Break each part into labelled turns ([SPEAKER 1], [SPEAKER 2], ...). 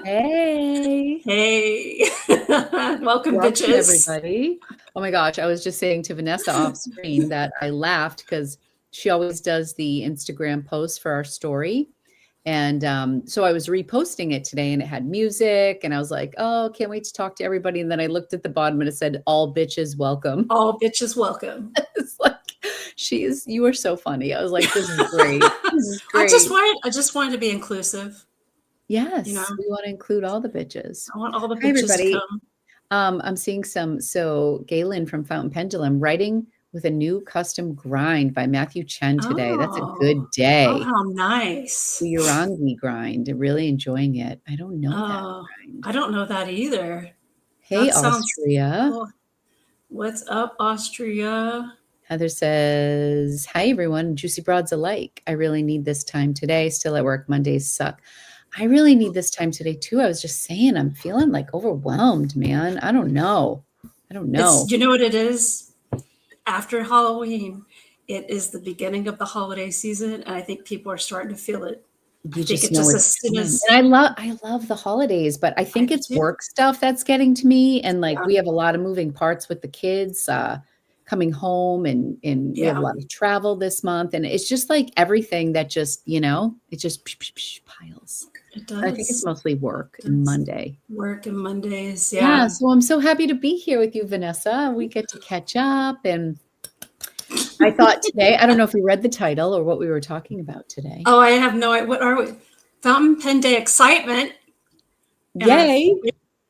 [SPEAKER 1] Hey.
[SPEAKER 2] Hey. Welcome,
[SPEAKER 1] Welcome,
[SPEAKER 2] bitches.
[SPEAKER 1] everybody. Oh my gosh, I was just saying to Vanessa off screen that I laughed because she always does the Instagram post for our story. And so I was reposting it today and it had music and I was like, oh, can't wait to talk to everybody. And then I looked at the bottom and it said, all bitches welcome.
[SPEAKER 2] All bitches welcome.
[SPEAKER 1] It's like, you are so funny. I was like, this is great. This is
[SPEAKER 2] I
[SPEAKER 1] great.
[SPEAKER 2] just wanted to be inclusive.
[SPEAKER 1] Yes,
[SPEAKER 2] You know,
[SPEAKER 1] we want to include all the bitches.
[SPEAKER 2] I want all the
[SPEAKER 1] Hi,
[SPEAKER 2] bitches to
[SPEAKER 1] everybody.
[SPEAKER 2] come.
[SPEAKER 1] I'm seeing Galen from Fountain Pendulum writing with a new custom grind by Matthew Chen today. That's a good day.
[SPEAKER 2] Oh, how nice.
[SPEAKER 1] The Urangi grind. Really enjoying it. I don't know that grind.
[SPEAKER 2] I don't know that either.
[SPEAKER 1] Hey,
[SPEAKER 2] That sounds
[SPEAKER 1] Austria.
[SPEAKER 2] cool. What's up, Austria?
[SPEAKER 1] Heather says, hi, everyone. Juicy broads alike. I really need this time today. Still at work. Mondays suck. I really need this time today, too. I was just saying, I'm feeling like overwhelmed, man. I don't know.
[SPEAKER 2] You know what it is? After Halloween, it is the beginning of the holiday season, and I think people are starting to feel it.
[SPEAKER 1] You just know it's coming. And I love the holidays, but I think it's work stuff that's getting to me. And like we have a lot of moving parts with the kids coming home and we have a lot of travel this month. And it's just like everything that just, it just piles.
[SPEAKER 2] It does.
[SPEAKER 1] I think it's mostly work and Monday.
[SPEAKER 2] Work and Mondays,
[SPEAKER 1] yeah. So I'm so happy to be here with you, Vanessa. We get to catch up. And I thought today, I don't know if you read the title or what we were talking about today.
[SPEAKER 2] Oh, I have no idea. What are we? Fountain Pen Day excitement.
[SPEAKER 1] Yay.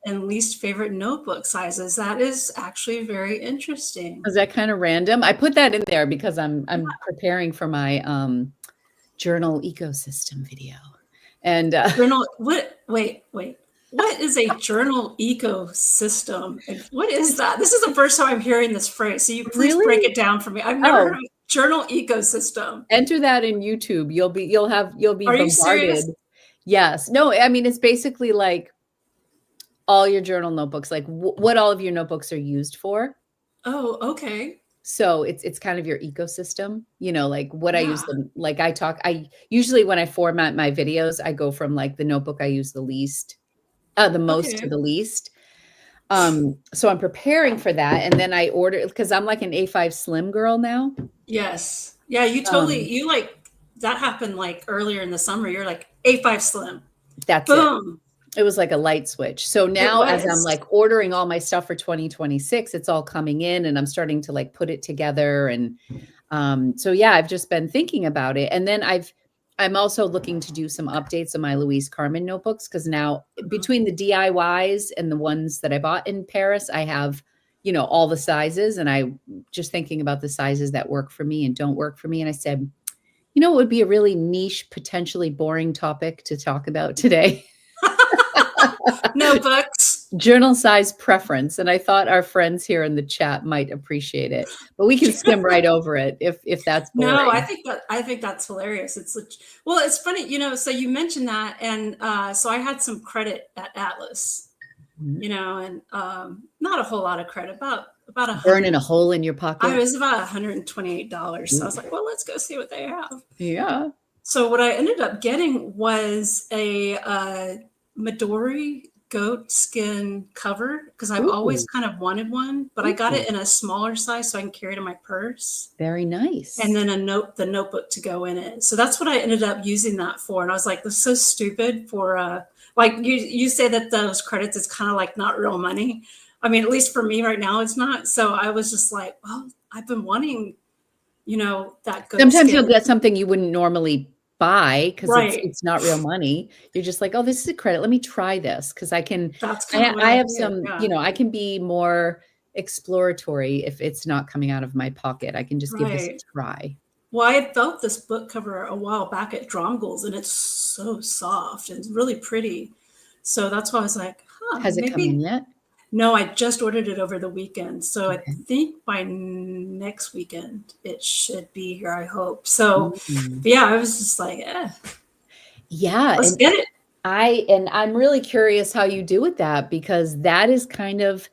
[SPEAKER 2] And least favorite notebook sizes. That is actually very interesting.
[SPEAKER 1] Is that kind of random? I put that in there because I'm preparing for my journal ecosystem video. And
[SPEAKER 2] journal, wait. What is a journal ecosystem? And what is that? This is the first time I'm hearing this phrase. So you please break it down for me. I've never heard of journal ecosystem.
[SPEAKER 1] Enter that in YouTube. You'll be bombarded.
[SPEAKER 2] You serious?
[SPEAKER 1] Yes. No, I mean, it's basically like all your journal notebooks, like what all of your notebooks are used for.
[SPEAKER 2] Oh, okay.
[SPEAKER 1] So it's kind of your ecosystem, like what I use them. Like I usually when I format my videos, I go from like the notebook I use the most to the least. So I'm preparing for that. And then I order because I'm like an A5 slim girl now.
[SPEAKER 2] Yes. Yeah. You totally, you like that happened like earlier in the summer. You're like A5 slim.
[SPEAKER 1] That's boom. It was like a light switch. So now as I'm like ordering all my stuff for 2026, it's all coming in and I'm starting to like put it together. And so, yeah, I've just been thinking about it. And then I'm also looking to do some updates on my Louise Carmen notebooks because now between the DIYs and the ones that I bought in Paris, I have, all the sizes. And I just thinking about the sizes that work for me and don't work for me. And I said, it would be a really niche, potentially boring topic to talk about today.
[SPEAKER 2] Notebooks.
[SPEAKER 1] Journal size preference. And I thought our friends here in the chat might appreciate it, but we can skim right over it if that's boring.
[SPEAKER 2] No, I think that's hilarious. It's funny, so you mentioned that. And so I had some credit at Atlas, and not a whole lot of credit, about
[SPEAKER 1] burning a hole in your pocket.
[SPEAKER 2] I was about $128. So I was like, well, let's go see what they have.
[SPEAKER 1] Yeah.
[SPEAKER 2] So what I ended up getting was a Midori goat skin cover because I've always kind of wanted one, but I got it in a smaller size so I can carry it in my purse.
[SPEAKER 1] Very nice.
[SPEAKER 2] And then the notebook to go in it. So that's what I ended up using that for. And I was like, this is so stupid for like you say that those credits is kind of like not real money. I mean, at least for me right now, it's not. So I was just like, well, I've been wanting, that goat
[SPEAKER 1] Sometimes
[SPEAKER 2] skin.
[SPEAKER 1] you'll get something you wouldn't normally buy because it's not real money. You're just like, oh, this is a credit. Let me try this because I can. I have some, I can be more exploratory if it's not coming out of my pocket. I can just give this a try.
[SPEAKER 2] Well, I had felt this book cover a while back at Dromgold's, and it's so soft and really pretty. So that's why I was like,
[SPEAKER 1] has it come in yet?
[SPEAKER 2] No, I just ordered it over the weekend. So I think by next weekend it should be here, I hope. So yeah, I was just like,
[SPEAKER 1] yeah,
[SPEAKER 2] let's get it.
[SPEAKER 1] I'm really curious how you do with that because that is kind of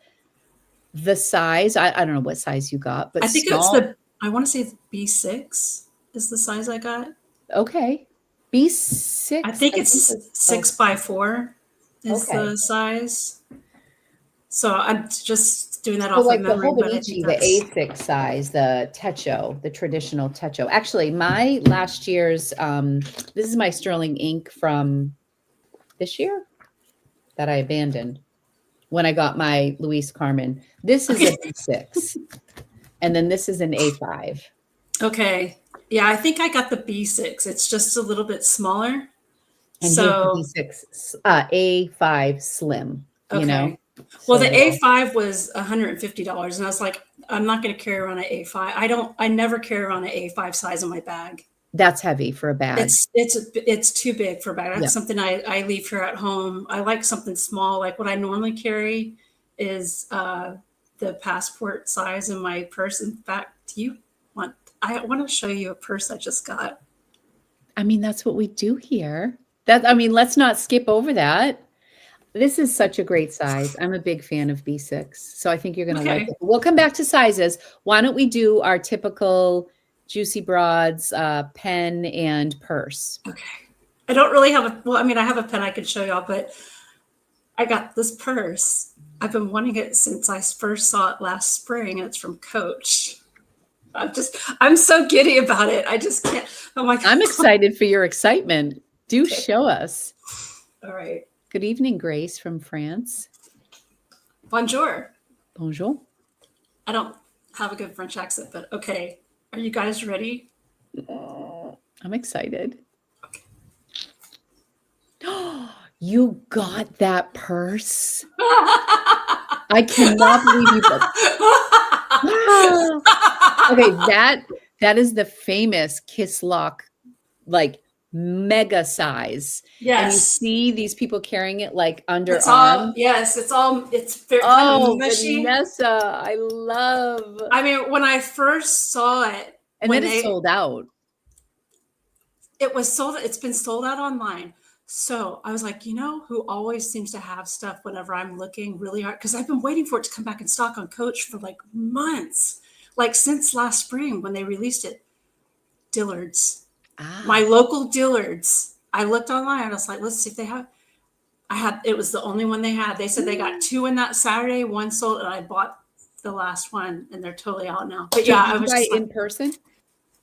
[SPEAKER 1] the size. I don't know what size you got, but
[SPEAKER 2] I think I want to say B6 is the size I got.
[SPEAKER 1] Okay. B6.
[SPEAKER 2] I think it's 6x4. is the size. So I'm just doing that
[SPEAKER 1] So
[SPEAKER 2] off
[SPEAKER 1] like
[SPEAKER 2] of
[SPEAKER 1] the
[SPEAKER 2] memory, but I think
[SPEAKER 1] Hobonichi, the A6 size, the Techo, the traditional Techo. Actually, my last year's, this is my sterling ink from this year that I abandoned when I got my Louise Carmen. This is a B6, and then this is an A5.
[SPEAKER 2] Okay. Yeah, I think I got the B6. It's just a little bit smaller.
[SPEAKER 1] And
[SPEAKER 2] So
[SPEAKER 1] here's the B6, A5 Slim, you know?
[SPEAKER 2] Well,
[SPEAKER 1] So
[SPEAKER 2] the A5 was $150, and I was like, I'm not going to carry around an A5. I never carry around an A5 size in my bag.
[SPEAKER 1] that's heavy for a bag.
[SPEAKER 2] It's too big for a bag. That's
[SPEAKER 1] Yeah.
[SPEAKER 2] something I leave here at home. I like something small. Like what I normally carry is the passport size in my purse. In fact, I want to show you a purse I just got.
[SPEAKER 1] I mean, that's what we do here. Let's not skip over that. This is such a great size. I'm a big fan of B6. So I think you're going to like it. We'll come back to sizes. Why don't we do our typical Juicy Broads pen and purse?
[SPEAKER 2] Okay. I don't really have I have a pen I could show y'all, but I got this purse. I've been wanting it since I first saw it last spring, and it's from Coach. I'm so giddy about it. I just can't. Oh my God.
[SPEAKER 1] I'm excited for your excitement. Do show us.
[SPEAKER 2] All right.
[SPEAKER 1] Good evening, Grace from France.
[SPEAKER 2] Bonjour.
[SPEAKER 1] Bonjour.
[SPEAKER 2] I don't have a good French accent, but okay. Are you guys ready?
[SPEAKER 1] I'm excited. Okay. You got that purse. I cannot believe you got. Okay, that is the famous Kiss Lock, like mega size.
[SPEAKER 2] Yes.
[SPEAKER 1] And you see these people carrying it like under
[SPEAKER 2] it's
[SPEAKER 1] arm.
[SPEAKER 2] It's very kind of mushy.
[SPEAKER 1] Vanessa, I love.
[SPEAKER 2] I mean, when I first saw it,
[SPEAKER 1] and then it's sold out.
[SPEAKER 2] It was sold. It's been sold out online. So I was like, who always seems to have stuff whenever I'm looking really hard? Because I've been waiting for it to come back in stock on Coach for like months, like since last spring when they released it. Dillard's, my local Dillard's. I looked online and I was like, let's see if they have. It was the only one they had. They said they got 2 in that Saturday, 1 sold, and I bought the last one, and they're totally out now. But yeah, I was
[SPEAKER 1] just in person.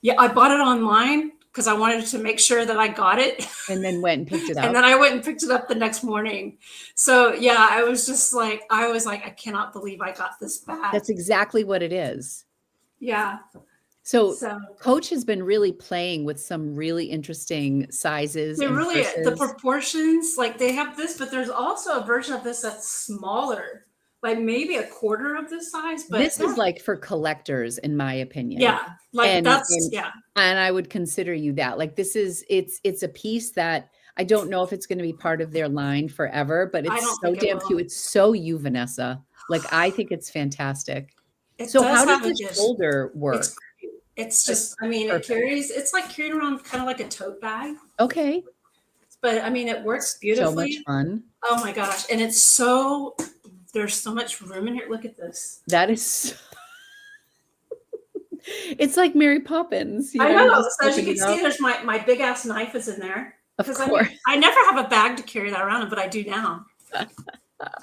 [SPEAKER 2] Yeah, I bought it online because I wanted to make sure that I got it.
[SPEAKER 1] And then went and picked it up.
[SPEAKER 2] And then I went and picked it up the next morning. So yeah, I was like, I cannot believe I got this back.
[SPEAKER 1] That's exactly what it is.
[SPEAKER 2] Yeah.
[SPEAKER 1] So Coach has been really playing with some really interesting sizes.
[SPEAKER 2] They really, the proportions, like they have this, but there's also a version of this that's smaller, like maybe a quarter of this size. But
[SPEAKER 1] this is like for collectors, in my opinion.
[SPEAKER 2] Yeah. Like
[SPEAKER 1] and
[SPEAKER 2] And
[SPEAKER 1] I would consider you that. Like this is, it's a piece that I don't know if it's going to be part of their line forever, but it's so damn cute. It's so you, Vanessa. Like, I think it's fantastic. So how does the shoulder work?
[SPEAKER 2] It's just, it carries, it's like carrying around kind of like a tote bag.
[SPEAKER 1] Okay.
[SPEAKER 2] But it works beautifully.
[SPEAKER 1] So much fun.
[SPEAKER 2] Oh my gosh. And there's so much room in here. Look at this.
[SPEAKER 1] That is, it's like Mary Poppins.
[SPEAKER 2] I know. So as you can see, there's my big ass knife is in there.
[SPEAKER 1] Of course.
[SPEAKER 2] I never have a bag to carry that around, but I do now.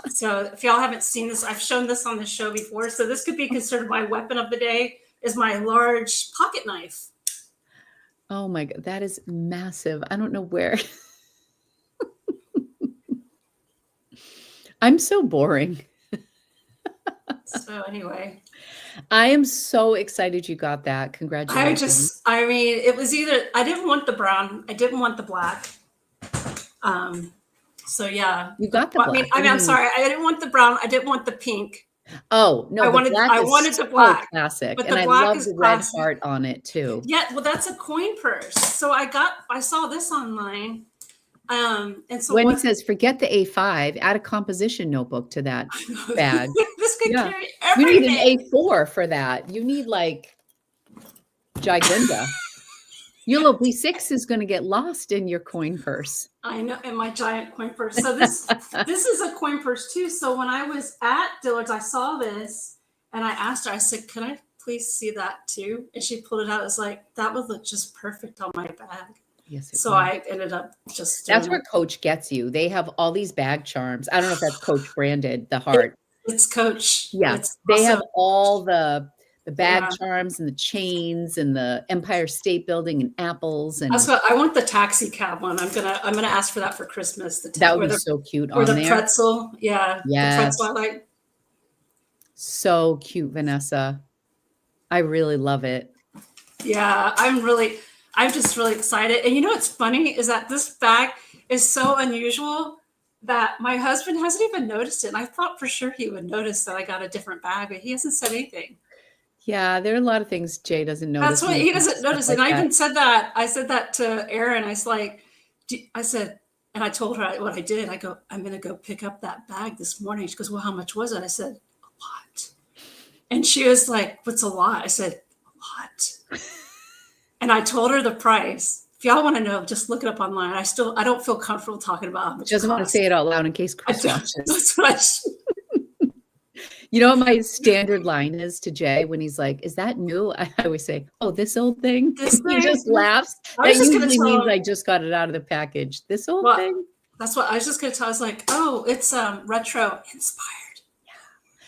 [SPEAKER 2] So if y'all haven't seen this, I've shown this on the show before. So this could be considered my weapon of the day. Is my large pocket knife.
[SPEAKER 1] Oh my God, that is massive. I don't know where. I'm so boring.
[SPEAKER 2] So anyway.
[SPEAKER 1] I am so excited you got that. Congratulations.
[SPEAKER 2] It was either, I didn't want the brown. I didn't want the black. So yeah.
[SPEAKER 1] You got the black.
[SPEAKER 2] I'm sorry. I didn't want the brown. I didn't want the pink.
[SPEAKER 1] Oh no! I wanted the black. Classic,
[SPEAKER 2] but
[SPEAKER 1] and I love the red heart on it too.
[SPEAKER 2] Yeah, well, that's a coin purse. So I saw this online, and so
[SPEAKER 1] Wendy says, "Forget the A5. Add a composition notebook to that bag.
[SPEAKER 2] This could carry everything.
[SPEAKER 1] You need an A4 for that. You need like Gigunda. Your little B6 is going to get lost in your coin purse.
[SPEAKER 2] I know, in my giant coin purse. So this is a coin purse too. So when I was at Dillard's, I saw this and I asked her, I said, "Can I please see that too?" And she pulled it out. It was like, that would look just perfect on my bag.
[SPEAKER 1] Yes, it
[SPEAKER 2] So
[SPEAKER 1] will.
[SPEAKER 2] I ended up just
[SPEAKER 1] That's
[SPEAKER 2] doing
[SPEAKER 1] where Coach gets you. They have all these bag charms. I don't know if that's Coach branded, the heart.
[SPEAKER 2] it's Coach.
[SPEAKER 1] Yeah,
[SPEAKER 2] It's
[SPEAKER 1] they
[SPEAKER 2] also,
[SPEAKER 1] have all the bag
[SPEAKER 2] yeah.
[SPEAKER 1] charms and the chains and the Empire State Building and apples,
[SPEAKER 2] That's
[SPEAKER 1] and
[SPEAKER 2] what I want, the taxi cab one. I'm gonna ask for that for Christmas.
[SPEAKER 1] that would be so cute
[SPEAKER 2] Or
[SPEAKER 1] on
[SPEAKER 2] the
[SPEAKER 1] there.
[SPEAKER 2] pretzel. Yeah. The
[SPEAKER 1] Yes,
[SPEAKER 2] pretzel I like.
[SPEAKER 1] so cute, Vanessa. I really love it.
[SPEAKER 2] Yeah, I'm just really excited. And you know what's funny is that this bag is so unusual that my husband hasn't even noticed it. And I thought for sure he would notice that I got a different bag, but he hasn't said anything.
[SPEAKER 1] Yeah, there are a lot of things Jay doesn't
[SPEAKER 2] That's
[SPEAKER 1] notice
[SPEAKER 2] what
[SPEAKER 1] when it
[SPEAKER 2] he
[SPEAKER 1] comes to
[SPEAKER 2] doesn't
[SPEAKER 1] stuff
[SPEAKER 2] notice.
[SPEAKER 1] like
[SPEAKER 2] And I
[SPEAKER 1] that.
[SPEAKER 2] even said that. I said that to Erin. I was like, I said, and I told her what I did. I go, I'm going to go pick up that bag this morning. She goes, well, how much was it? I said, a lot. And she was like, what's a lot? I said, a lot. And I told her the price. If y'all want to know, just look it up online. I don't feel comfortable talking about how much
[SPEAKER 1] She doesn't want to say it out loud in case Chris watches.
[SPEAKER 2] That's what
[SPEAKER 1] You know what my standard line is to Jay when he's like, "Is that new?" I always say, "Oh, this old thing."
[SPEAKER 2] This
[SPEAKER 1] He just
[SPEAKER 2] thing?
[SPEAKER 1] laughs.
[SPEAKER 2] I
[SPEAKER 1] That
[SPEAKER 2] was just gonna
[SPEAKER 1] usually means
[SPEAKER 2] tell
[SPEAKER 1] I just got it out of the package. This old
[SPEAKER 2] Well,
[SPEAKER 1] thing.
[SPEAKER 2] that's what I was just going to tell. I was like, oh, it's retro inspired.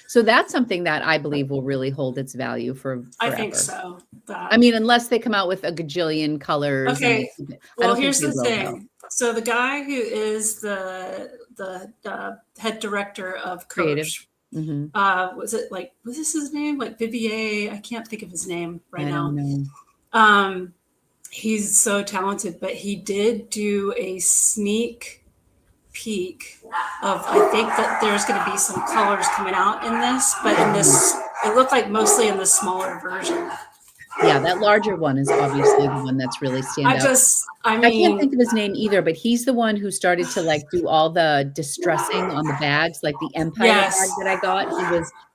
[SPEAKER 1] So that's something that I believe will really hold its value for
[SPEAKER 2] I
[SPEAKER 1] forever.
[SPEAKER 2] think so.
[SPEAKER 1] I mean, unless they come out with a gajillion colors.
[SPEAKER 2] Okay.
[SPEAKER 1] And I
[SPEAKER 2] Well,
[SPEAKER 1] don't think
[SPEAKER 2] here's
[SPEAKER 1] they
[SPEAKER 2] the
[SPEAKER 1] will,
[SPEAKER 2] thing.
[SPEAKER 1] though.
[SPEAKER 2] So the guy who is the head director of
[SPEAKER 1] Creative.
[SPEAKER 2] Coach,
[SPEAKER 1] Mhm.
[SPEAKER 2] was this his name? Like Vivier? I can't think of his name right
[SPEAKER 1] I
[SPEAKER 2] now.
[SPEAKER 1] don't know.
[SPEAKER 2] He's so talented, but he did do a sneak peek of, I think that there's going to be some colors coming out in this, but in this, it looked like mostly in the smaller version.
[SPEAKER 1] Yeah, that larger one is obviously the one that's really stand out. I can't
[SPEAKER 2] mean,
[SPEAKER 1] think of his name either, but he's the one who started to like do all the distressing on the bags, like the Empire
[SPEAKER 2] Yes.
[SPEAKER 1] bag that I got.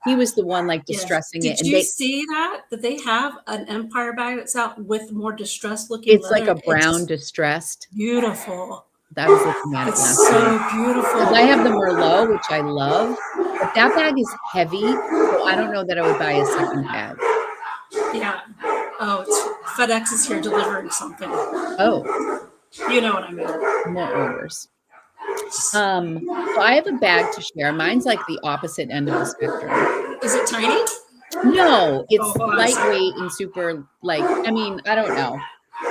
[SPEAKER 1] He was the one like
[SPEAKER 2] yes.
[SPEAKER 1] distressing it.
[SPEAKER 2] Did
[SPEAKER 1] And
[SPEAKER 2] you see that they have an Empire bag that's out with more distressed looking
[SPEAKER 1] it's like
[SPEAKER 2] leather?
[SPEAKER 1] a brown
[SPEAKER 2] It's
[SPEAKER 1] distressed.
[SPEAKER 2] beautiful.
[SPEAKER 1] I was looking at it
[SPEAKER 2] It's
[SPEAKER 1] last
[SPEAKER 2] so
[SPEAKER 1] night.
[SPEAKER 2] beautiful.
[SPEAKER 1] Because I have the Merlot, which I love, but that bag is heavy, so I don't know that I would buy a second bag.
[SPEAKER 2] Yeah. Oh, FedEx is here delivering something.
[SPEAKER 1] Oh,
[SPEAKER 2] You know what I mean.
[SPEAKER 1] more orders. So I have a bag to share. Mine's like the opposite end of the spectrum.
[SPEAKER 2] Is it tiny?
[SPEAKER 1] No, it's
[SPEAKER 2] Oh,
[SPEAKER 1] lightweight and super I mean, I don't know.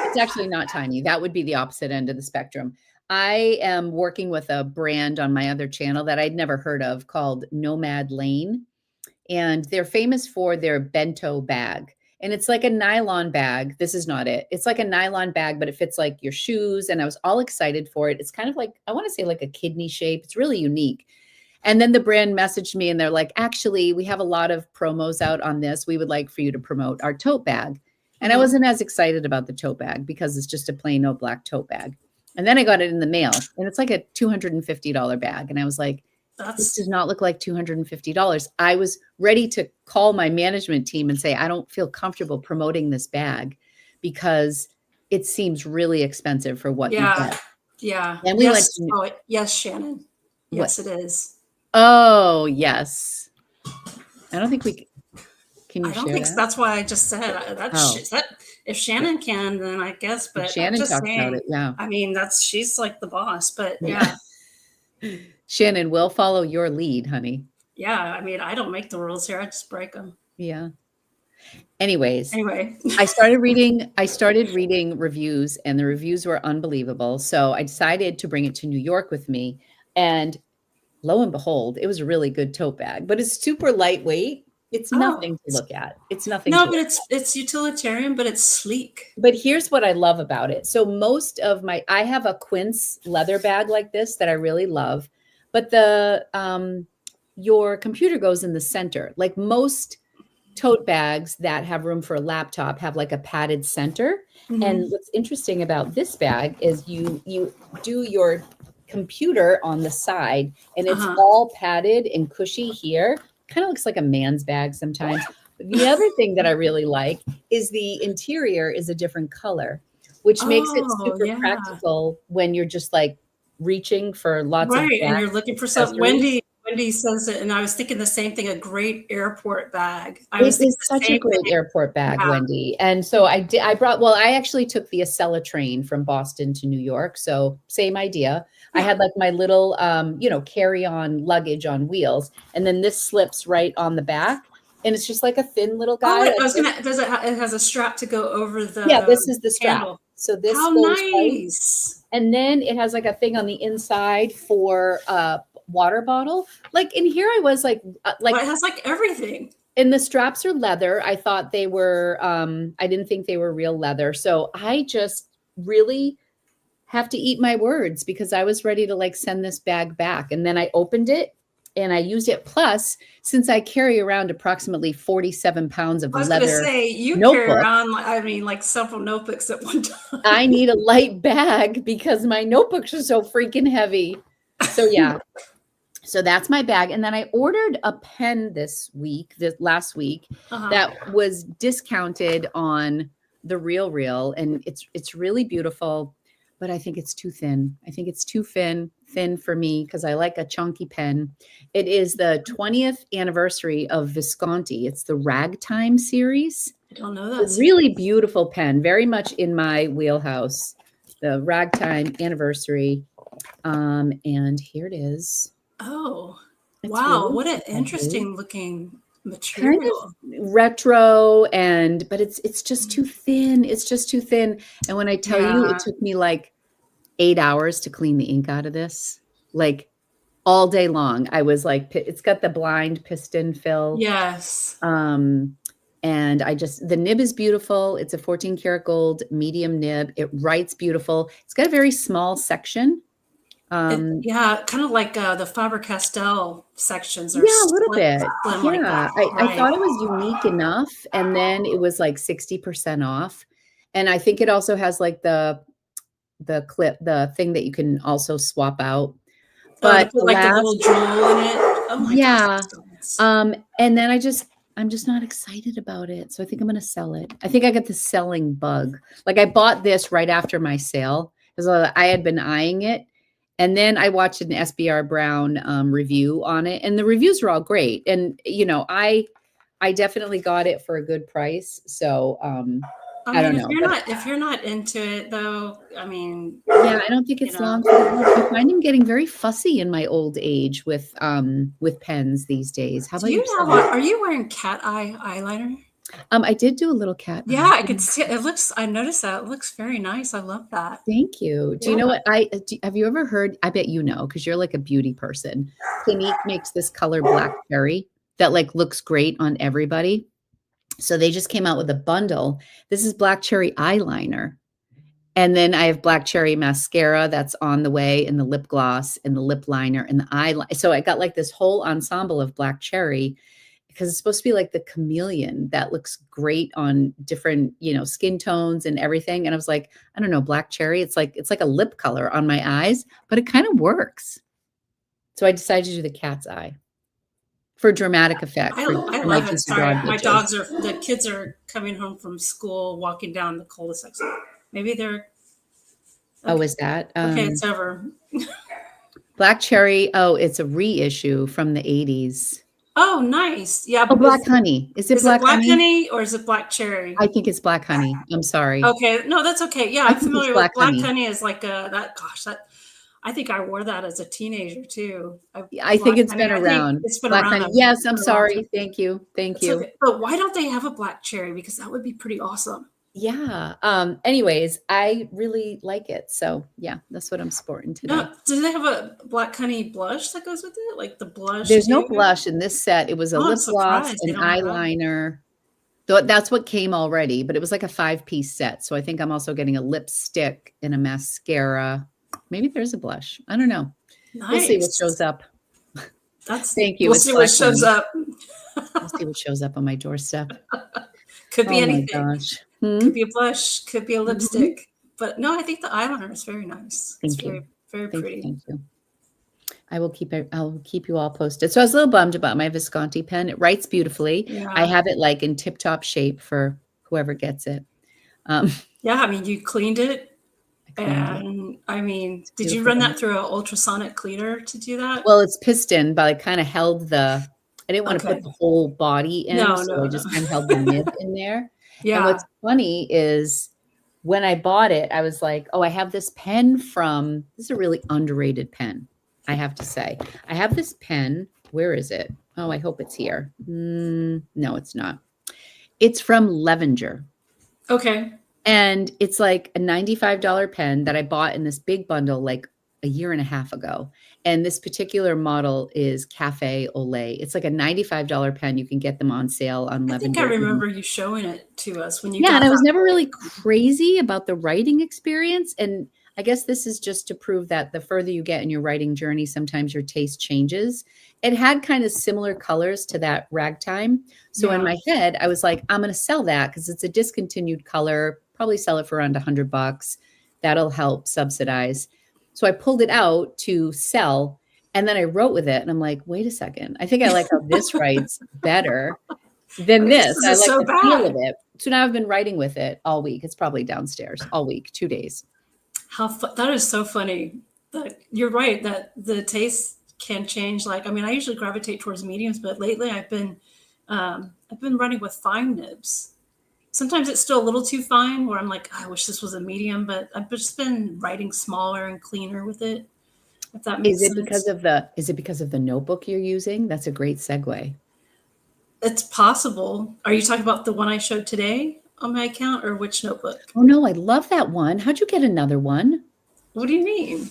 [SPEAKER 1] It's actually not tiny. That would be the opposite end of the spectrum. I am working with a brand on my other channel that I'd never heard of called Nomad Lane. And they're famous for their bento bag. And it's like a nylon bag. This is not it. It's like a nylon bag, but it fits like your shoes. And I was all excited for it. It's kind of like, I want to say like a kidney shape. It's really unique. And then the brand messaged me and they're like, actually, we have a lot of promos out on this. We would like for you to promote our tote bag. And I wasn't as excited about the tote bag because it's just a plain old black tote bag. And then I got it in the mail and it's like a $250 bag. And I was like, this does not look like $250. I was ready to call my management team and say, I don't feel comfortable promoting this bag because it seems really expensive for what you get.
[SPEAKER 2] Yeah.
[SPEAKER 1] And we
[SPEAKER 2] yes, Shannon. Yes, it is.
[SPEAKER 1] Oh, yes. I don't think we can.
[SPEAKER 2] I don't think that's why I just said that. If Shannon can, then I guess. But
[SPEAKER 1] Shannon talked about it. Yeah.
[SPEAKER 2] I mean, she's like the boss. But yeah.
[SPEAKER 1] Shannon, we'll follow your lead, honey.
[SPEAKER 2] Yeah. I mean, I don't make the rules here. I just break them.
[SPEAKER 1] Yeah. Anyway,
[SPEAKER 2] I
[SPEAKER 1] started reading reviews and the reviews were unbelievable. So I decided to bring it to New York with me. And lo and behold, it was a really good tote bag, but it's super lightweight. It's nothing to look at. It's nothing.
[SPEAKER 2] No, but it's utilitarian, but it's sleek.
[SPEAKER 1] But here's what I love about it. So most of I have a quince leather bag like this that I really love, but your computer goes in the center. Like most tote bags that have room for a laptop have like a padded center. Mm-hmm. And what's interesting about this bag is you do your computer on the side and it's all padded and cushy here. Kind of looks like a man's bag sometimes. But the other thing that I really like is the interior is a different color, which makes it super practical when you're just like reaching for lots of
[SPEAKER 2] and you're looking for something. Wendy Wendy says it, and I was thinking the same thing, a great airport bag. I
[SPEAKER 1] It
[SPEAKER 2] was thinking
[SPEAKER 1] is
[SPEAKER 2] the
[SPEAKER 1] such a
[SPEAKER 2] same
[SPEAKER 1] great
[SPEAKER 2] thing.
[SPEAKER 1] airport bag,
[SPEAKER 2] Yeah.
[SPEAKER 1] Wendy. And so I actually took the Acela train from Boston to New York. So same idea. I
[SPEAKER 2] Yeah.
[SPEAKER 1] had like my little, carry-on luggage on wheels. And then this slips right on the back. And it's just like a thin little guy.
[SPEAKER 2] Oh, wait,
[SPEAKER 1] like
[SPEAKER 2] I was
[SPEAKER 1] this.
[SPEAKER 2] gonna, it has a strap to go over
[SPEAKER 1] Yeah,
[SPEAKER 2] the
[SPEAKER 1] this is the strap.
[SPEAKER 2] handle.
[SPEAKER 1] So this
[SPEAKER 2] How
[SPEAKER 1] goes right.
[SPEAKER 2] nice.
[SPEAKER 1] And then it has like a thing on the inside for a water bottle. Like, and here I was like,
[SPEAKER 2] Well, it has like everything.
[SPEAKER 1] and the straps are leather. I thought they were, I didn't think they were real leather. So I just really have to eat my words because I was ready to like send this bag back. And then I opened it and I used it. Plus, since I carry around approximately 47 pounds of
[SPEAKER 2] I was gonna
[SPEAKER 1] leather
[SPEAKER 2] say, you carry
[SPEAKER 1] notebook,
[SPEAKER 2] around, like several notebooks at one time.
[SPEAKER 1] I need a light bag because my notebooks are so freaking heavy. So yeah. So that's my bag. And then I ordered a pen this last week that was discounted on the Real, and it's really beautiful, but I think it's too thin. I think it's too thin for me because I like a chunky pen. It is the 20th anniversary of Visconti. It's the Ragtime series.
[SPEAKER 2] I don't know that.
[SPEAKER 1] A really beautiful pen, very much in my wheelhouse. The Ragtime anniversary. And here it is.
[SPEAKER 2] Oh,
[SPEAKER 1] It's
[SPEAKER 2] wow.
[SPEAKER 1] really
[SPEAKER 2] What an
[SPEAKER 1] lovely.
[SPEAKER 2] interesting looking material.
[SPEAKER 1] Kind of retro, but it's just too thin. It's just too thin. And when I tell you, it took me like 8 hours to clean the ink out of this, like all day long. I was like, it's got the blind piston fill.
[SPEAKER 2] Yes.
[SPEAKER 1] And the nib is beautiful. It's a 14 karat gold medium nib. It writes beautiful. It's got a very small section.
[SPEAKER 2] Yeah, kind of like the Faber-Castell sections are
[SPEAKER 1] a little bit.
[SPEAKER 2] slim
[SPEAKER 1] Yeah,
[SPEAKER 2] like that.
[SPEAKER 1] I thought it was unique enough, and then it was like 60% off. And I think it also has like the clip, the thing that you can also swap out. But
[SPEAKER 2] the little jewel in it. Oh my gosh.
[SPEAKER 1] And then I'm just not excited about it. So I think I'm going to sell it. I think I got the selling bug. Like I bought this right after my sale because I had been eyeing it. And then I watched an SBR Brown review on it, and the reviews were all great. And I definitely got it for a good price. So I don't know.
[SPEAKER 2] If you're not into it, though, I mean,
[SPEAKER 1] yeah, I don't think it's long. I find him getting very fussy in my old age with pens these days. How about you?
[SPEAKER 2] Are you wearing cat eye eyeliner?
[SPEAKER 1] I did do a little cat.
[SPEAKER 2] Yeah, I could see it. I noticed that. It looks very nice. I love that.
[SPEAKER 1] Thank you. Do you know what have you ever heard? I bet you know, because you're like a beauty person. Clinique makes this color black cherry that like looks great on everybody. So they just came out with a bundle. This is black cherry eyeliner. And then I have black cherry mascara that's on the way, and the lip gloss and the lip liner and the eyeliner. So I got like this whole ensemble of black cherry, because it's supposed to be like the chameleon that looks great on different, skin tones and everything. And I was like, I don't know, black cherry. It's like a lip color on my eyes, but it kind of works. So I decided to do the cat's eye for dramatic effect.
[SPEAKER 2] I love it. Sorry, the kids are coming home from school, walking down the cul-de-sac. Maybe they're. Okay.
[SPEAKER 1] Oh, is that?
[SPEAKER 2] Okay, it's over.
[SPEAKER 1] Black cherry. Oh, it's a reissue from the 80s.
[SPEAKER 2] Oh, nice. Yeah.
[SPEAKER 1] Oh, black honey. Is it black
[SPEAKER 2] honey or is it black cherry?
[SPEAKER 1] I think it's black honey. I'm sorry.
[SPEAKER 2] Okay. No, that's okay. Yeah, I'm familiar with black honey is like that. Gosh, I think I wore that as a teenager too.
[SPEAKER 1] I think it's been around.
[SPEAKER 2] It's been
[SPEAKER 1] black
[SPEAKER 2] around.
[SPEAKER 1] Honey. Yes, I'm sorry. Thank you. Thank you.
[SPEAKER 2] Okay. But why don't they have a black cherry? Because that would be pretty awesome.
[SPEAKER 1] Yeah. Anyways, I really like it. So yeah, that's what I'm sporting today.
[SPEAKER 2] No, do they have a black honey blush that goes with it? Like the blush?
[SPEAKER 1] There's no blush in this set. It was a lip gloss, an eyeliner. That's what came already, but it was like a 5-piece set. So I think I'm also getting a lipstick and a mascara. Maybe there's a blush. I don't know. Nice. We'll see what shows up. Thank you.
[SPEAKER 2] We'll see what shows up.
[SPEAKER 1] We'll see what shows up on my doorstep.
[SPEAKER 2] Could be anything.
[SPEAKER 1] My gosh.
[SPEAKER 2] Could be a blush, could be a lipstick. But no, I think the eyeliner is very nice.
[SPEAKER 1] Thank you.
[SPEAKER 2] Very pretty.
[SPEAKER 1] Thank you. I'll keep you all posted. So I was a little bummed about my Visconti pen. It writes beautifully. Yeah. I have it like in tip-top shape for whoever gets it.
[SPEAKER 2] Yeah, I mean, you cleaned it. And I mean, did you
[SPEAKER 1] beautiful
[SPEAKER 2] run
[SPEAKER 1] ink.
[SPEAKER 2] that through an ultrasonic cleaner to do that?
[SPEAKER 1] Well, it's piston, but I kind of held I didn't want to
[SPEAKER 2] Okay.
[SPEAKER 1] put the whole body in,
[SPEAKER 2] No,
[SPEAKER 1] so
[SPEAKER 2] no,
[SPEAKER 1] I
[SPEAKER 2] no.
[SPEAKER 1] just kind of held the nib in there. And
[SPEAKER 2] Yeah.
[SPEAKER 1] what's funny is when I bought it, I was like, oh, I have this pen this is a really underrated pen, I have to say. I have this pen. Where is it? Oh, I hope it's here. No, it's not. It's from Levenger.
[SPEAKER 2] Okay.
[SPEAKER 1] And it's like a $95 pen that I bought in this big bundle like a year and a half ago. And this particular model is Cafe Olay. It's like a $95 pen. You can get them on sale on
[SPEAKER 2] I think I
[SPEAKER 1] Levenger.
[SPEAKER 2] remember you showing it to us when you
[SPEAKER 1] Yeah,
[SPEAKER 2] got
[SPEAKER 1] and I was
[SPEAKER 2] that
[SPEAKER 1] never really
[SPEAKER 2] pen.
[SPEAKER 1] crazy about the writing experience. And I guess this is just to prove that the further you get in your writing journey, sometimes your taste changes. It had kind of similar colors to that ragtime. So in
[SPEAKER 2] Yeah.
[SPEAKER 1] my head, I was like, I'm going to sell that because it's a discontinued color, probably sell it for around $100. That'll help subsidize. So I pulled it out to sell, and then I wrote with it. And I'm like, wait a second. I think I like how this writes better than
[SPEAKER 2] This
[SPEAKER 1] this. I
[SPEAKER 2] is
[SPEAKER 1] like
[SPEAKER 2] so
[SPEAKER 1] the feel of
[SPEAKER 2] bad.
[SPEAKER 1] it. So now I've been writing with it all week. It's probably downstairs all week, 2 days.
[SPEAKER 2] That is so funny. That you're right that the taste can change. Like, I mean, I usually gravitate towards mediums, but lately I've been running with fine nibs. Sometimes it's still a little too fine where I'm like, I wish this was a medium, but I've just been writing smaller and cleaner with it, if that makes
[SPEAKER 1] Is it because of the notebook you're using? That's a great segue.
[SPEAKER 2] It's possible. Are you talking about the one I showed today on my account, or which notebook?
[SPEAKER 1] Oh no, I love that one. How'd you get another one?
[SPEAKER 2] What do you mean?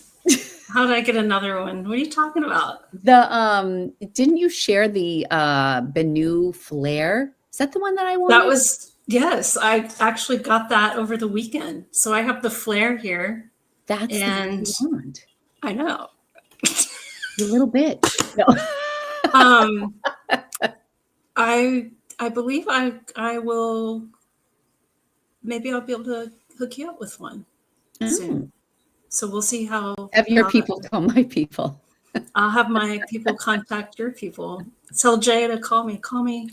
[SPEAKER 2] How did I get another one? What are you talking about?
[SPEAKER 1] Didn't you share the Benu Flare? Is that the one that I wanted?
[SPEAKER 2] That was, yes, I actually got that over the weekend. So I have the flare here.
[SPEAKER 1] That's
[SPEAKER 2] and
[SPEAKER 1] the one I want.
[SPEAKER 2] I know.
[SPEAKER 1] You little bitch. No.
[SPEAKER 2] I believe I will, maybe I'll be able to hook you up with one soon. So we'll see how.
[SPEAKER 1] Have your people call my people.
[SPEAKER 2] I'll have my people contact your people. Tell Jay to call me. Call me.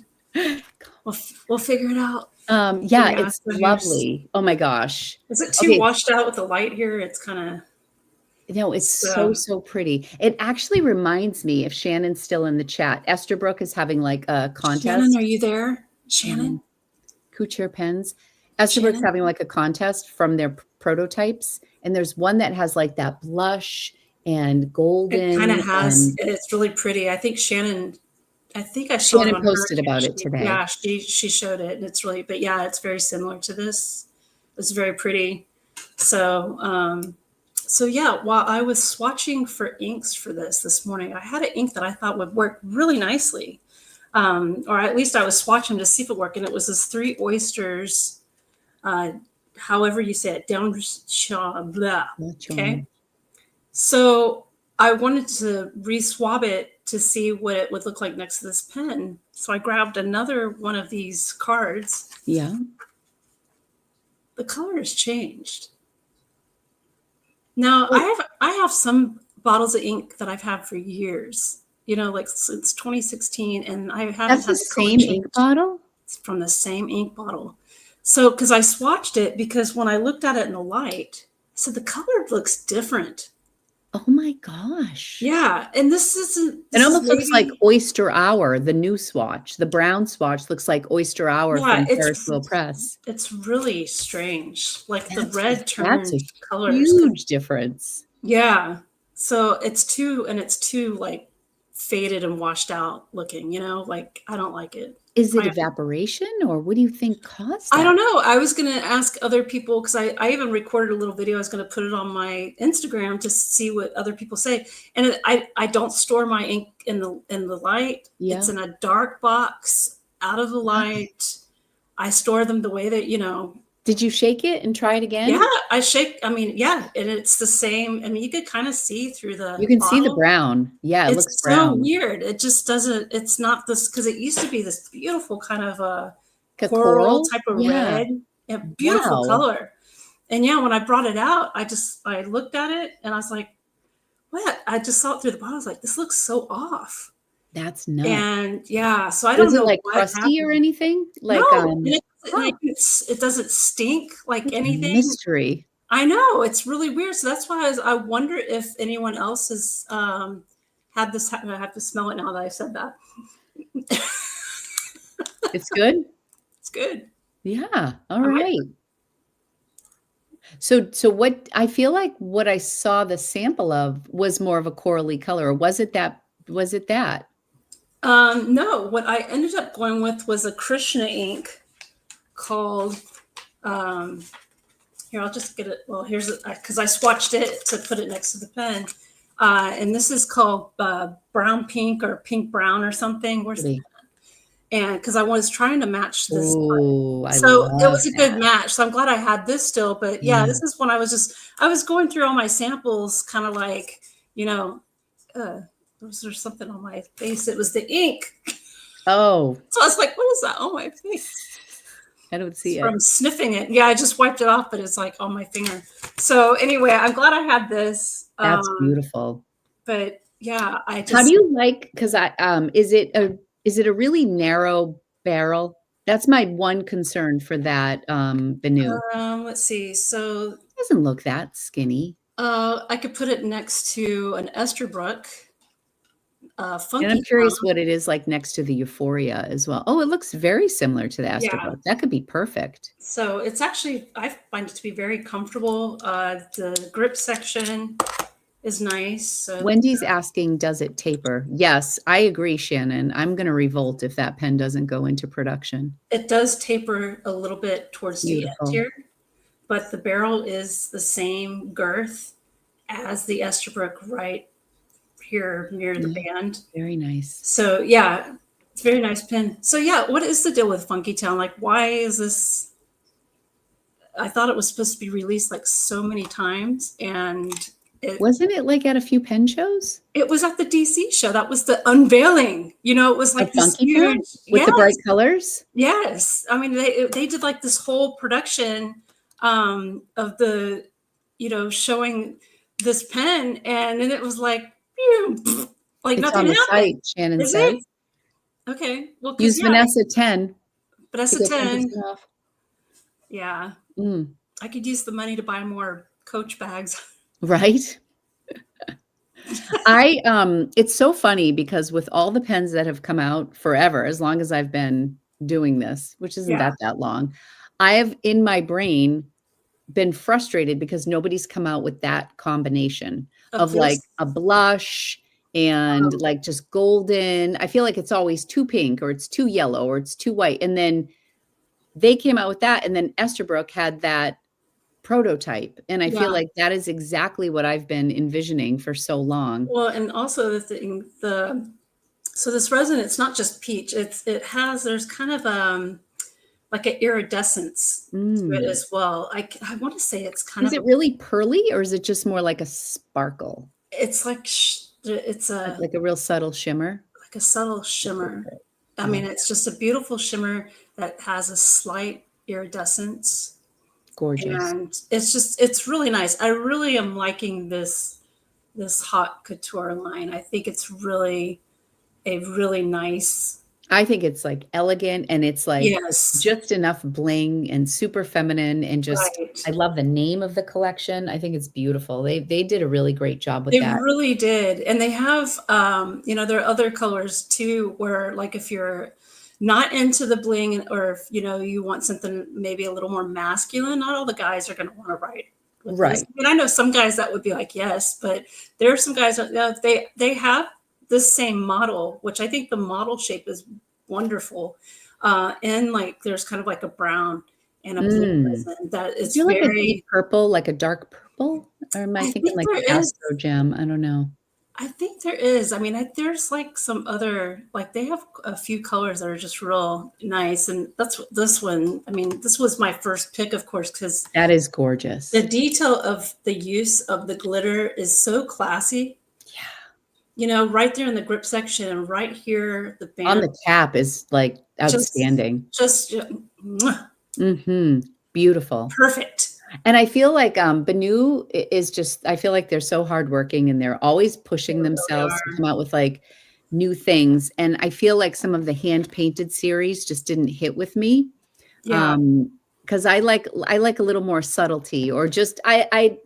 [SPEAKER 2] We'll figure it out.
[SPEAKER 1] Yeah, it's lovely. Oh my gosh.
[SPEAKER 2] Is it too washed out with the light here? It's kind of.
[SPEAKER 1] No, it's so pretty. It actually reminds me, if Shannon's still in the chat, Estherbrook is having like a contest.
[SPEAKER 2] Shannon, are you there? Shannon?
[SPEAKER 1] Couture pens. Estherbrook's having like a contest from their prototypes. And there's one that has like that blush and golden.
[SPEAKER 2] It kind of has. It's really pretty. I think Shannon
[SPEAKER 1] Shannon posted about it today.
[SPEAKER 2] Yeah, she showed it, and it's really, but yeah, it's very similar to this. It's very pretty. So yeah, while I was swatching for inks for this morning, I had an ink that I thought would work really nicely. Or at least I was swatching to see if it worked. And it was this 3 Oysters, however you say it, down blah. Okay. So I wanted to re-swab it to see what it would look like next to this pen. So I grabbed another one of these cards.
[SPEAKER 1] Yeah. The
[SPEAKER 2] color has changed. Now I have some bottles of ink that I've had for years, like since 2016, and I haven't.
[SPEAKER 1] That's the same ink bottle?
[SPEAKER 2] It's from the same ink bottle. So, because I swatched it, because when I looked at it in the light, I said the color looks different.
[SPEAKER 1] Oh my gosh.
[SPEAKER 2] Yeah. And this isn't.
[SPEAKER 1] It almost looks like Oyster Hour, the new swatch. The brown swatch looks like Oyster Hour from Ferris Wheel Press.
[SPEAKER 2] It's really strange. Like the red turned colors.
[SPEAKER 1] Huge difference.
[SPEAKER 2] Yeah. So it's too like faded and washed out looking, like I don't like it.
[SPEAKER 1] Is it evaporation, or what do you think caused that?
[SPEAKER 2] I don't know. I was going to ask other people, because I even recorded a little video. I was going to put it on my Instagram to see what other people say. And I don't store my ink in the light. Yeah. It's in a dark box out of the light. I store them the way that,
[SPEAKER 1] Did you shake it and try it again?
[SPEAKER 2] Yeah, I shake. I mean, yeah, and it's the same. I mean, you could kind of see through the.
[SPEAKER 1] You can see the brown. Yeah, it looks brown.
[SPEAKER 2] It's so weird. It just doesn't. It's not this, because it used to be this beautiful kind of a coral type of red. Yeah, beautiful color. And yeah, when I brought it out, I looked at it and I was like, "What?" I just saw it through the bottle. I was like, "This looks so off."
[SPEAKER 1] That's nuts.
[SPEAKER 2] And yeah, so I don't know.
[SPEAKER 1] Was it like crusty or anything? Like
[SPEAKER 2] no, it doesn't stink like anything.
[SPEAKER 1] Mystery.
[SPEAKER 2] I know, it's really weird. So that's why I wonder if anyone else has had this. I have to smell it now that I said that.
[SPEAKER 1] It's good?
[SPEAKER 2] It's good.
[SPEAKER 1] Yeah. All right. So what I feel like what I saw the sample of was more of a corally color, or was it that? Was it that?
[SPEAKER 2] No, what I ended up going with was a Krishna ink called, here, I'll just get it. Well, here's it, because I swatched it to put it next to the pen. And this is called brown pink or pink brown or something. Where's the pen? And because I was trying to match this.
[SPEAKER 1] Ooh,
[SPEAKER 2] So it was a good
[SPEAKER 1] that.
[SPEAKER 2] match. So I'm glad I had this still. But yeah, this is when I was going through all my samples, kind of like, was there something on my face? It was the ink.
[SPEAKER 1] Oh.
[SPEAKER 2] So I was like, what is that on my face?
[SPEAKER 1] I don't see it.
[SPEAKER 2] From sniffing it. Yeah, I just wiped it off, but it's like on my finger. So anyway, I'm glad I had this.
[SPEAKER 1] That's beautiful.
[SPEAKER 2] But yeah, I just.
[SPEAKER 1] How do you like, because is it a really narrow barrel? That's my one concern for that Banu.
[SPEAKER 2] Let's see. So
[SPEAKER 1] it doesn't look that skinny.
[SPEAKER 2] I could put it next to an Estherbrook. Funky.
[SPEAKER 1] And I'm curious what it is like next to the Euphoria as well. Oh, it looks very similar to the Estherbrook. Yeah. That could be perfect.
[SPEAKER 2] So it's actually, I find it to be very comfortable. The grip section is nice. So
[SPEAKER 1] Wendy's asking, does it taper? Yes, I agree, Shannon. I'm going to revolt if that pen doesn't go into production.
[SPEAKER 2] It does taper a little bit towards the end here, but the barrel is the same girth as the Estherbrook right here near the band.
[SPEAKER 1] Very nice.
[SPEAKER 2] So yeah, it's a very nice pen. So yeah, what is the deal with Funky Town? Like, why is this? I thought it was supposed to be released like so many times, and
[SPEAKER 1] wasn't it like at a few pen shows?
[SPEAKER 2] It was at the DC show. That was the unveiling. It was like this huge
[SPEAKER 1] with the bright colors.
[SPEAKER 2] Yes, I mean they did like this whole production of the showing this pen, and then it was like. Like
[SPEAKER 1] it's
[SPEAKER 2] nothing
[SPEAKER 1] on the
[SPEAKER 2] happened.
[SPEAKER 1] Site, Shannon says.
[SPEAKER 2] Okay. Well,
[SPEAKER 1] use Vanessa 10.
[SPEAKER 2] Vanessa 10. Yeah. I could use the money to buy more Coach bags.
[SPEAKER 1] Right. It's so funny because with all the pens that have come out forever, as long as I've been doing this, which isn't that long, I have in my brain been frustrated because nobody's come out with that combination of like a blush and like just golden. I feel like it's always too pink or it's too yellow or it's too white. And then they came out with that. And then Estherbrook had that prototype. And I feel like that is exactly what I've been envisioning for so long.
[SPEAKER 2] Well, and also the thing, so this resin, it's not just peach. There's kind of like an iridescence to it as well. I want to say it's kind of.
[SPEAKER 1] Is it really pearly or is it just more like a sparkle?
[SPEAKER 2] It's like it's
[SPEAKER 1] like a real subtle shimmer.
[SPEAKER 2] Like a subtle shimmer. I mean, it's just a beautiful shimmer that has a slight iridescence.
[SPEAKER 1] Gorgeous.
[SPEAKER 2] And it's really nice. I really am liking this haute couture line. I think it's really a really nice.
[SPEAKER 1] I think it's like elegant and it's like just enough bling and super feminine and just, I love the name of the collection. I think it's beautiful. They did a really great job with that.
[SPEAKER 2] They really did. And they have, there are other colors too, where like if you're not into the bling or if, you want something maybe a little more masculine, not all the guys are going to want to write. Right. And I know some guys that would be like, yes, but there are some guys that they have this same model, which I think the model shape is wonderful. And like there's kind of like a brown and a blue resin that is very
[SPEAKER 1] like a deep purple, like a dark purple. Or am I thinking like Astro Gem? I don't know.
[SPEAKER 2] I think there is. I mean, there's like some other, like they have a few colors that are just real nice. And that's this one. I mean, this was my first pick, of course, because
[SPEAKER 1] that is gorgeous.
[SPEAKER 2] The detail of the use of the glitter is so classy. Right there in the grip section and right here, the band.
[SPEAKER 1] On the cap is like outstanding.
[SPEAKER 2] Just
[SPEAKER 1] beautiful.
[SPEAKER 2] Perfect.
[SPEAKER 1] And I feel like Banu is just, I feel like they're so hardworking and they're always pushing themselves to come out with like new things. And I feel like some of the hand painted series just didn't hit with me. Because because I like a little more subtlety, or just I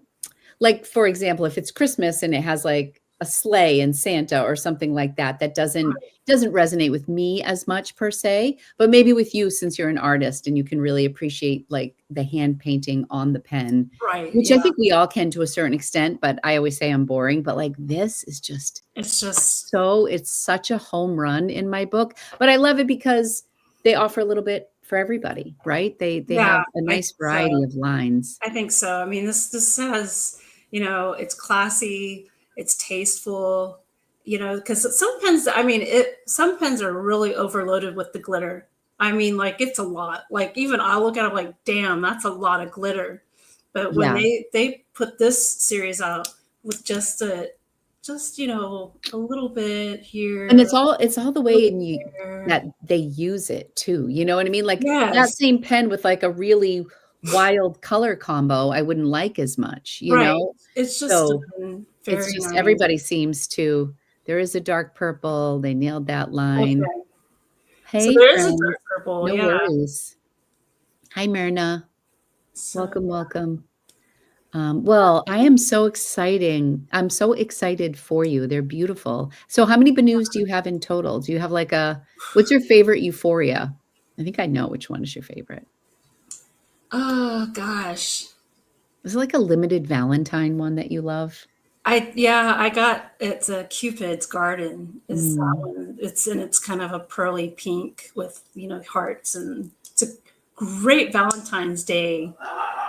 [SPEAKER 1] like, for example, if it's Christmas and it has like a sleigh and Santa or something like that, that doesn't resonate with me as much per se, but maybe with you, since you're an artist and you can really appreciate like the hand painting on the pen,
[SPEAKER 2] Right.
[SPEAKER 1] which I think we all can to a certain extent, but I always say I'm boring, but like this is just, it's such a home run in my book, but I love it because they offer a little bit for everybody, right? They have a nice variety of lines.
[SPEAKER 2] I think so. I mean, this has, it's classy, it's tasteful, because some pens, I mean, some pens are really overloaded with the glitter. I mean, like it's a lot. Like even I look at it like, damn, that's a lot of glitter. But when they put this series out with just a little bit here,
[SPEAKER 1] and it's all the way that they use it too. You know what I mean? Like that same pen with like a really wild color combo, I wouldn't like as much. You know,
[SPEAKER 2] it's just
[SPEAKER 1] it's just nice. Everybody seems to. There is a dark purple. They nailed that line.
[SPEAKER 2] Okay.
[SPEAKER 1] Hey,
[SPEAKER 2] so there is a dark purple.
[SPEAKER 1] No worries. Hi, Myrna. Welcome. Well, I am so exciting. I'm so excited for you. They're beautiful. So how many Banus do you have in total? Do you have like what's your favorite Euphoria? I think I know which one is your favorite.
[SPEAKER 2] Oh gosh.
[SPEAKER 1] Is it like a limited Valentine one that you love?
[SPEAKER 2] I got, it's a Cupid's Garden is that one. It's kind of a pearly pink with, hearts, and it's a great Valentine's Day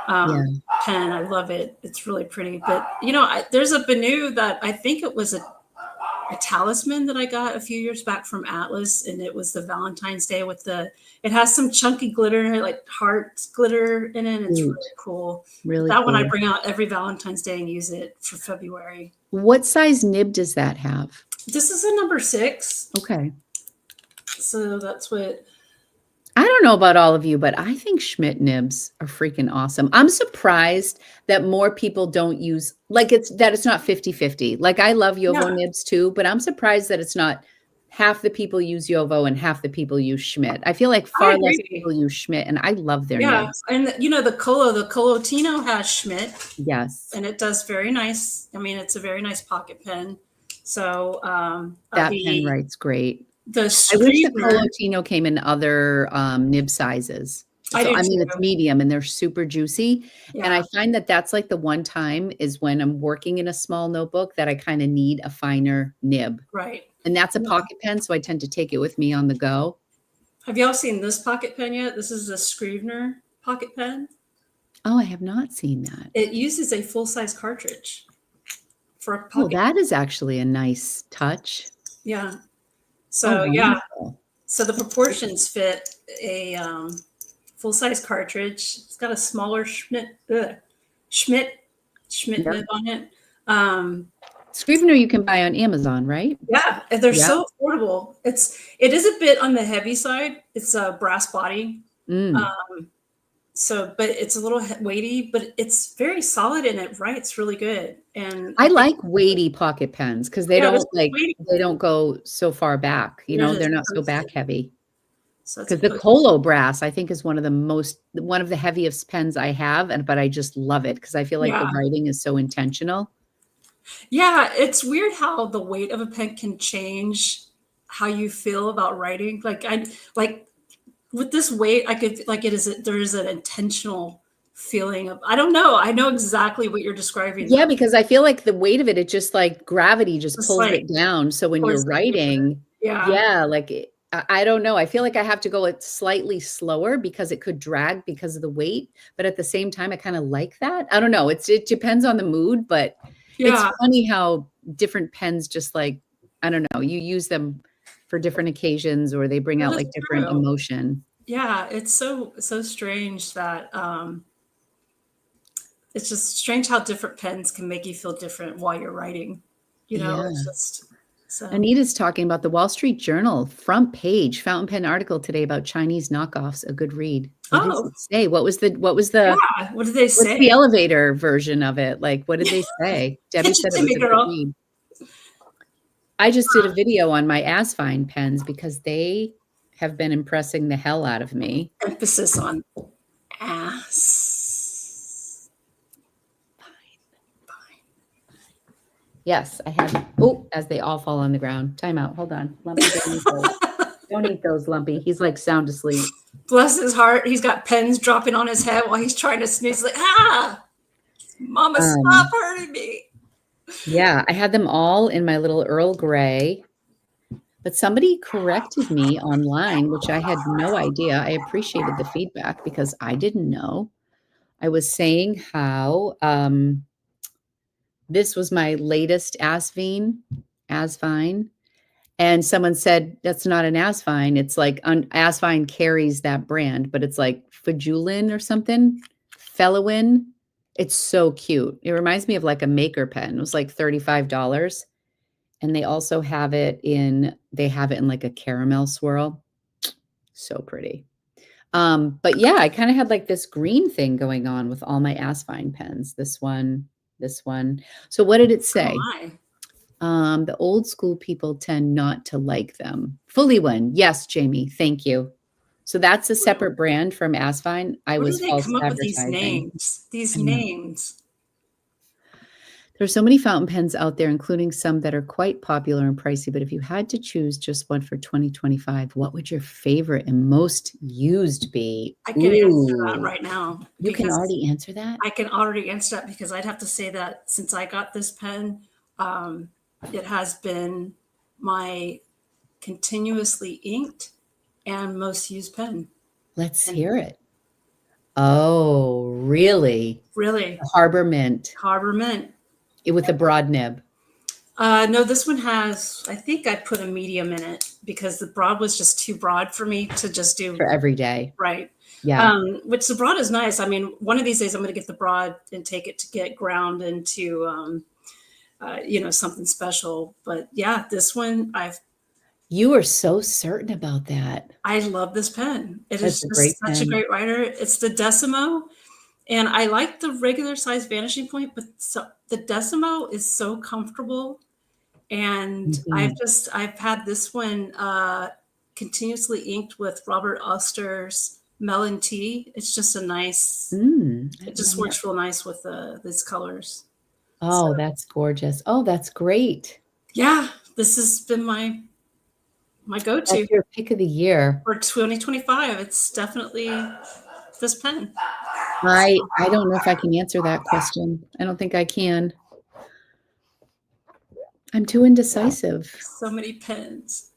[SPEAKER 2] pen. I love it. It's really pretty. But there's a Banu that I think it was a talisman that I got a few years back from Atlas, and it was the Valentine's Day it has some chunky glitter, like heart glitter in it. It's really cool. Really that cool. One I bring out every Valentine's Day and use it for February.
[SPEAKER 1] What size nib does that have?
[SPEAKER 2] This is a number 6.
[SPEAKER 1] Okay.
[SPEAKER 2] So that's what.
[SPEAKER 1] I don't know about all of you, but I think Schmidt nibs are freaking awesome. I'm surprised that more people don't use, like it's not 50-50. Like I love Jovo nibs too, but I'm surprised that it's not half the people use Jovo and half the people use Schmidt. I feel like far less people use Schmidt, and I love their nibs.
[SPEAKER 2] And the Colotino has Schmidt.
[SPEAKER 1] Yes.
[SPEAKER 2] And it does very nice. I mean, it's a very nice pocket pen. So
[SPEAKER 1] that pen writes great.
[SPEAKER 2] I wish
[SPEAKER 1] the Colotino came in other nib sizes. So, I mean, it's medium and they're super juicy. Yeah. And I find that that's like the one time is when I'm working in a small notebook that I kind of need a finer nib.
[SPEAKER 2] Right.
[SPEAKER 1] And that's a pocket pen, so I tend to take it with me on the go.
[SPEAKER 2] Have y'all seen this pocket pen yet? This is a Scrivener pocket pen.
[SPEAKER 1] Oh, I have not seen that.
[SPEAKER 2] It uses a full-size cartridge for a pocket.
[SPEAKER 1] Oh, that is actually a nice touch.
[SPEAKER 2] Yeah. So so the proportions fit a full-size cartridge. It's got a smaller Schmidt nib on it.
[SPEAKER 1] Scrivener you can buy on Amazon, right?
[SPEAKER 2] Yeah, they're so affordable. It is a bit on the heavy side. It's a brass body. But it's a little weighty, but it's very solid and it writes really good. And
[SPEAKER 1] I like weighty pocket pens because they don't go so far back. They're not so back heavy. Because the Colo brass, I think, is one of the heaviest pens I have, but I just love it because I feel like the writing is so intentional. Yeah,
[SPEAKER 2] it's weird how the weight of a pen can change how you feel about writing. With this weight, I could there is an intentional feeling of, I don't know. I know exactly what you're describing.
[SPEAKER 1] Yeah, because I feel like the weight of it just like gravity just pulls it down. So when you're writing, I don't know. I feel like I have to go slightly slower because it could drag because of the weight. But at the same time, I kind of like that. I don't know. It depends on the mood, but it's funny how different pens just like, I don't know, you use them for different occasions or they bring out like different emotion. Yeah,
[SPEAKER 2] it's so strange that it's just strange how different pens can make you feel different while you're writing. It's just so.
[SPEAKER 1] Anita's talking about the Wall Street Journal front page fountain pen article today about Chinese knockoffs. A good read. What does it say? What was the
[SPEAKER 2] what did they say?
[SPEAKER 1] What's the elevator version of it? Like, what did they say? Debbie said it was a good read. I just did a video on my Asfine pens because they have been impressing the hell out of me.
[SPEAKER 2] Emphasis on
[SPEAKER 1] Yes, I have. Oh, as they all fall on the ground. Time out. Hold on. Lumpy, don't eat those. Don't eat those, Lumpy. He's like sound asleep.
[SPEAKER 2] Bless his heart. He's got pens dropping on his head while he's trying to snooze. Like, Mama, stop hurting me.
[SPEAKER 1] Yeah, I had them all in my little Earl Grey. But somebody corrected me online, which I had no idea. I appreciated the feedback because I didn't know. I was saying how this was my latest Asvine, and someone said that's not an Asvine. It's like Asvine carries that brand, but it's like Fajulin or something, Fellowin. It's so cute. It reminds me of like a maker pen. It was like $35. And they also have it in like a caramel swirl. So pretty. But yeah, I kind of had like this green thing going on with all my Asvine pens. This one. So what did it say? The old school people tend not to like them. Fully one. Yes, Jamie. Thank you. So that's a separate brand from Asvine. I was false
[SPEAKER 2] come up with
[SPEAKER 1] advertising.
[SPEAKER 2] These names.
[SPEAKER 1] There's so many fountain pens out there, including some that are quite popular and pricey. But if you had to choose just one for 2025, what would your favorite and most used be?
[SPEAKER 2] I can answer that right now.
[SPEAKER 1] You can already answer that?
[SPEAKER 2] I can already answer that because I'd have to say that since I got this pen, it has been my continuously inked and most used pen.
[SPEAKER 1] Let's hear it. Oh, really?
[SPEAKER 2] Really?
[SPEAKER 1] Harbor Mint.
[SPEAKER 2] Harbor Mint.
[SPEAKER 1] With a broad nib.
[SPEAKER 2] No, this one has, I think I put a medium in it because the broad was just too broad for me to just do.
[SPEAKER 1] For every day.
[SPEAKER 2] Right.
[SPEAKER 1] Yeah.
[SPEAKER 2] Which the broad is nice. I mean, one of these days I'm going to get the broad and take it to get ground into, something special. But yeah, this one
[SPEAKER 1] You are so certain about that.
[SPEAKER 2] I love this pen. It is just such a great writer. It's the Decimo. And I like the regular size vanishing point, but the Decimo is so comfortable. And I've had this one continuously inked with Robert Oster's Melon Tea. It's just a nice, it just works real nice with these colors.
[SPEAKER 1] Oh, that's gorgeous. Oh, that's great.
[SPEAKER 2] Yeah, this has been my go-to.
[SPEAKER 1] That's your pick of the year.
[SPEAKER 2] For 2025, it's definitely this pen.
[SPEAKER 1] I don't know if I can answer that question. I don't think I can. I'm too indecisive.
[SPEAKER 2] So many pens.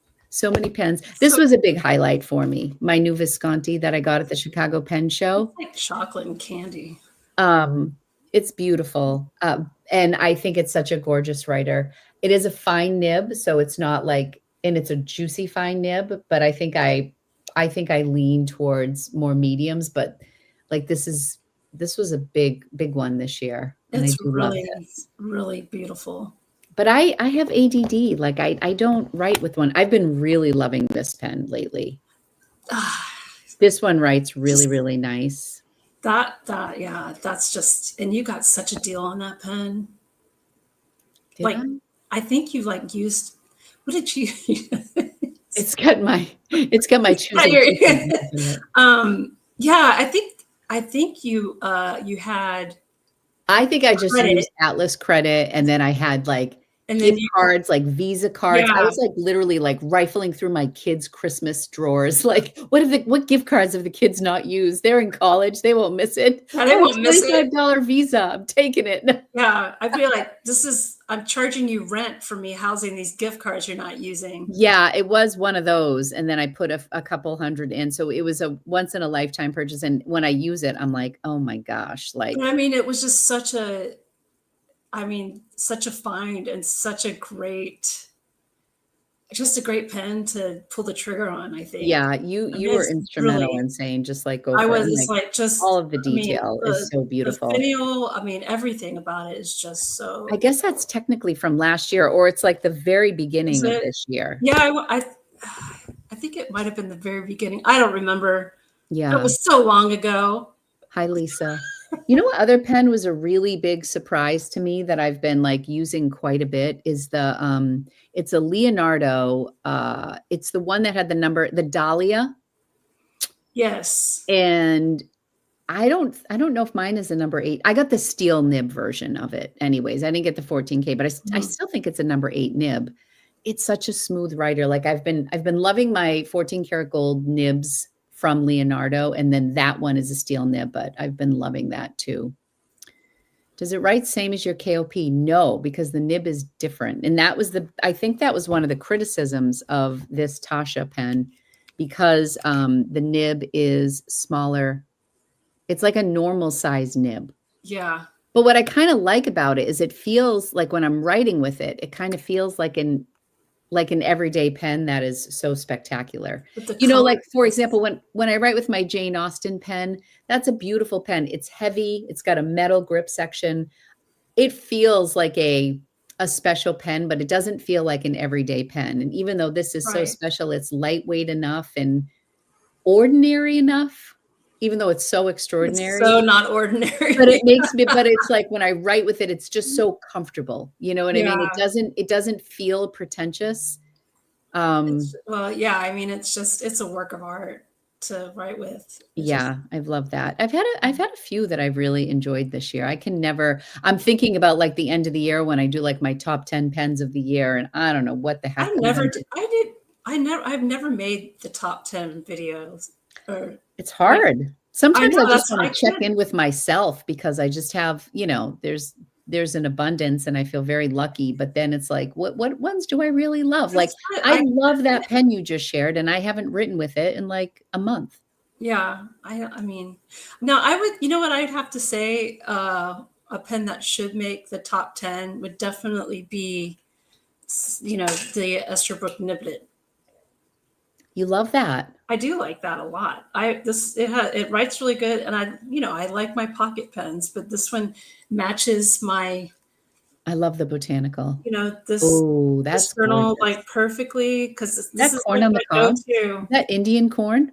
[SPEAKER 1] This was a big highlight for me. My new Visconti that I got at the Chicago Pen Show.
[SPEAKER 2] It's like chocolate and candy.
[SPEAKER 1] It's beautiful. And I think it's such a gorgeous writer. It is a fine nib, so it's not like, and it's a juicy fine nib, but I think I lean towards more mediums, but like this was a big one this year. And
[SPEAKER 2] it's really beautiful.
[SPEAKER 1] But I have ADD. Like I don't write with one. I've been really loving this pen lately. This one writes really, really nice.
[SPEAKER 2] That's just, and you got such a deal on that pen. I think you used, what did you
[SPEAKER 1] It's got my choosing.
[SPEAKER 2] I think you had.
[SPEAKER 1] I think I just used Atlas credit, and then I had like gift cards, like Visa cards. Yeah. I was like literally like rifling through my kids' Christmas drawers. Like, what gift cards have the kids not used? They're in college; they won't miss it.
[SPEAKER 2] They won't miss it.
[SPEAKER 1] $25 Visa. I'm taking it.
[SPEAKER 2] Yeah, I feel like I'm charging you rent for me housing these gift cards you're not using.
[SPEAKER 1] Yeah, it was one of those, and then I put a couple hundred in, so it was a once in a lifetime purchase. And when I use it, I'm like, oh my gosh! Like,
[SPEAKER 2] I mean, it was just such a find and such a great pen to pull the trigger on, I think.
[SPEAKER 1] Yeah, you were instrumental in saying just like go.
[SPEAKER 2] I was just
[SPEAKER 1] all of the detail is so beautiful.
[SPEAKER 2] The finial, everything about it is just so.
[SPEAKER 1] I guess that's technically from last year, or it's like the very beginning of this year.
[SPEAKER 2] Yeah, I think it might have been the very beginning. I don't remember.
[SPEAKER 1] Yeah,
[SPEAKER 2] it was so long ago.
[SPEAKER 1] Hi, Lisa. You know what other pen was a really big surprise to me that I've been like using quite a bit is it's a Leonardo. It's the one that had the Dahlia.
[SPEAKER 2] Yes.
[SPEAKER 1] And I don't know if mine is a number 8. I got the steel nib version of it anyways. I didn't get the 14K, but I still think it's a number 8 nib. It's such a smooth writer. Like I've been loving my 14 karat gold nibs from Leonardo, and then that one is a steel nib, but I've been loving that too. Does it write same as your KOP? No, because the nib is different. And that was I think that was one of the criticisms of this Tasha pen, because the nib is smaller. It's like a normal size nib.
[SPEAKER 2] Yeah.
[SPEAKER 1] But what I kind of like about it is it feels like when I'm writing with it, it kind of feels like an everyday pen that is so spectacular. Like for example, when I write with my Jane Austen pen, that's a beautiful pen. It's heavy. It's got a metal grip section. It feels like a special pen, but it doesn't feel like an everyday pen. And even though this is so special, it's lightweight enough and ordinary enough, even though it's so extraordinary.
[SPEAKER 2] It's so not ordinary.
[SPEAKER 1] But it makes me, but it's like when I write with it, it's just so comfortable. You know what I mean? It doesn't feel pretentious.
[SPEAKER 2] Well, yeah, I mean, it's a work of art to write with.
[SPEAKER 1] I've loved that. I've had a few that I've really enjoyed this year. I'm thinking about like the end of the year when I do like my top 10 pens of the year. And I don't know what the heck.
[SPEAKER 2] I've never made the top 10 videos.
[SPEAKER 1] It's hard. Sometimes I just want to check in with myself because I just have, there's an abundance and I feel very lucky. But then it's like, what ones do I really love? Like, I love that pen you just shared, and I haven't written with it in like a month.
[SPEAKER 2] Yeah. I mean, now I would, what I'd have to say, a pen that should make the top 10 would definitely be, the Estherbrook Niblet.
[SPEAKER 1] You love that.
[SPEAKER 2] I do like that a lot. It writes really good, and I like my pocket pens, but this one matches my.
[SPEAKER 1] I love the botanical.
[SPEAKER 2] This journal like perfectly, because this is
[SPEAKER 1] corn on the cob. That Indian corn.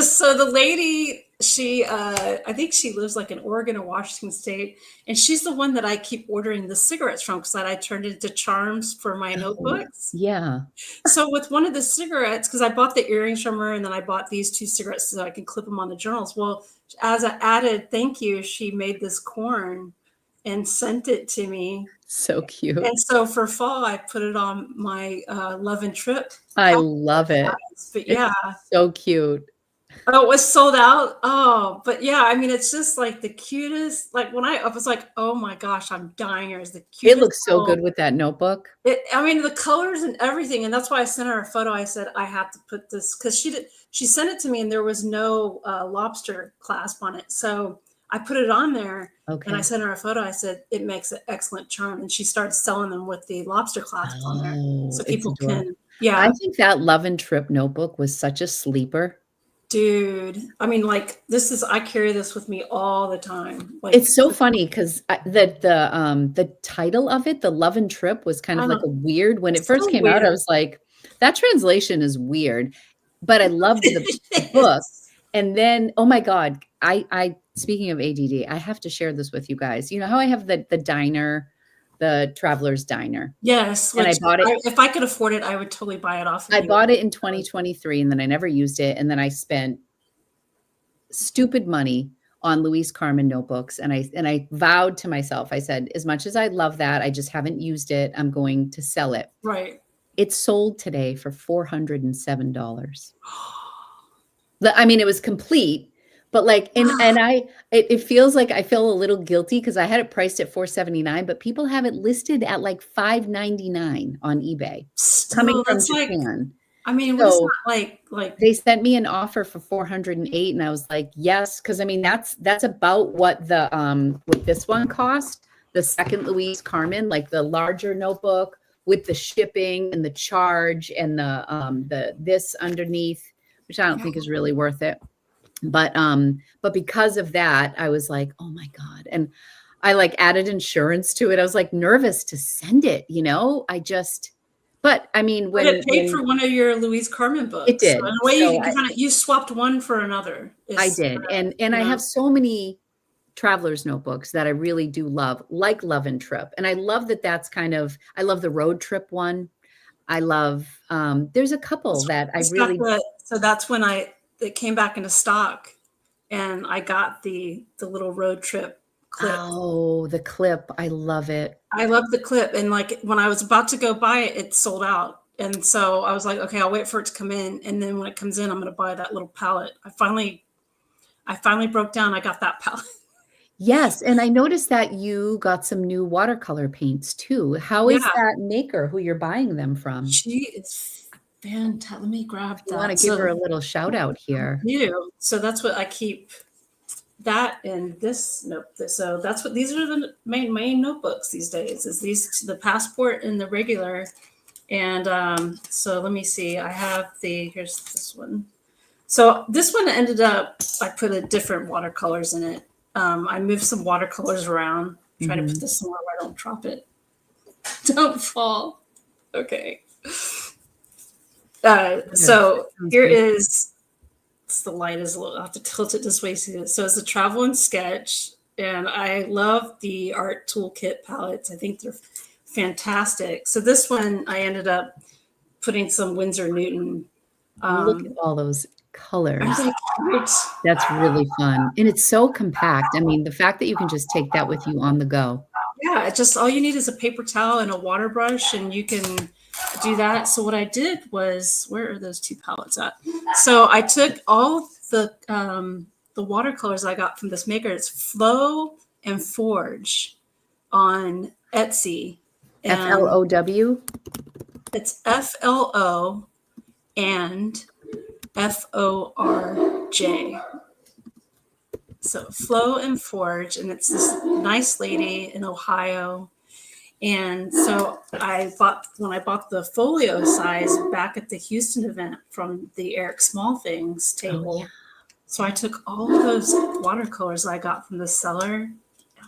[SPEAKER 2] So the lady, she I think she lives like in Oregon or Washington State, and she's the one that I keep ordering the cigarettes from, because I turned into charms for my notebooks.
[SPEAKER 1] Yeah.
[SPEAKER 2] So with one of the cigarettes, because I bought the earrings from her, and then I bought these 2 cigarettes so I can clip them on the journals. Well, as an added thank you, she made this corn and sent it to me.
[SPEAKER 1] So cute.
[SPEAKER 2] And so for fall, I put it on my Love and Trip.
[SPEAKER 1] I love it.
[SPEAKER 2] But yeah.
[SPEAKER 1] It's so cute.
[SPEAKER 2] Oh, it was sold out. Oh, but yeah, I mean, it's just like the cutest. Like when I was like, oh my gosh, I'm dying. It was the cutest.
[SPEAKER 1] It looks so good with that notebook.
[SPEAKER 2] I mean, the colors and everything. And that's why I sent her a photo. I said, I have to put this, because she sent it to me and there was no lobster clasp on it. So I put it on there.
[SPEAKER 1] Okay.
[SPEAKER 2] And I sent her a photo. I said, it makes an excellent charm. And she started selling them with the lobster clasp on there. So people can, yeah.
[SPEAKER 1] I think that Love and Trip notebook was such a sleeper.
[SPEAKER 2] Dude, I mean, like I carry this with me all the time. Like,
[SPEAKER 1] it's so funny because the title of it, the Love and Trip, was kind of like a weird. When it first came out, I was like, that translation is weird, but I loved the book. And then, oh my God, I speaking of ADD, I have to share this with you guys. You know how I have the diner, the Traveler's Diner.
[SPEAKER 2] Yes.
[SPEAKER 1] And I bought it.
[SPEAKER 2] If I could afford it, I would totally buy it off.
[SPEAKER 1] I bought it in 2023 and then I never used it. And then I spent stupid money on Louise Carmen notebooks. And I vowed to myself, I said, as much as I love that, I just haven't used it. I'm going to sell it.
[SPEAKER 2] Right.
[SPEAKER 1] It sold today for $407. I mean, it was complete. But like, it feels like I feel a little guilty because I had it priced at $479, but people have it listed at like $599 on eBay. Coming from Japan.
[SPEAKER 2] I mean, what's that like?
[SPEAKER 1] They sent me an offer for $408, and I was like, yes, because I mean that's about what what this one cost. The second Louise Carmen, like the larger notebook with the shipping and the charge and the this underneath, which I don't think is really worth it. But because of that, I was like, oh my God. And I like added insurance to it. I was like nervous to send it, but I mean, when
[SPEAKER 2] it paid for one of your Louise Carmen books,
[SPEAKER 1] it did.
[SPEAKER 2] So in a way, you swapped one for another.
[SPEAKER 1] I did. And I have so many Traveler's notebooks that I really do love, like Love and Trip. And I love that's I love the road trip one. I love, there's a couple that I really.
[SPEAKER 2] So that's when it came back into stock, and I got the little road trip clip.
[SPEAKER 1] Oh, the clip. I love it.
[SPEAKER 2] I love the clip. And like when I was about to go buy it, it sold out. And so I was like, okay, I'll wait for it to come in. And then when it comes in, I'm going to buy that little palette. I finally broke down. I got that palette.
[SPEAKER 1] Yes. And I noticed that you got some new watercolor paints too. How is that maker who you're buying them from?
[SPEAKER 2] She is fantastic. Let me grab that.
[SPEAKER 1] I want to give her a little shout out here.
[SPEAKER 2] So that's what I keep. That and this notebook. So that's what these are the main notebooks these days. Is the Passport and the regular. And so let me see. I have here's this one. So this one ended up, I put a different watercolors in it. I moved some watercolors around. Try to put this somewhere where I don't drop it. Don't fall. Okay. So here is. The light is a little, I'll have to tilt it this way. So it's a travel and sketch. And I love the art toolkit palettes. I think they're fantastic. So this one, I ended up putting some Winsor Newton.
[SPEAKER 1] Look at all those colors. That's really fun. And it's so compact. I mean, the fact that you can just take that with you on the go.
[SPEAKER 2] Yeah, it's just all you need is a paper towel and a water brush, and you can do that. So what I did was, where are those two palettes at? So I took all the watercolors I got from this maker. It's Flow and Forge on Etsy.
[SPEAKER 1] FLOW?
[SPEAKER 2] It's FLO and FORJ. So Flow and Forge, and it's this nice lady in Ohio. And so when I bought the folio size back at the Houston event from the Eric Small Things table. So I took all of those watercolors I got from the seller.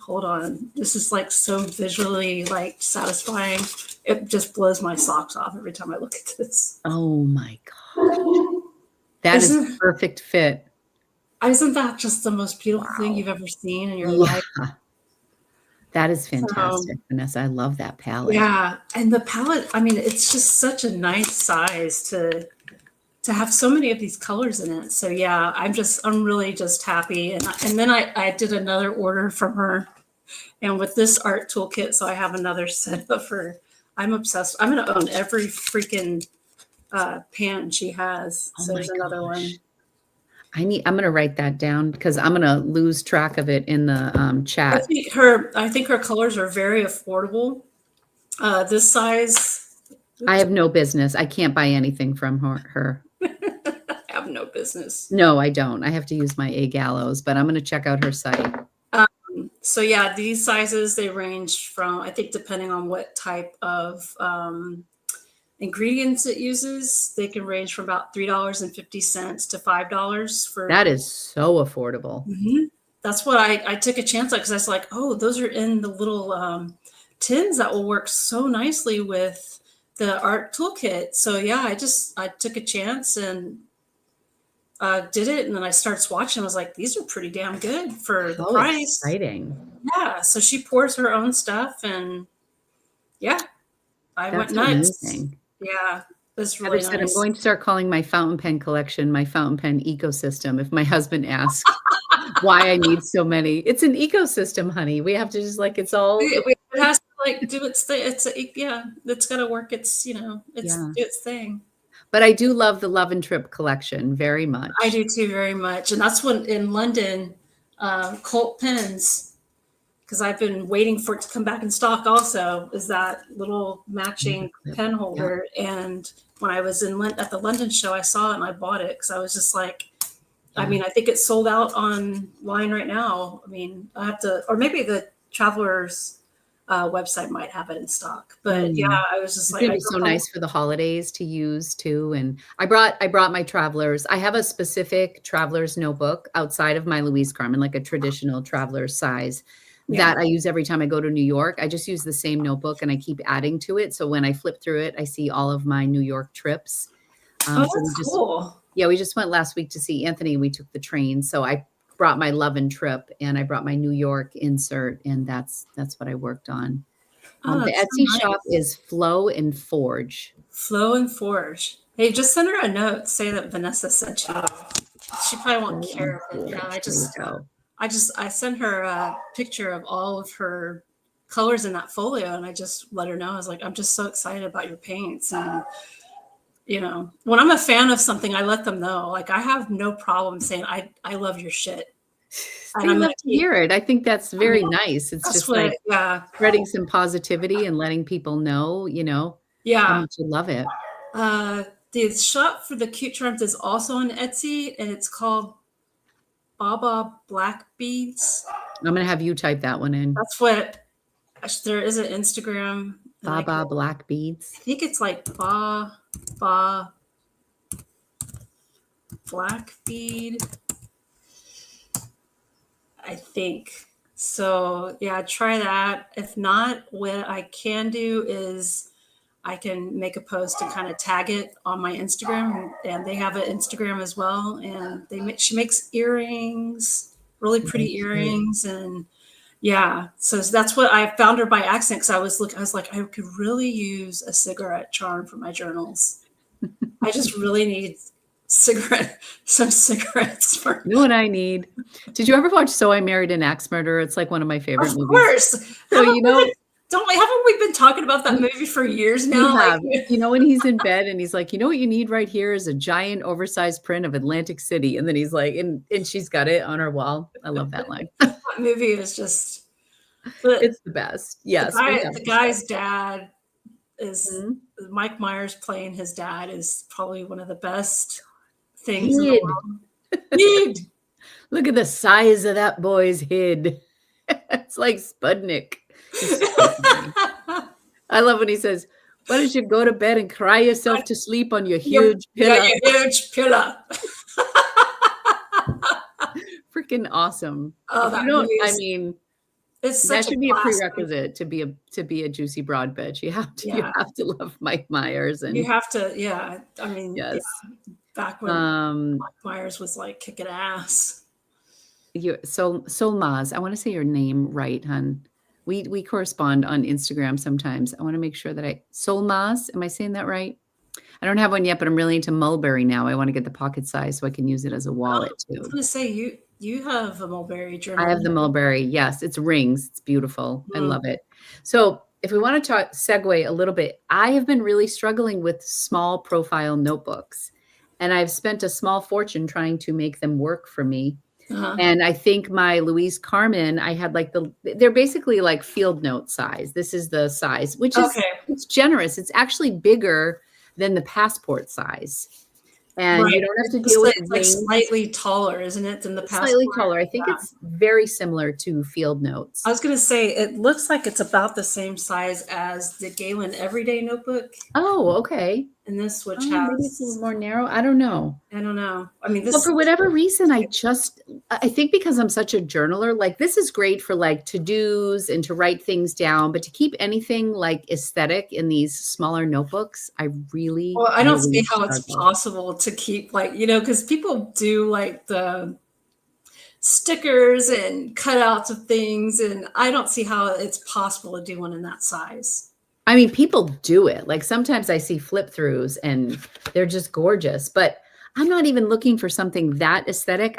[SPEAKER 2] Hold on. This is like so visually like satisfying. It just blows my socks off every time I look at this.
[SPEAKER 1] Oh my gosh. That is a perfect fit.
[SPEAKER 2] Isn't that just the most beautiful thing you've ever seen in your life?
[SPEAKER 1] That is fantastic, Vanessa. I love that palette.
[SPEAKER 2] Yeah. And the palette, I mean, it's just such a nice size to have so many of these colors in it. So yeah, I'm really just happy. And then I did another order from her, and with this art toolkit. So I have another set of her. I'm obsessed. I'm going to own every freaking pan she has. So there's another one.
[SPEAKER 1] I'm going to write that down because I'm going to lose track of it in the chat.
[SPEAKER 2] I think her colors are very affordable. This size.
[SPEAKER 1] I have no business. I can't buy anything from her.
[SPEAKER 2] I have no business.
[SPEAKER 1] No, I don't. I have to use my A Gallows, but I'm going to check out her site.
[SPEAKER 2] So yeah, these sizes, they range from, I think, depending on what type of ingredients it uses, they can range from about $3.50 to $5 for.
[SPEAKER 1] That is so affordable.
[SPEAKER 2] That's what I took a chance on, because I was like, oh, those are in the little tins that will work so nicely with the art toolkit. So yeah, I took a chance and did it, and then I started swatching. I was like, these are pretty damn good for the price.
[SPEAKER 1] Exciting.
[SPEAKER 2] Yeah. So she pours her own stuff, and yeah, I went nuts. Amazing. Yeah, that's really nice.
[SPEAKER 1] I'm going to start calling my fountain pen collection my fountain pen ecosystem. If my husband asks why I need so many, it's an ecosystem, honey. We have to just it's all.
[SPEAKER 2] It has to do its thing. It's got to work. It's its thing.
[SPEAKER 1] But I do love the Love and Trip collection very much.
[SPEAKER 2] I do too, very much. And that's when in London, Colt Pens. Because I've been waiting for it to come back in stock also, is that little matching pen holder. Yeah. And when I was at the London show, I saw it and I bought it because I was just like, I mean, I think it's sold out online right now. I mean, I have to, or maybe the Travelers website might have it in stock. But yeah, I was just
[SPEAKER 1] it'd be so nice for the holidays to use too. And I brought my Travelers. I have a specific Travelers notebook outside of my Louise Carmen, like a traditional Travelers size. That I use every time I go to New York. I just use the same notebook and I keep adding to it. So when I flip through it, I see all of my New York trips.
[SPEAKER 2] That's cool.
[SPEAKER 1] Yeah, we just went last week to see Anthony. We took the train. So I brought my Love and Trip and I brought my New York insert, and that's what I worked on. The Etsy shop is Flow and Forge.
[SPEAKER 2] Flow and Forge. Hey, just send her a note. Say that Vanessa sent you. She probably won't
[SPEAKER 1] So
[SPEAKER 2] care. But
[SPEAKER 1] cool.
[SPEAKER 2] yeah,
[SPEAKER 1] There you go.
[SPEAKER 2] I sent her a picture of all of her colors in that folio, and I just let her know. I was like, I'm just so excited about your paints. And, you know, when I'm a fan of something, I let them know. Like, I have no problem saying, I love your shit. And
[SPEAKER 1] They
[SPEAKER 2] I'm
[SPEAKER 1] love
[SPEAKER 2] going
[SPEAKER 1] to hear it. I think that's very nice. It's
[SPEAKER 2] that's
[SPEAKER 1] just
[SPEAKER 2] what,
[SPEAKER 1] like
[SPEAKER 2] yeah.
[SPEAKER 1] spreading some positivity and letting people know, you know, how
[SPEAKER 2] Yeah.
[SPEAKER 1] much you love it.
[SPEAKER 2] The shop for the cute charms is also on Etsy, and it's called Baba Black Beads.
[SPEAKER 1] I'm going to have you type that one in.
[SPEAKER 2] That's what there is an Instagram.
[SPEAKER 1] Baba Black Beads.
[SPEAKER 2] I think it's like Ba Black Bead. I think. So yeah, try that. If not, what I can do is I can make a post and kind of tag it on my Instagram, and they have an Instagram as well. And she makes earrings, really pretty earrings, and yeah. So that's what I found her by accident, because I was like, I could really use a cigarette charm for my journals. I just really need some cigarettes for.
[SPEAKER 1] You know what I need? Did you ever watch So I Married an Axe Murderer? It's like one of my favorite movies.
[SPEAKER 2] Of course.
[SPEAKER 1] So, you know,
[SPEAKER 2] haven't we been talking about that movie for years now?
[SPEAKER 1] Like, you know, when he's in bed and he's like, you know what you need right here is a giant oversized print of Atlantic City. And then he's like, and she's got it on her wall. I love that line.
[SPEAKER 2] That movie is just,
[SPEAKER 1] it's the best. Yes.
[SPEAKER 2] The guy's dad is Mike Myers playing his dad is probably one of the best things in the world.
[SPEAKER 1] Look at the size of that boy's head. It's like Sputnik. I love when he says, why don't you go to bed and cry yourself to sleep on your huge pillow?
[SPEAKER 2] Yeah, your huge pillow.
[SPEAKER 1] Freaking awesome.
[SPEAKER 2] Oh,
[SPEAKER 1] I mean,
[SPEAKER 2] it's
[SPEAKER 1] that should be a prerequisite to be a juicy broad bitch. You have to love Mike Myers, and
[SPEAKER 2] you have to, yeah. I mean,
[SPEAKER 1] yes.
[SPEAKER 2] Yeah, back when Mike Myers was like kicking ass.
[SPEAKER 1] Solmaz, I want to say your name right, hon. We correspond on Instagram sometimes. I want to make sure that Solmaz, am I saying that right? I don't have one yet, but I'm really into mulberry now. I want to get the pocket size so I can use it as a wallet too. I was
[SPEAKER 2] going to say you have a mulberry journal.
[SPEAKER 1] I have the mulberry. Yes, it's rings. It's beautiful. I love it. So if we want to segue a little bit, I have been really struggling with small profile notebooks, and I've spent a small fortune trying to make them work for me. And I think my Louise Carmen, I had like they're basically like field note size. This is the size, which is it's generous. It's actually bigger than the passport size. And you don't have to deal with
[SPEAKER 2] like slightly taller, isn't it, than the passport?
[SPEAKER 1] Slightly taller. I think it's very similar to field notes.
[SPEAKER 2] I was going to say, it looks like it's about the same size as the Galen Everyday Notebook.
[SPEAKER 1] Oh, okay.
[SPEAKER 2] And this, which
[SPEAKER 1] maybe it's a little more narrow. I don't know.
[SPEAKER 2] I mean,
[SPEAKER 1] but for whatever reason, I think because I'm such a journaler, like this is great for like to-dos and to write things down, but to keep anything like aesthetic in these smaller notebooks, I really,
[SPEAKER 2] I don't see how it's possible to keep like, because people do like the stickers and cutouts of things, and I don't see how it's possible to do one in that size.
[SPEAKER 1] I mean, people do it. Like sometimes I see flip throughs and they're just gorgeous, but I'm not even looking for something that aesthetic.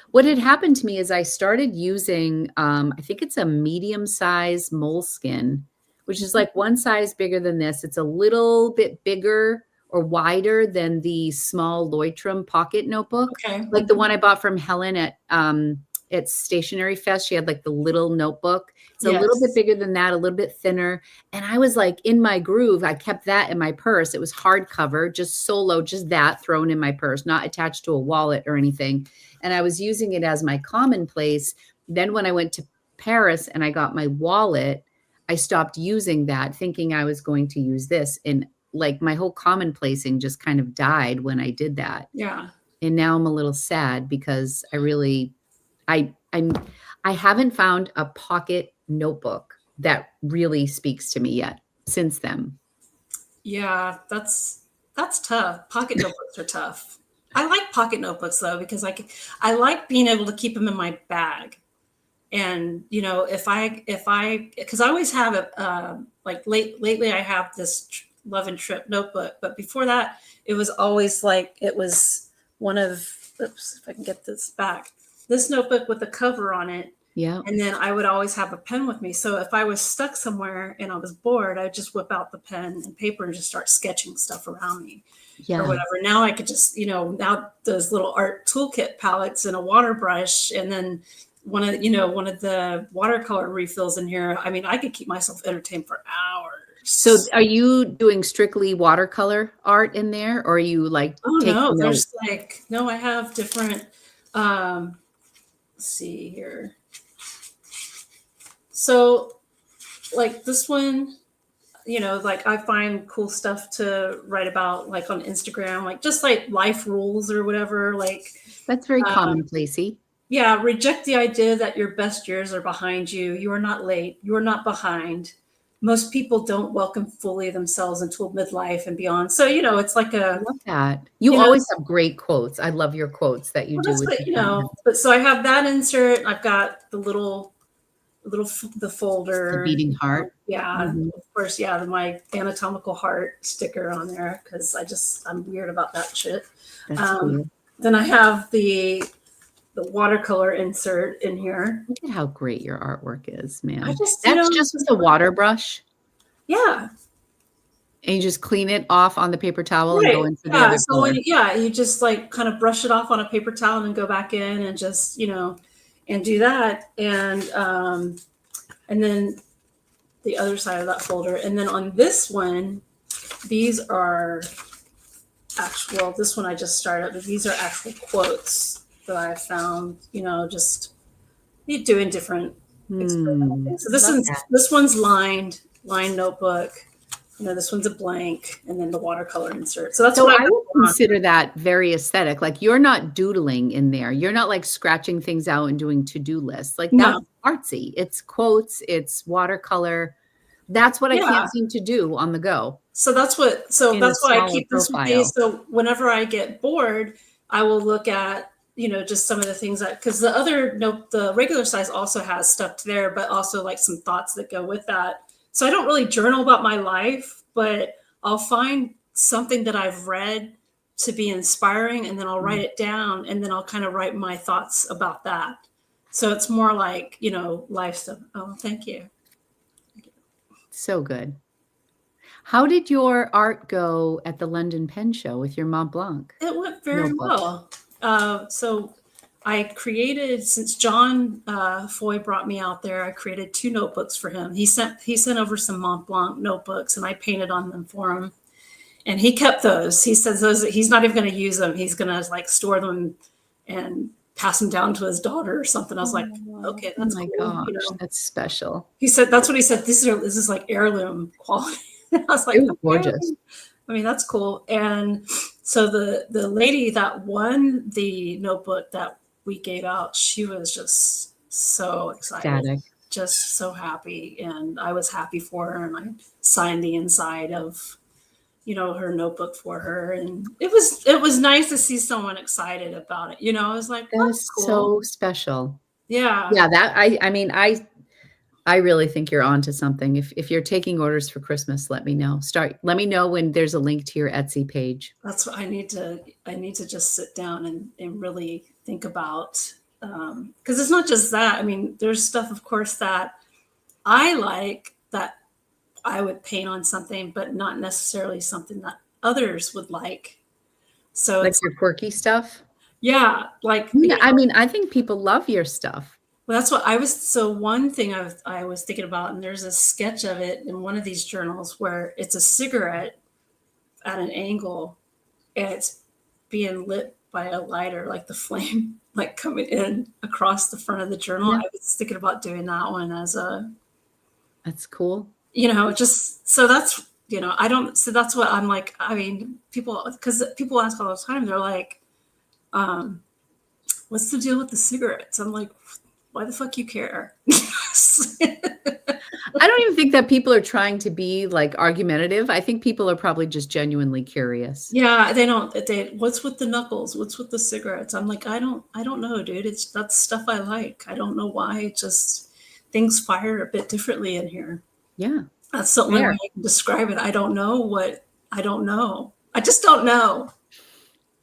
[SPEAKER 1] What had happened to me is I started using, I think it's a medium size moleskin, which is like one size bigger than this. It's a little bit bigger or wider than the small Leutram pocket notebook.
[SPEAKER 2] Okay.
[SPEAKER 1] Like the one I bought from Helen at Stationery Fest. She had like the little notebook. It's a little bit bigger than that, a little bit thinner. And I was like in my groove. I kept that in my purse. It was hardcover, just solo, just that thrown in my purse, not attached to a wallet or anything. And I was using it as my Commonplace. Then when I went to Paris and I got my wallet, I stopped using that, thinking I was going to use this. And like my whole Commonplacing just kind of died when I did that.
[SPEAKER 2] Yeah.
[SPEAKER 1] And now I'm a little sad because I haven't found a pocket notebook that really speaks to me yet since then.
[SPEAKER 2] Yeah, that's tough. Pocket notebooks are tough. I like pocket notebooks though, because I like being able to keep them in my bag. And because I always have it, like lately I have this Love and Trip notebook, but before that it was always like it was oops, if I can get this back, this notebook with the cover on it.
[SPEAKER 1] Yeah.
[SPEAKER 2] And then I would always have a pen with me. So if I was stuck somewhere and I was bored, I'd just whip out the pen and paper and just start sketching stuff around me or whatever. Now I could just, now those little art toolkit palettes and a water brush, and then one of the watercolor refills in here. I mean, I could keep myself entertained for hours.
[SPEAKER 1] So are you doing strictly watercolor art in there, or are you like,
[SPEAKER 2] no, there's no, I have different, let's see here. So like this one, like I find cool stuff to write about, like on Instagram, like just like life rules or whatever. Like
[SPEAKER 1] that's very commonplacey.
[SPEAKER 2] Yeah. Reject the idea that your best years are behind you. You are not late. You are not behind. Most people don't welcome fully themselves until midlife and beyond. So, it's like
[SPEAKER 1] I love that. You always have great quotes. I love your quotes that you do.
[SPEAKER 2] But so I have that insert. I've got the the folder.
[SPEAKER 1] The beating heart.
[SPEAKER 2] Yeah. Of course. Yeah. My anatomical heart sticker on there, because I'm weird about that shit.
[SPEAKER 1] That's cool.
[SPEAKER 2] Then I have the watercolor insert in here.
[SPEAKER 1] Look at how great your artwork is, man.
[SPEAKER 2] That's
[SPEAKER 1] just with a water brush.
[SPEAKER 2] Yeah.
[SPEAKER 1] And you just clean it off on the paper towel and go into the other color.
[SPEAKER 2] You just like kind of brush it off on a paper towel and go back in and just, and do that. And then the other side of that folder. And then on this one, these are this one I just started, but these are actual quotes that I found, just doing different experimental things. So this one's lined notebook. This one's a blank, and then the watercolor insert. So what
[SPEAKER 1] I would consider that very aesthetic. Like you're not doodling in there. You're not like scratching things out and doing to-do lists. Like that's artsy. It's quotes. It's watercolor. That's what I can't seem to do on the go.
[SPEAKER 2] So that's why I keep this with me. So whenever I get bored, I will look at, just some of the things because the regular size also has stuff there, but also like some thoughts that go with that. So I don't really journal about my life, but I'll find something that I've read to be inspiring, and then I'll write it down, and then I'll kind of write my thoughts about that. So it's more like, life stuff. Oh, thank you.
[SPEAKER 1] So good. How did your art go at the London Pen Show with your Mont Blanc?
[SPEAKER 2] It went very well. So I created, since John Foy brought me out there, I created 2 notebooks for him. He sent over some Mont Blanc notebooks, and I painted on them for him. And he kept those. He says he's not even going to use them. He's going to like store them and pass them down to his daughter or something. I was like, okay, that's cool.
[SPEAKER 1] Gosh, that's special.
[SPEAKER 2] He said, that's what he said. This is like heirloom quality. I was like,
[SPEAKER 1] gorgeous.
[SPEAKER 2] I mean, that's cool. And so the lady that won the notebook that we gave out, she was just so excited,
[SPEAKER 1] ecstatic.
[SPEAKER 2] Just so happy. And I was happy for her. And I signed the inside of, her notebook for her. And it was nice to see someone excited about it. I was like,
[SPEAKER 1] that was cool. So special.
[SPEAKER 2] Yeah.
[SPEAKER 1] Yeah. That I really think you're onto something. If you're taking orders for Christmas, let me know. Let me know when there's a link to your Etsy page.
[SPEAKER 2] That's what I need to just sit down and really think about. Because it's not just that. I mean, there's stuff, of course, that I like that I would paint on something, but not necessarily something that others would like. So
[SPEAKER 1] like your quirky stuff?
[SPEAKER 2] Yeah. Like,
[SPEAKER 1] I think people love your stuff.
[SPEAKER 2] Well, that's what I was. So one thing I was thinking about, and there's a sketch of it in one of these journals where it's a cigarette at an angle, and it's being lit by a lighter, like the flame, like coming in across the front of the journal. Yeah. I was thinking about doing that one
[SPEAKER 1] that's cool.
[SPEAKER 2] Just so that's, so that's what I'm like. I mean, because people ask all the time, they're like, what's the deal with the cigarettes? I'm like, why the fuck you care?
[SPEAKER 1] I don't even think that people are trying to be like argumentative. I think people are probably just genuinely curious.
[SPEAKER 2] Yeah, what's with the knuckles? What's with the cigarettes? I'm like, I don't know, dude. That's stuff I like. I don't know why. It just, things fire a bit differently in here.
[SPEAKER 1] Yeah.
[SPEAKER 2] That's the only way I can describe it. I don't know. I just don't know.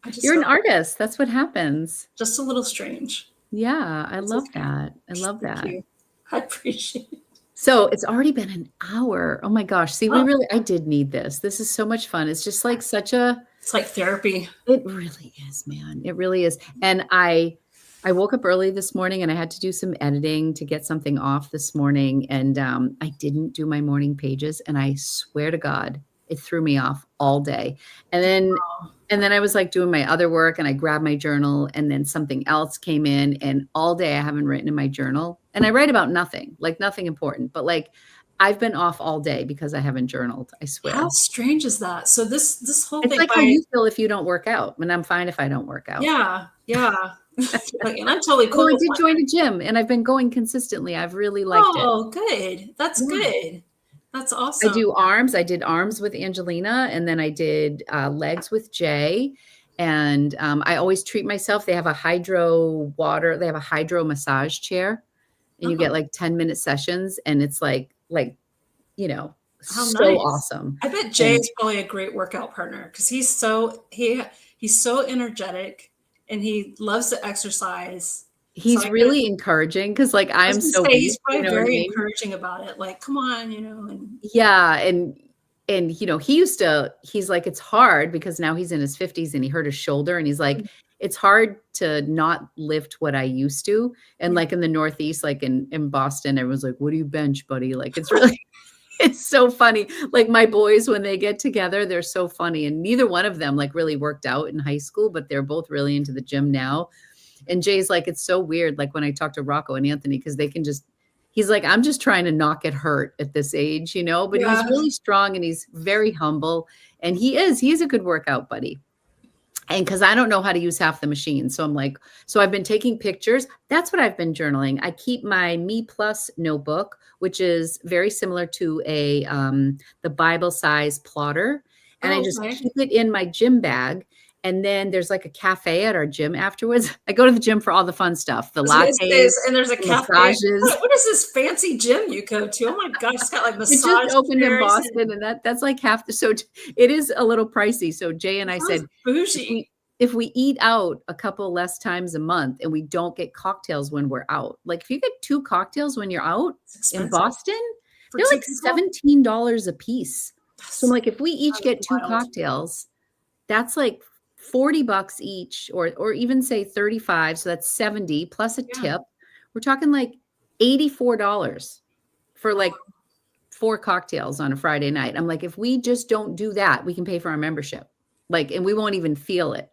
[SPEAKER 2] I just
[SPEAKER 1] You're an
[SPEAKER 2] felt
[SPEAKER 1] artist. That's what happens.
[SPEAKER 2] just a little strange.
[SPEAKER 1] Yeah, I
[SPEAKER 2] It's
[SPEAKER 1] love
[SPEAKER 2] okay.
[SPEAKER 1] that. I love
[SPEAKER 2] Thank
[SPEAKER 1] that.
[SPEAKER 2] you. I appreciate it.
[SPEAKER 1] So it's already been an hour. Oh my gosh. See,
[SPEAKER 2] Oh,
[SPEAKER 1] I did need this. This is so much fun. It's just like
[SPEAKER 2] it's like therapy.
[SPEAKER 1] it really is, man. It really is. And I woke up early this morning and I had to do some editing to get something off this morning. And I didn't do my morning pages. And I swear to God, it threw me off all day. And then I was like doing my other work and I grabbed my journal and then something else came in and all day I haven't written in my journal. And I write about nothing, like nothing important, but like I've been off all day because I haven't journaled, I swear.
[SPEAKER 2] How strange is that? So this whole
[SPEAKER 1] It's
[SPEAKER 2] thing,
[SPEAKER 1] like how you feel if you don't work out. And I'm fine if I don't work out.
[SPEAKER 2] yeah. Like, and I'm totally cool.
[SPEAKER 1] Well, I
[SPEAKER 2] with
[SPEAKER 1] did
[SPEAKER 2] my-
[SPEAKER 1] join a gym and I've been going consistently. I've really liked it.
[SPEAKER 2] Oh, good. That's good. That's
[SPEAKER 1] I
[SPEAKER 2] awesome.
[SPEAKER 1] do arms. I did arms with Angelina and then I did legs with Jay. And I always treat myself. They have a hydro massage chair and you get like 10-minute sessions and it's like, you know,
[SPEAKER 2] How
[SPEAKER 1] so
[SPEAKER 2] nice.
[SPEAKER 1] awesome.
[SPEAKER 2] I bet Jay's probably a great workout partner because he's so energetic and he loves to exercise.
[SPEAKER 1] He's
[SPEAKER 2] So I
[SPEAKER 1] really encouraging because like I am so
[SPEAKER 2] he's
[SPEAKER 1] weak,
[SPEAKER 2] probably
[SPEAKER 1] you know what I
[SPEAKER 2] very
[SPEAKER 1] mean?
[SPEAKER 2] encouraging about it. Like, come on, and
[SPEAKER 1] Yeah, and you know, he's like, it's hard because now he's in his 50s and he hurt his shoulder and he's like, it's hard to not lift what I used to. And like in the Northeast, like in Boston, everyone's like, what do you bench, buddy? Like it's really it's so funny. Like my boys, when they get together, they're so funny. And neither one of them like really worked out in high school, but they're both really into the gym now. And Jay's like, it's so weird. Like when I talk to Rocco and Anthony, because he's like, I'm just trying to not get hurt at this age, you know, but he's really strong and he's very humble. And he's a good workout buddy. And because I don't know how to use half the machines. So I'm like, so I've been taking pictures. That's what I've been journaling. I keep my Me Plus notebook, which is very similar to the Bible size plotter. And I just keep it in my gym bag. And then there's like a cafe at our gym afterwards. I go to the gym for all the fun stuff, the lattes,
[SPEAKER 2] and there's a cafe.
[SPEAKER 1] Massages.
[SPEAKER 2] What is this fancy gym you go to? Oh my gosh, it's got like massage.
[SPEAKER 1] It just opened in Boston, and that's like half the. So it is a little pricey. So Jay and I said,
[SPEAKER 2] bougie.
[SPEAKER 1] If we eat out a couple less times a month and we don't get cocktails when we're out, like if you get 2 cocktails when you're out in Boston, they're like $17 a piece. So I'm like, if we each get 2 cocktails, that's like $40 each, or even say 35. So that's 70 plus a tip. We're talking like $84 for like 4 cocktails on a Friday night. I'm like, if we just don't do that, we can pay for our membership. Like, and we won't even feel it.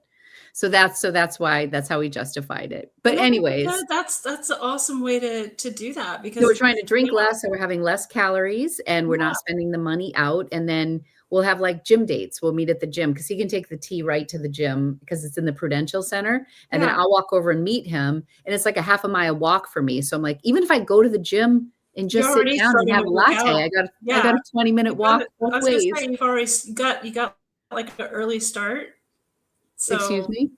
[SPEAKER 1] So that's how we justified it. But anyways,
[SPEAKER 2] that's an awesome way to do that because
[SPEAKER 1] we're trying to drink less, so we're having less calories and we're not spending the money out. And then we'll have like gym dates. We'll meet at the gym because he can take the T right to the gym because it's in the Prudential Center. And then I'll walk over and meet him. And it's like a half a mile walk for me. So I'm like, even if I go to the gym and just sit down and have a latte, I got a 20-minute walk both ways.
[SPEAKER 2] You've already got like an early start. So,
[SPEAKER 1] excuse me?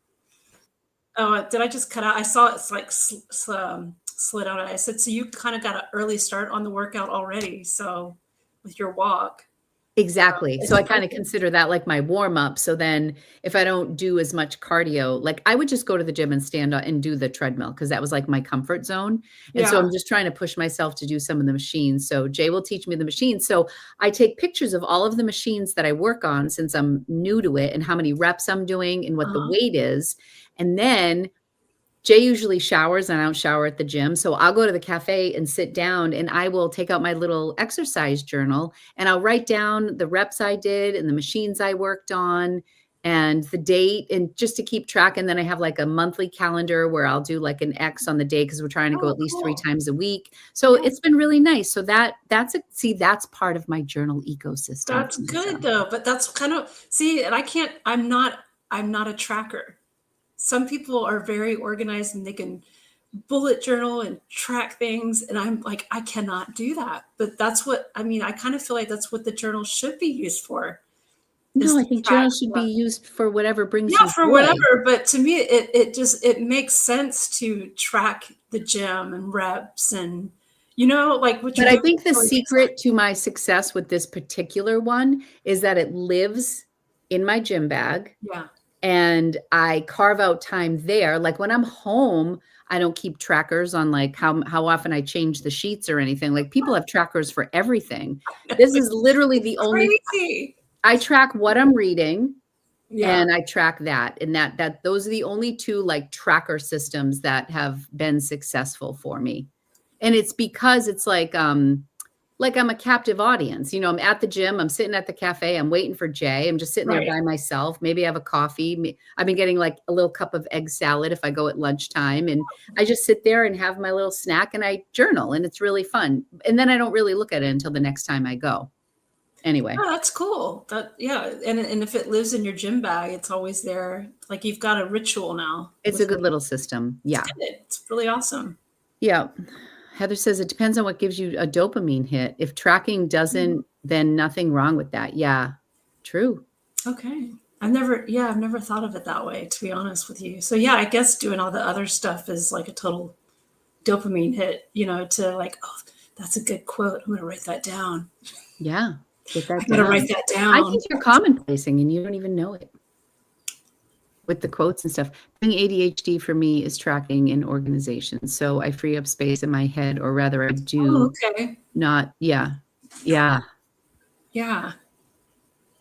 [SPEAKER 2] Oh, did I just cut out? I saw it's like slid out. I said, so you kind of got an early start on the workout already. So with your walk.
[SPEAKER 1] Exactly. So I kind of consider that like my warm up. So then if I don't do as much cardio, like I would just go to the gym and stand up and do the treadmill because that was like my comfort zone. And so I'm just trying to push myself to do some of the machines. So Jay will teach me the machines. So I take pictures of all of the machines that I work on since I'm new to it and how many reps I'm doing and what the weight is. And then Jay usually showers and I don't shower at the gym. So I'll go to the cafe and sit down and I will take out my little exercise journal and I'll write down the reps I did and the machines I worked on and the date and just to keep track. And then I have like a monthly calendar where I'll do like an X on the day because we're trying to go at least 3 times a week. So it's been really nice. So that's part of my journal ecosystem.
[SPEAKER 2] That's good though. But that's kind of, and I'm not a tracker. Some people are very organized and they can bullet journal and track things. And I'm like, I cannot do that. But that's what, I kind of feel like that's what the journal should be used for.
[SPEAKER 1] No, I think journal should be used for whatever brings you
[SPEAKER 2] for
[SPEAKER 1] joy.
[SPEAKER 2] whatever. But to me, it makes sense to track the gym and reps and, like what you're
[SPEAKER 1] But
[SPEAKER 2] doing.
[SPEAKER 1] I think the secret to my success with this particular one is that it lives in my gym bag.
[SPEAKER 2] Yeah.
[SPEAKER 1] and I carve out time there. Like when I'm home, I don't keep trackers on like how often I change the sheets or anything. Like people have trackers for everything. This is literally the only,
[SPEAKER 2] Crazy.
[SPEAKER 1] I track what I'm reading.
[SPEAKER 2] Yeah.
[SPEAKER 1] And I track that, and that those are the only two like tracker systems that have been successful for me. And it's because it's like I'm a captive audience. You know, I'm at the gym, I'm sitting at the cafe, I'm waiting for Jay. I'm just sitting there by myself. Maybe I have a coffee. I've been getting like a little cup of egg salad if I go at lunchtime, and I just sit there and have my little snack and I journal, and it's really fun. And then I don't really look at it until the next time I go. Anyway.
[SPEAKER 2] Oh, that's cool. Yeah. And if it lives in your gym bag, it's always there. Like you've got a ritual now.
[SPEAKER 1] It's a good little system. Yeah.
[SPEAKER 2] It's really awesome.
[SPEAKER 1] Yeah. Heather says it depends on what gives you a dopamine hit. If tracking doesn't, then nothing wrong with that. Yeah. True.
[SPEAKER 2] Okay. I've never thought of it that way, to be honest with you. So yeah, I guess doing all the other stuff is like a total dopamine hit, to like, oh, that's a good quote. I'm going to write that down.
[SPEAKER 1] Yeah.
[SPEAKER 2] I'm going to write that down.
[SPEAKER 1] I think you're commonplacing and you don't even know it with the quotes and stuff. Doing ADHD for me is tracking and organization. So I free up space in my head, or rather I do.
[SPEAKER 2] Oh, okay.
[SPEAKER 1] Not, yeah.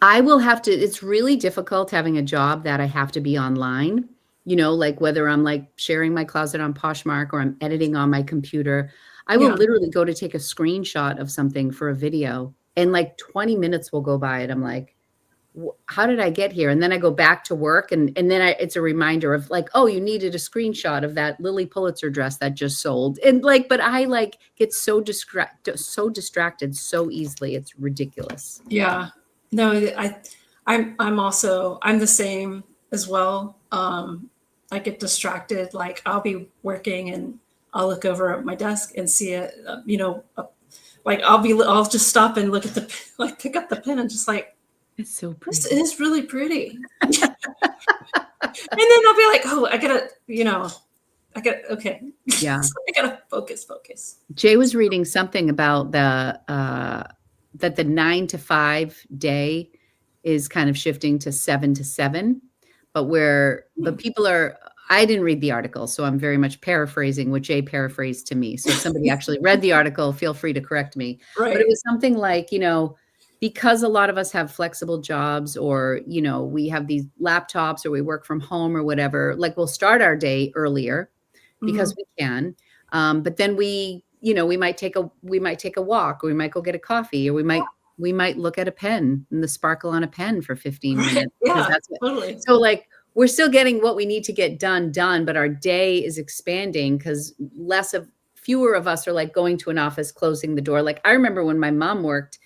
[SPEAKER 1] I will have to, it's really difficult having a job that I have to be online, like whether I'm like sharing my closet on Poshmark or I'm editing on my computer. I will literally go to take a screenshot of something for a video, and like 20 minutes will go by and I'm like, how did I get here? And then I go back to work, and then it's a reminder of like, oh, you needed a screenshot of that Lily Pulitzer dress that just sold. And like, but I like get so distracted so easily. It's ridiculous.
[SPEAKER 2] Yeah. No, I'm the same as well. I get distracted. Like I'll be working and I'll look over at my desk and see like I'll just stop and look at pick up the pen and just like,
[SPEAKER 1] it's so pretty.
[SPEAKER 2] This is really pretty. And then I'll be like, oh, okay.
[SPEAKER 1] Yeah.
[SPEAKER 2] So I gotta focus.
[SPEAKER 1] Jay was reading something about that the 9 to 5 day is kind of shifting to 7 to 7, but people are, I didn't read the article, so I'm very much paraphrasing what Jay paraphrased to me. So if somebody actually read the article, feel free to correct me. Right. But it was something like, because a lot of us have flexible jobs, or, we have these laptops, or we work from home or whatever, like we'll start our day earlier because we can. But then we might take a walk, or we might go get a coffee, or we might look at a pen and the sparkle on a pen for 15 minutes.
[SPEAKER 2] Yeah, totally.
[SPEAKER 1] So like, we're still getting what we need to get done, but our day is expanding because fewer of us are like going to an office, closing the door. Like I remember when my mom worked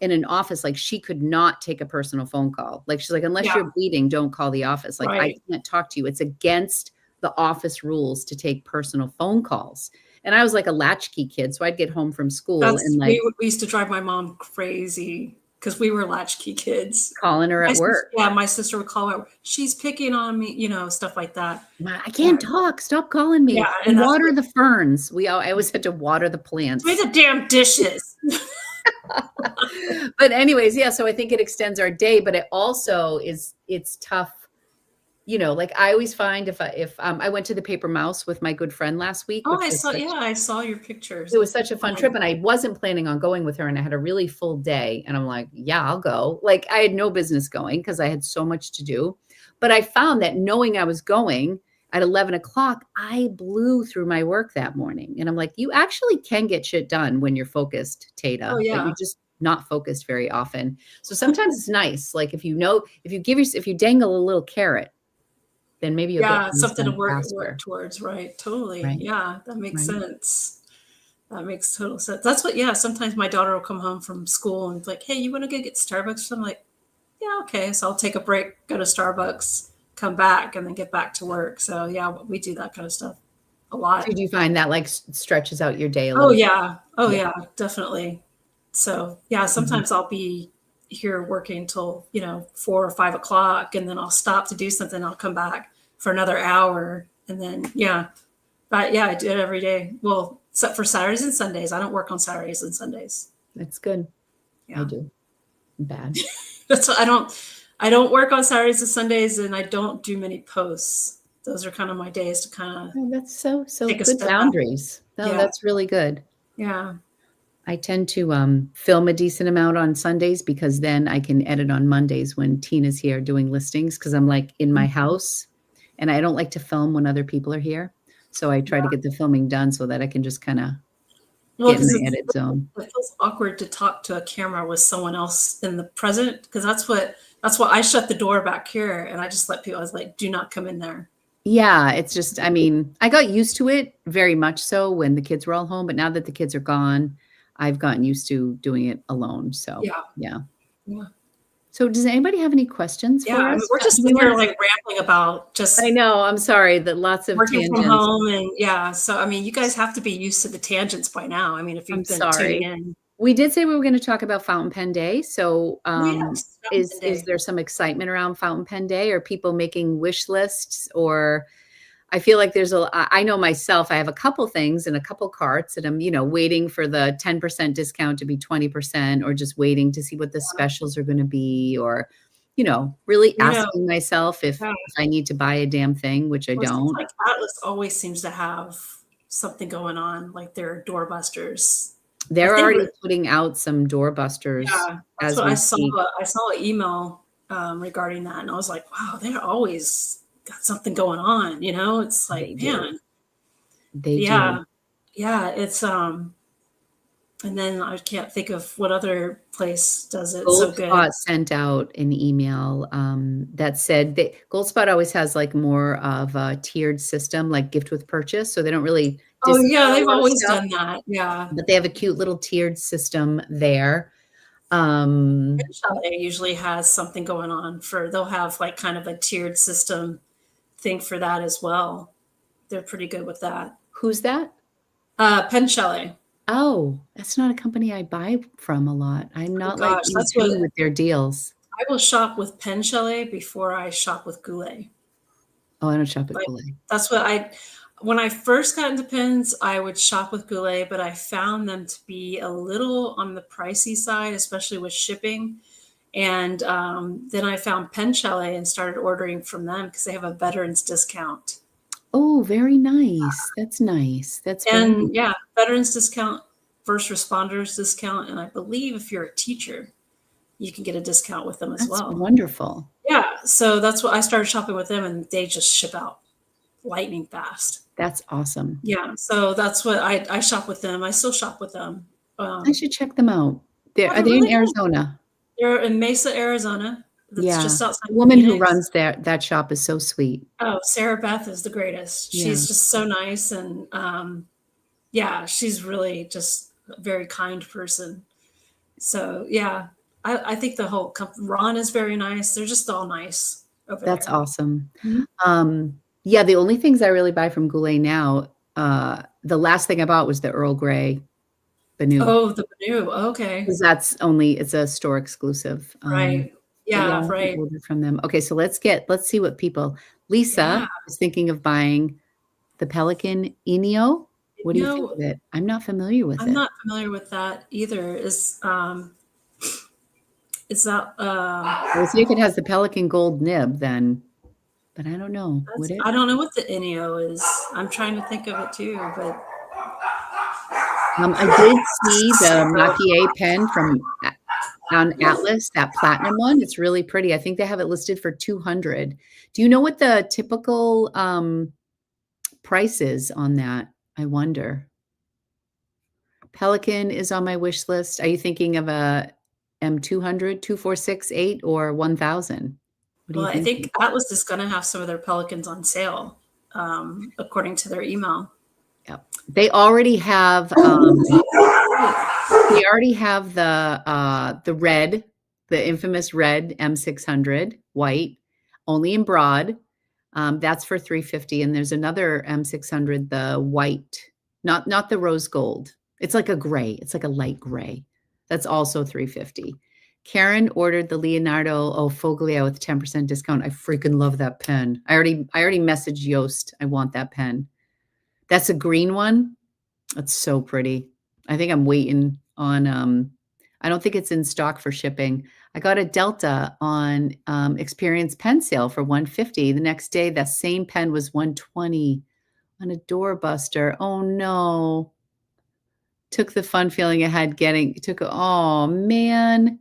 [SPEAKER 1] in an office, like she could not take a personal phone call. Like she's like, unless you're bleeding, don't call the office. Like I can't talk to you. It's against the office rules to take personal phone calls. And I was like a latchkey kid. So I'd get home from school and like,
[SPEAKER 2] we used to drive my mom crazy because we were latchkey kids.
[SPEAKER 1] Calling her at work.
[SPEAKER 2] My sister would call her. She's picking on me, stuff like that.
[SPEAKER 1] I can't talk. Stop calling me. Yeah, and water the ferns. I always had to water the plants.
[SPEAKER 2] Do the damn dishes.
[SPEAKER 1] But anyways, yeah. So I think it extends our day, but it also it's tough. Like I always find if I went to the Paper Mouse with my good friend last week.
[SPEAKER 2] Oh, I saw your pictures.
[SPEAKER 1] It was such a fun trip, and I wasn't planning on going with her, and I had a really full day, and I'm like, yeah, I'll go. Like I had no business going because I had so much to do, but I found that knowing I was going at 11 o'clock, I blew through my work that morning. And I'm like, you actually can get shit done when you're focused, Tata.
[SPEAKER 2] Oh, yeah.
[SPEAKER 1] Like, you're just not focused very often. So sometimes it's nice. Like if you dangle a little carrot, then maybe you'll get
[SPEAKER 2] something to work towards. Right. Totally. Right. Yeah. That makes sense. That makes total sense. That's what, sometimes my daughter will come home from school and it's like, hey, you want to go get Starbucks? So I'm like, yeah, okay. So I'll take a break, go to Starbucks, come back, and then get back to work. So yeah, we do that kind of stuff a lot.
[SPEAKER 1] Did you find that like stretches out your day a little?
[SPEAKER 2] Oh yeah, definitely. So yeah, sometimes I'll be here working till 4 or 5 o'clock, and then I'll stop to do something. I'll come back for another hour, and then but I do it every day. Well, except for Saturdays and Sundays. I don't work on Saturdays and Sundays.
[SPEAKER 1] That's good.
[SPEAKER 2] Yeah.
[SPEAKER 1] I do. Bad.
[SPEAKER 2] That's what I I don't work on Saturdays and Sundays, and I don't do many posts. Those are kind of my days to kind of
[SPEAKER 1] that's so
[SPEAKER 2] take a
[SPEAKER 1] good
[SPEAKER 2] step
[SPEAKER 1] boundaries. No,
[SPEAKER 2] Yeah.
[SPEAKER 1] that's really good.
[SPEAKER 2] Yeah.
[SPEAKER 1] I tend to film a decent amount on Sundays because then I can edit on Mondays when Tina's here doing listings because I'm like in my house and I don't like to film when other people are here. So I try to get the filming done so that I can just kind of get in my edit zone.
[SPEAKER 2] It feels awkward to talk to a camera with someone else in the present because that's what I shut the door back here and I just let people. I was like, do not come in there.
[SPEAKER 1] Yeah, it's just, I mean, I got used to it very much so when the kids were all home, but now that the kids are gone, I've gotten used to doing it alone. So yeah. So does anybody have any questions for us?
[SPEAKER 2] I mean, we're just here like rambling about just.
[SPEAKER 1] I know. I'm sorry that lots of
[SPEAKER 2] working
[SPEAKER 1] tangents.
[SPEAKER 2] from home and so I mean, you guys have to be used to the tangents by now. I mean, if you've been tuning in.
[SPEAKER 1] We did say we were going to talk about Fountain Pen Day. So is there some excitement around Fountain Pen Day? Or people making wish lists? Or I feel like I know myself, I have a couple things in a couple carts and I'm, waiting for the 10% discount to be 20% or just waiting to see what the specials are going to be or, really asking myself if I need to buy a damn thing, which I don't.
[SPEAKER 2] Like Atlas always seems to have something going on, like their doorbusters.
[SPEAKER 1] They're already putting out some doorbusters.
[SPEAKER 2] Yeah, that's what I saw. I saw an email regarding that, and I was like, "Wow, they're always got something going on." It's like, man,
[SPEAKER 1] they do.
[SPEAKER 2] Yeah. It's and then I can't think of what other place does it so good.
[SPEAKER 1] Goldspot sent out an email that said that Goldspot always has like more of a tiered system, like gift with purchase. So they don't really.
[SPEAKER 2] Oh yeah, they've always done that. Yeah,
[SPEAKER 1] but they have a cute little tiered system there.
[SPEAKER 2] Chalet usually has something going on they'll have like kind of a tiered system thing for that as well. They're pretty good with that.
[SPEAKER 1] Who's that?
[SPEAKER 2] Pen Chalet.
[SPEAKER 1] Oh, that's not a company I buy from a lot. I'm not with their deals.
[SPEAKER 2] I will shop with Pen Chalet before I shop with Goulet.
[SPEAKER 1] Oh, I don't shop at Goulet.
[SPEAKER 2] That's what when I first got into pens, I would shop with Goulet, but I found them to be a little on the pricey side, especially with shipping. And then I found Pen Chalet and started ordering from them because they have a veterans discount.
[SPEAKER 1] Oh, very nice. That's nice.
[SPEAKER 2] Veterans discount, first responders discount. And I believe if you're a teacher, you can get a discount with them as well.
[SPEAKER 1] That's wonderful.
[SPEAKER 2] Yeah. So that's what I started shopping with them and they just ship out lightning fast.
[SPEAKER 1] That's awesome.
[SPEAKER 2] Yeah. So that's what I shop with them. I still shop with them.
[SPEAKER 1] I should check them out. Are they in Arizona?
[SPEAKER 2] They're in Mesa, Arizona. That's just outside.
[SPEAKER 1] The woman who runs that shop is so sweet. Oh,
[SPEAKER 2] Sarah Beth is the greatest. She's just so nice. And she's really just a very kind person. So I think the whole company, Ron is very nice. They're just all nice over there. That's
[SPEAKER 1] awesome. Mm-hmm. The only things I really buy from Goulet now, the last thing I bought was the Earl Grey Banu.
[SPEAKER 2] Oh, the Banu. Okay.
[SPEAKER 1] Because it's a store exclusive.
[SPEAKER 2] Right. Yeah, right.
[SPEAKER 1] Ordered from them. Okay, so let's see what people. Lisa is thinking of buying the Pelican Inyo. What do you think of it? I'm not familiar with it.
[SPEAKER 2] I'm not familiar with that either. Is that
[SPEAKER 1] let's see if it has the Pelican gold nib then. But I don't know.
[SPEAKER 2] I don't know what the Inyo is. I'm trying to think of it too, but
[SPEAKER 1] I did see the Mappier pen on Atlas, that platinum one. It's really pretty. I think they have it listed for $200. Do you know what the typical price is on that? I wonder. Pelican is on my wish list. Are you thinking of a M200, 2468, or 1000?
[SPEAKER 2] Well, I think Atlas is going to have some of their Pelicans on sale, according to their email.
[SPEAKER 1] Yep. They already have the red, the infamous red M600 white, only in broad. That's for $350. And there's another M600, the white, not the rose gold. It's like a gray. It's like a light gray. That's also $350. Karen ordered the Leonardo Foglia with 10% discount. I freaking love that pen. I already messaged Yost. I want that pen. That's a green one. That's so pretty. I think I'm waiting on, I don't think it's in stock for shipping. I got a Delta on Experience pen sale for $150. The next day, that same pen was $120 on a doorbuster. Oh no. Took the fun feeling I had oh man.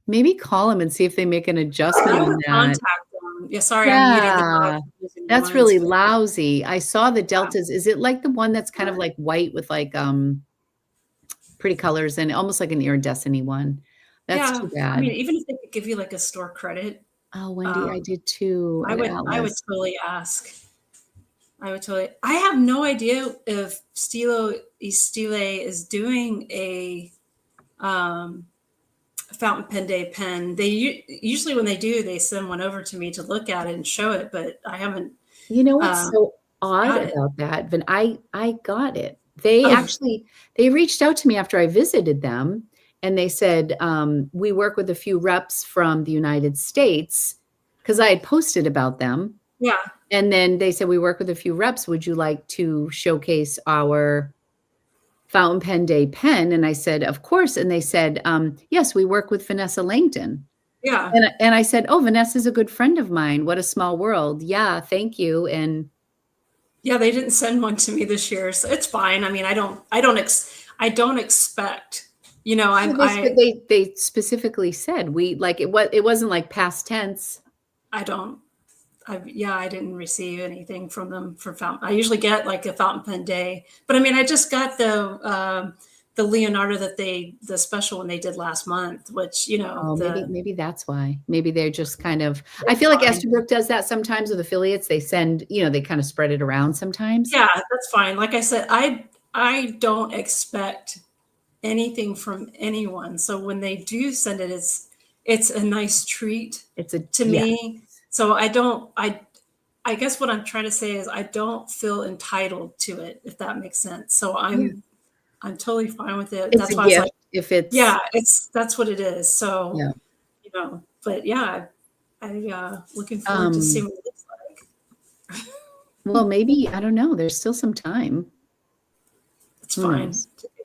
[SPEAKER 1] Maybe call them and see if they make an adjustment
[SPEAKER 2] I
[SPEAKER 1] on
[SPEAKER 2] would
[SPEAKER 1] that.
[SPEAKER 2] contact them. Yeah, sorry, I'm muting the
[SPEAKER 1] Yeah.
[SPEAKER 2] dogs and using the
[SPEAKER 1] That's
[SPEAKER 2] lines,
[SPEAKER 1] really
[SPEAKER 2] but
[SPEAKER 1] lousy. I saw the
[SPEAKER 2] yeah.
[SPEAKER 1] Deltas. Is it like the one that's kind of like white with like pretty colors and almost like an iridescent one? That's
[SPEAKER 2] Yeah,
[SPEAKER 1] too
[SPEAKER 2] I mean,
[SPEAKER 1] bad.
[SPEAKER 2] even if they could give you like a store credit,
[SPEAKER 1] Oh, Wendy, I
[SPEAKER 2] um,
[SPEAKER 1] did too at
[SPEAKER 2] I would
[SPEAKER 1] Atlas.
[SPEAKER 2] totally ask. I would totally. I have no idea if Stile is doing a fountain pen day pen. They usually when they do, they send one over to me to look at it and show it, but I haven't
[SPEAKER 1] You know what's so odd
[SPEAKER 2] got it.
[SPEAKER 1] about that? When I got it. They
[SPEAKER 2] Oh,
[SPEAKER 1] actually they reached out to me after I visited them and they said, we work with a few reps from the United States because I had posted about them.
[SPEAKER 2] yeah.
[SPEAKER 1] And then they said, we work with a few reps. Would you like to showcase our fountain pen day pen? And I said, of course. And they said, yes, we work with Vanessa Langdon.
[SPEAKER 2] Yeah.
[SPEAKER 1] And I said, oh, Vanessa's a good friend of mine. What a small world. Yeah, thank you. And
[SPEAKER 2] Yeah, they didn't send one to me this year, so it's fine. I mean, I don't expect, you know,
[SPEAKER 1] they specifically said it wasn't like past tense.
[SPEAKER 2] I don't, I didn't receive anything from them for fountain. I usually get like a fountain pen day, but I mean, I just got the Leonardo the special one they did last month, which, you know,
[SPEAKER 1] Maybe that's why. Maybe they're just kind of, I feel like Estherbrook does that sometimes with affiliates. They send, they kind of spread it around sometimes.
[SPEAKER 2] Yeah, that's fine. Like I said, I don't expect anything from anyone. So when they do send it, it's a nice treat to me. So I guess what I'm trying to say is I don't feel entitled to it, if that makes sense. So I'm totally fine with it.
[SPEAKER 1] It's
[SPEAKER 2] that's
[SPEAKER 1] a
[SPEAKER 2] why
[SPEAKER 1] gift
[SPEAKER 2] it's like,
[SPEAKER 1] if it's
[SPEAKER 2] that's what it is. So, you know, but yeah, I looking forward to seeing what it looks like.
[SPEAKER 1] Well, maybe, I don't know. There's still some time.
[SPEAKER 2] It's fine.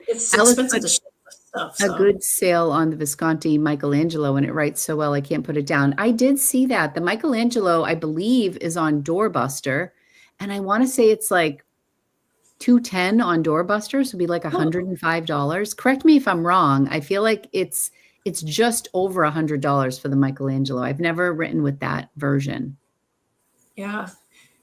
[SPEAKER 2] It's expensive to ship stuff.
[SPEAKER 1] A good sale on the Visconti Michelangelo, and it writes so well, I can't put it down. I did see that. The Michelangelo, I believe, is on Doorbuster, and I want to say it's like $210 on Doorbuster, so it'd be like $105. Correct me if I'm wrong. I feel like it's just over $100 for the Michelangelo. I've never written with that version.
[SPEAKER 2] Yeah.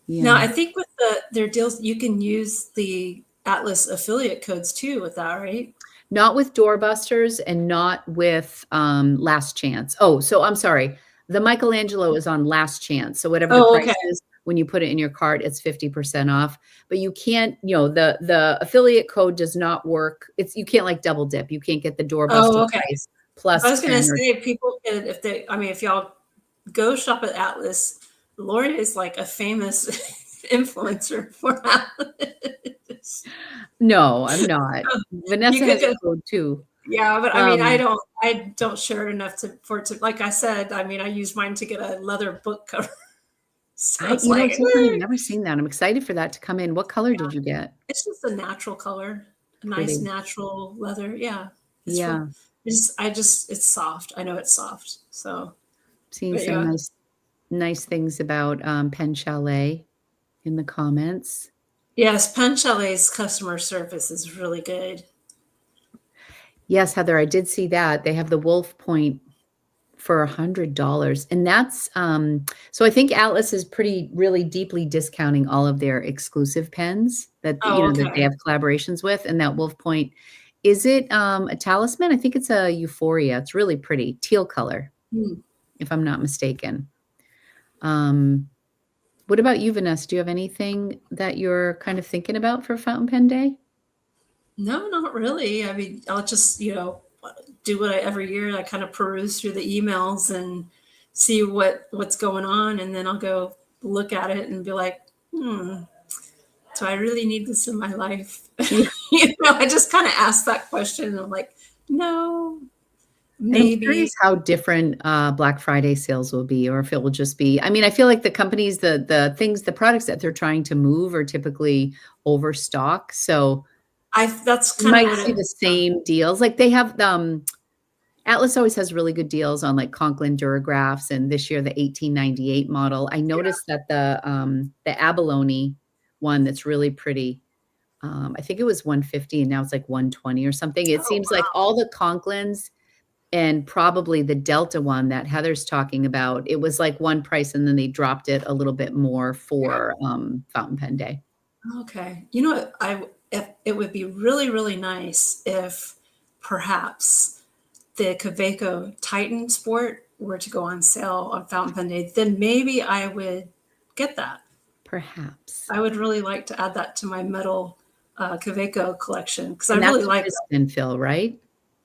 [SPEAKER 2] Now I think with their deals, you can use the Atlas affiliate codes too with that, right?
[SPEAKER 1] Not with Doorbusters and not with Last Chance. Oh, so I'm sorry. The Michelangelo is on Last Chance. So whatever the price is, when you put it in your cart, it's 50% off. But you can't, the affiliate code does not work. You can't like double dip. You can't get the Doorbuster price plus.
[SPEAKER 2] I was going to say, if people can, if y'all go shop at Atlas, Lori is like a famous influencer for Atlas.
[SPEAKER 1] No, I'm not. Vanessa has a code too.
[SPEAKER 2] Yeah, but I mean, I don't share it enough for it to, like I said, I mean, I used mine to get a leather book cover. So
[SPEAKER 1] I've never seen that. I'm excited for that to come in. What color did you get?
[SPEAKER 2] It's just a natural color, a nice natural leather. Yeah. It's soft. I know it's soft. So
[SPEAKER 1] seeing some nice things about Pen Chalet in the comments.
[SPEAKER 2] Yes, Pen Chalet's customer service is really good.
[SPEAKER 1] Yes, Heather, I did see that. They have the Wolf Point for $100. And that's, so I think Atlas is really deeply discounting all of their exclusive pens that, that they have collaborations with. And that Wolf Point, is it a talisman? I think it's a Euphoria. It's really pretty, teal color, if I'm not mistaken. What about you, Vanessa? Do you have anything that you're kind of thinking about for Fountain Pen Day?
[SPEAKER 2] No, not really. I mean, I'll just, do what every year I kind of peruse through the emails and see what's going on. And then I'll go look at it and be like, do I really need this in my life? I just kind of ask that question. And I'm like, no, maybe.
[SPEAKER 1] I'm curious how different Black Friday sales will be, or if it will just be, I mean, I feel like the companies, the products that they're trying to move are typically overstock. So
[SPEAKER 2] that's
[SPEAKER 1] kind of might see the same deals. Like they have Atlas always has really good deals on like Conklin Duragraphs, and this year the 1898 model. I noticed that the abalone one that's really pretty, I think it was 150 and now it's like 120 or something. It
[SPEAKER 2] Oh,
[SPEAKER 1] seems like all the Conklins and probably the Delta one that Heather's talking about, it was like one price and then they dropped it a little bit more for Fountain Pen Day.
[SPEAKER 2] okay. You know what? If it would be really, really nice if perhaps the Kaweco Titan Sport were to go on sale on Fountain Pen Day, then maybe I would get that.
[SPEAKER 1] Perhaps.
[SPEAKER 2] I would really like to add that to my metal Kaweco collection because I
[SPEAKER 1] And
[SPEAKER 2] really
[SPEAKER 1] that's a
[SPEAKER 2] like
[SPEAKER 1] piston fill, right?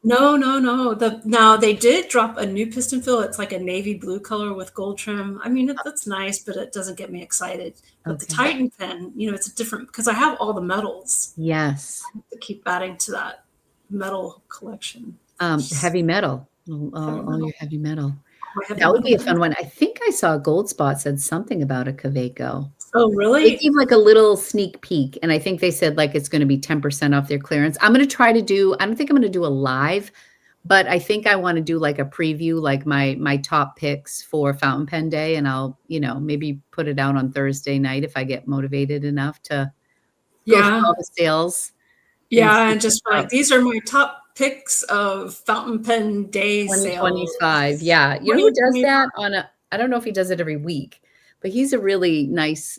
[SPEAKER 2] No, no, no. Now they did drop a new piston fill. It's like a navy blue color with gold trim. I mean, that's nice, but it doesn't get me excited. But the
[SPEAKER 1] Okay.
[SPEAKER 2] Titan pen, it's a different because I have all the metals.
[SPEAKER 1] Yes.
[SPEAKER 2] I have to keep adding to that metal collection.
[SPEAKER 1] Heavy metal. All
[SPEAKER 2] metal.
[SPEAKER 1] your heavy metal.
[SPEAKER 2] My heavy
[SPEAKER 1] That would be a
[SPEAKER 2] metal.
[SPEAKER 1] fun one. I think I saw Gold Spot said something about a Kaweco.
[SPEAKER 2] Oh,
[SPEAKER 1] They
[SPEAKER 2] really?
[SPEAKER 1] gave like a little sneak peek, and I think they said like it's going to be 10% off their clearance. I don't think I'm going to do a live, but I think I want to do like a preview, like my top picks for Fountain Pen Day, and I'll, maybe put it out on Thursday night if I get motivated enough to go through
[SPEAKER 2] Yeah.
[SPEAKER 1] all the sales.
[SPEAKER 2] Yeah, and just like these are my top picks of Fountain Pen Day sales.
[SPEAKER 1] 2025. Yeah. You know who does
[SPEAKER 2] 2025.
[SPEAKER 1] that I don't know if he does it every week, but he's a really nice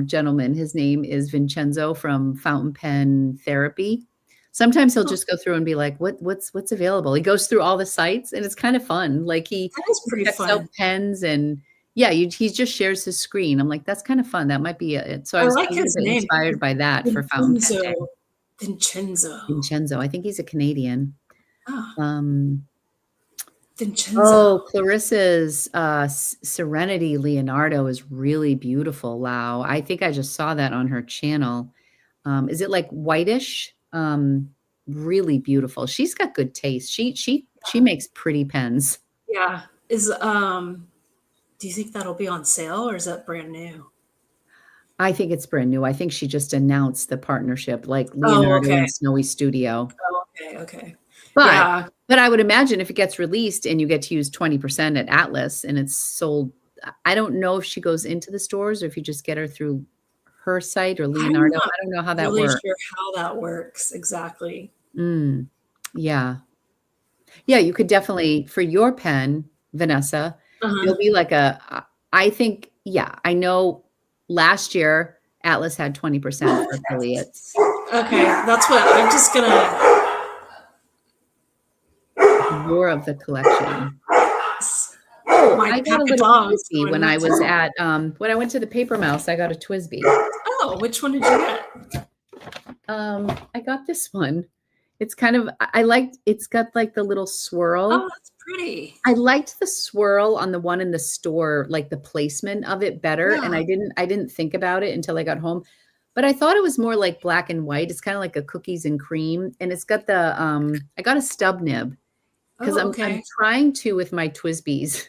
[SPEAKER 1] gentleman. His name is Vincenzo from Fountain Pen Therapy. Sometimes he'll just go through and be like, what's available? He goes through all the sites and it's kind of fun. Like he
[SPEAKER 2] That is pretty
[SPEAKER 1] checks
[SPEAKER 2] fun.
[SPEAKER 1] out pens and he just shares his screen. I'm like, that's kind of fun. That might be it. So I
[SPEAKER 2] I
[SPEAKER 1] was
[SPEAKER 2] like
[SPEAKER 1] kind of
[SPEAKER 2] his name.
[SPEAKER 1] inspired by that for Fountain Pen Day.
[SPEAKER 2] Vincenzo.
[SPEAKER 1] I think he's a Canadian.
[SPEAKER 2] Vincenzo.
[SPEAKER 1] Oh, Clarissa's Serenity Leonardo is really beautiful, Lau. I think I just saw that on her channel. Is it like whitish? Really beautiful. She's got good taste. She makes pretty pens.
[SPEAKER 2] Yeah. Do you think that'll be on sale or is that brand new?
[SPEAKER 1] I think it's brand new. I think she just announced the partnership, like Leonardo and Snowy Studio.
[SPEAKER 2] Oh, okay.
[SPEAKER 1] But I would imagine if it gets released and you get to use 20% at Atlas and it's sold, I don't know if she goes into the stores or if you just get her through her site or Leonardo. I don't know how that
[SPEAKER 2] really
[SPEAKER 1] works.
[SPEAKER 2] Sure how that works exactly.
[SPEAKER 1] Yeah. Yeah, you could definitely, for your pen, Vanessa, there'll be like I think, I know last year Atlas had 20% for affiliates.
[SPEAKER 2] Okay, that's what I'm just gonna.
[SPEAKER 1] More of the collection.
[SPEAKER 2] Oh,
[SPEAKER 1] I got a little TWSBI when I was at when I went to the Paper Mouse. I got a TWSBI.
[SPEAKER 2] Oh, which one did you get?
[SPEAKER 1] I got this one. It's kind of it's got like the little swirl.
[SPEAKER 2] Oh, that's pretty.
[SPEAKER 1] I liked the swirl on the one in the store, like the placement of it better. And I didn't think about it until I got home. But I thought it was more like black and white. It's kind of like a cookies and cream. And it's got the I got a stub nib because I'm trying to with my TWSBIs.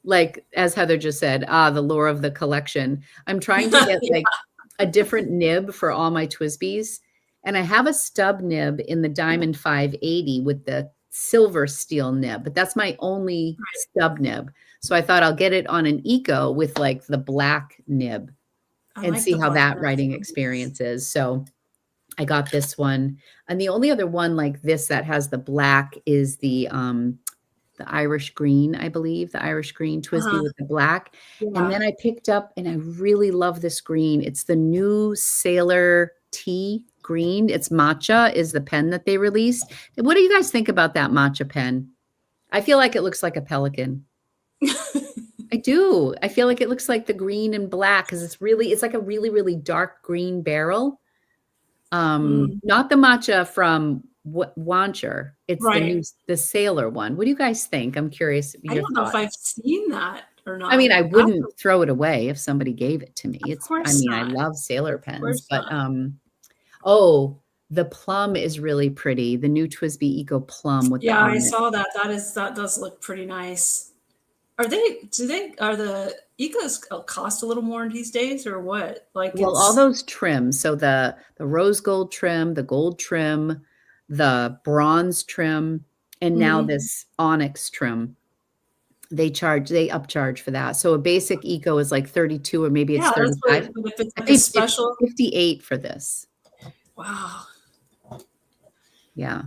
[SPEAKER 1] Like as Heather just said, the lore of the collection. I'm trying to get like a different nib for all my TWSBIs. And I have a stub nib in the Diamond 580 with the silver steel nib, but that's my only stub nib. So I thought I'll get it on an Eco with like the black nib and see how that writing experience is. So I got this one. And the only other one like this that has the black is the Irish green, I believe, the Irish green TWSBI with the black. Yeah. And then I picked up, and I really love this green. It's the new Sailor Tea green. It's matcha is the pen that they released. What do you guys think about that matcha pen? I feel like it looks like a pelican. I do. I feel like it looks like the green and black because it's like a really, really dark green barrel. Not the matcha from Wancher. It's the Sailor one. What do you guys think? I'm curious.
[SPEAKER 2] I don't know if I've seen that or not.
[SPEAKER 1] I mean, I wouldn't throw it away if somebody gave it to me. I
[SPEAKER 2] not.
[SPEAKER 1] love Sailor pens, but the plum is really pretty. The new TWSBI Eco Plum with
[SPEAKER 2] I saw that. That does look pretty nice. Are the Ecos cost a little more these days or what?
[SPEAKER 1] All those trims. So the rose gold trim, the gold trim, the bronze trim, And now this onyx trim, they upcharge for that. So a basic eco is like 32, or maybe it's 35.
[SPEAKER 2] But if it's
[SPEAKER 1] I
[SPEAKER 2] like a
[SPEAKER 1] paid
[SPEAKER 2] special,
[SPEAKER 1] 58 for this.
[SPEAKER 2] wow.
[SPEAKER 1] Yeah.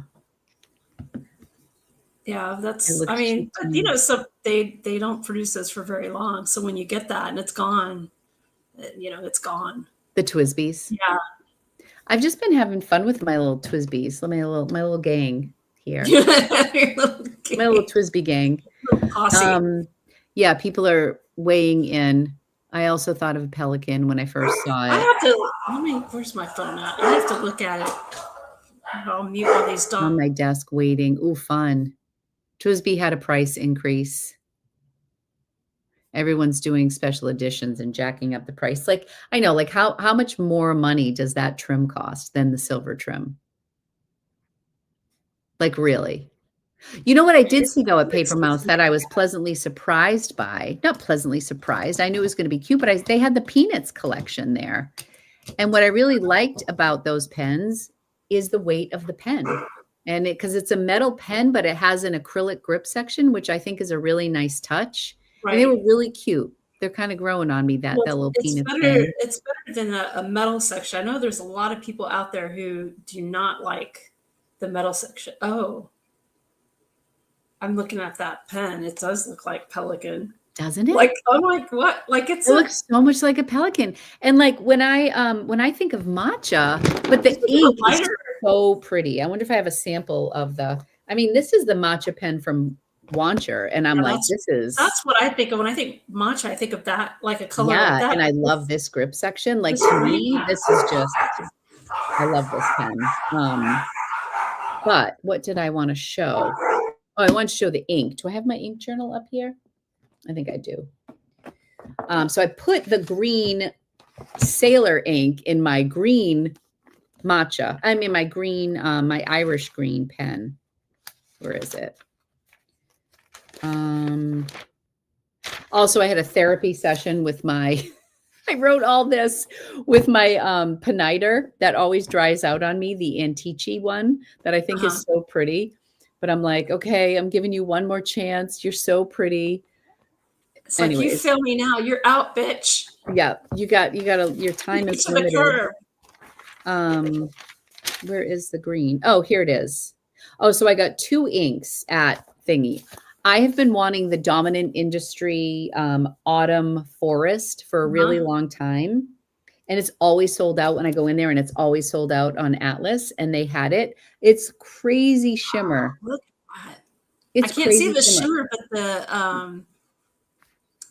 [SPEAKER 2] Yeah, that's,
[SPEAKER 1] looks
[SPEAKER 2] I mean,
[SPEAKER 1] cheap to
[SPEAKER 2] but,
[SPEAKER 1] me.
[SPEAKER 2] you know, so they don't produce those for very long. So when you get that and it's gone, you know, it's gone.
[SPEAKER 1] The TWSBIs.
[SPEAKER 2] Yeah.
[SPEAKER 1] I've just been having fun with my little TWSBIs. My little gang here.
[SPEAKER 2] Your little
[SPEAKER 1] My little TWSBI gang.
[SPEAKER 2] posse.
[SPEAKER 1] Yeah, people are weighing in. I also thought of a pelican when I first saw
[SPEAKER 2] I
[SPEAKER 1] it.
[SPEAKER 2] have to, where's my phone at? I have to look at it. I'll mute all these dogs.
[SPEAKER 1] On my desk waiting. Ooh, fun. TWSBI had a price increase. Everyone's doing special editions and jacking up the price. Like, I know, like how much more money does that trim cost than the silver trim? Like, really? You know what I did see though at Paper Mouse that I was pleasantly surprised by? Not pleasantly surprised. I knew it was going to be cute, but they had the Peanuts collection there. And what I really liked about those pens is the weight of the pen. And because it's a metal pen, but it has an acrylic grip section, which I think is a really nice touch.
[SPEAKER 2] Right.
[SPEAKER 1] And they were really cute. They're kind of growing on me, that little Peanuts pen.
[SPEAKER 2] It's better than a metal section. I know there's a lot of people out there who do not like the metal section. Oh, I'm looking at that pen. It does look like Pelican.
[SPEAKER 1] Doesn't it?
[SPEAKER 2] Like, I'm like, what? Like it
[SPEAKER 1] looks so much like a pelican. And like when I think of matcha, but the ink is so pretty. I wonder if I have a sample of this is the matcha pen from Wancher, and I'm like, that's
[SPEAKER 2] what I think of when I think matcha. I think of that, like a color like that.
[SPEAKER 1] And I love this grip section. Like, to me, this is just, I love this pen. But what did I want to show? Oh, I want to show the ink. Do I have my ink journal up here? I think I do. So I put the green sailor ink in my green matcha. I mean, my green, my Irish green pen. Where is it? Also, I had a therapy session with I wrote all this with my peniter that always dries out on me, the Antici one that I think is so pretty. But I'm like, okay, I'm giving you one more chance. You're so pretty.
[SPEAKER 2] It's like, you feel me now. You're out, bitch.
[SPEAKER 1] Yeah, you got your time is limited. Where is the green? Oh, here it is. Oh, so I got 2 inks at thingy. I have been wanting the Dominant Industry Autumn Forest for a really long time. And it's always sold out when I go in there, and it's always sold out on Atlas, and they had it. It's crazy shimmer.
[SPEAKER 2] Look at that. I can't see the shimmer, but the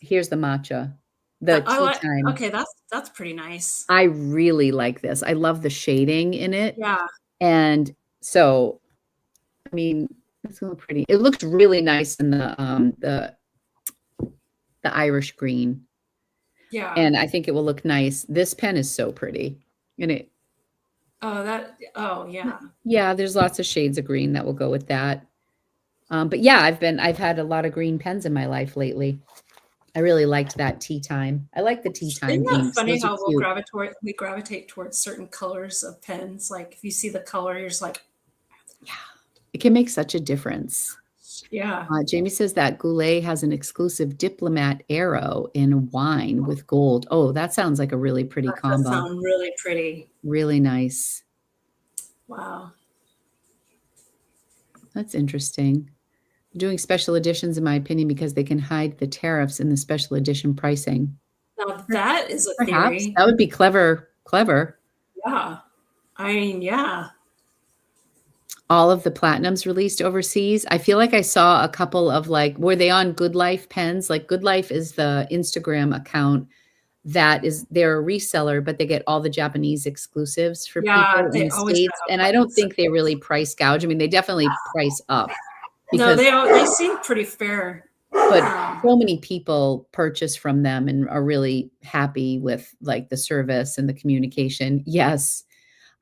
[SPEAKER 1] here's the matcha. The tea time.
[SPEAKER 2] Okay, that's pretty nice.
[SPEAKER 1] I really like this. I love the shading in it.
[SPEAKER 2] Yeah.
[SPEAKER 1] And so, I mean, it's so pretty. It looks really nice in the Irish green.
[SPEAKER 2] Yeah.
[SPEAKER 1] And I think it will look nice. This pen is so pretty. And it.
[SPEAKER 2] Oh, yeah.
[SPEAKER 1] Yeah, there's lots of shades of green that will go with that. But yeah, I've had a lot of green pens in my life lately. I really liked that tea time. I like the tea time.
[SPEAKER 2] Isn't that funny how we gravitate towards certain colors of pens? Like, if you see the color, you're just like,
[SPEAKER 1] yeah, it can make such a difference.
[SPEAKER 2] Yeah.
[SPEAKER 1] Jamie says that Goulet has an exclusive Diplomat arrow in wine with gold. Oh, that sounds like a really pretty combo.
[SPEAKER 2] That sounds really pretty.
[SPEAKER 1] Really nice.
[SPEAKER 2] Wow.
[SPEAKER 1] That's interesting. Doing special editions, in my opinion, because they can hide the tariffs in the special edition pricing.
[SPEAKER 2] Now that is a
[SPEAKER 1] Perhaps
[SPEAKER 2] theory.
[SPEAKER 1] That would be clever.
[SPEAKER 2] Yeah. I mean, yeah.
[SPEAKER 1] All of the platinums released overseas. I feel like I saw a couple of were they on Good Life pens? Like, Good Life is the Instagram account that is, they're a reseller, but they get all the Japanese exclusives for people in the States. And I don't think they really price gouge. I mean, they definitely price up.
[SPEAKER 2] No, they seem pretty fair.
[SPEAKER 1] But so many people purchase from them and are really happy with the service and the communication. Yes.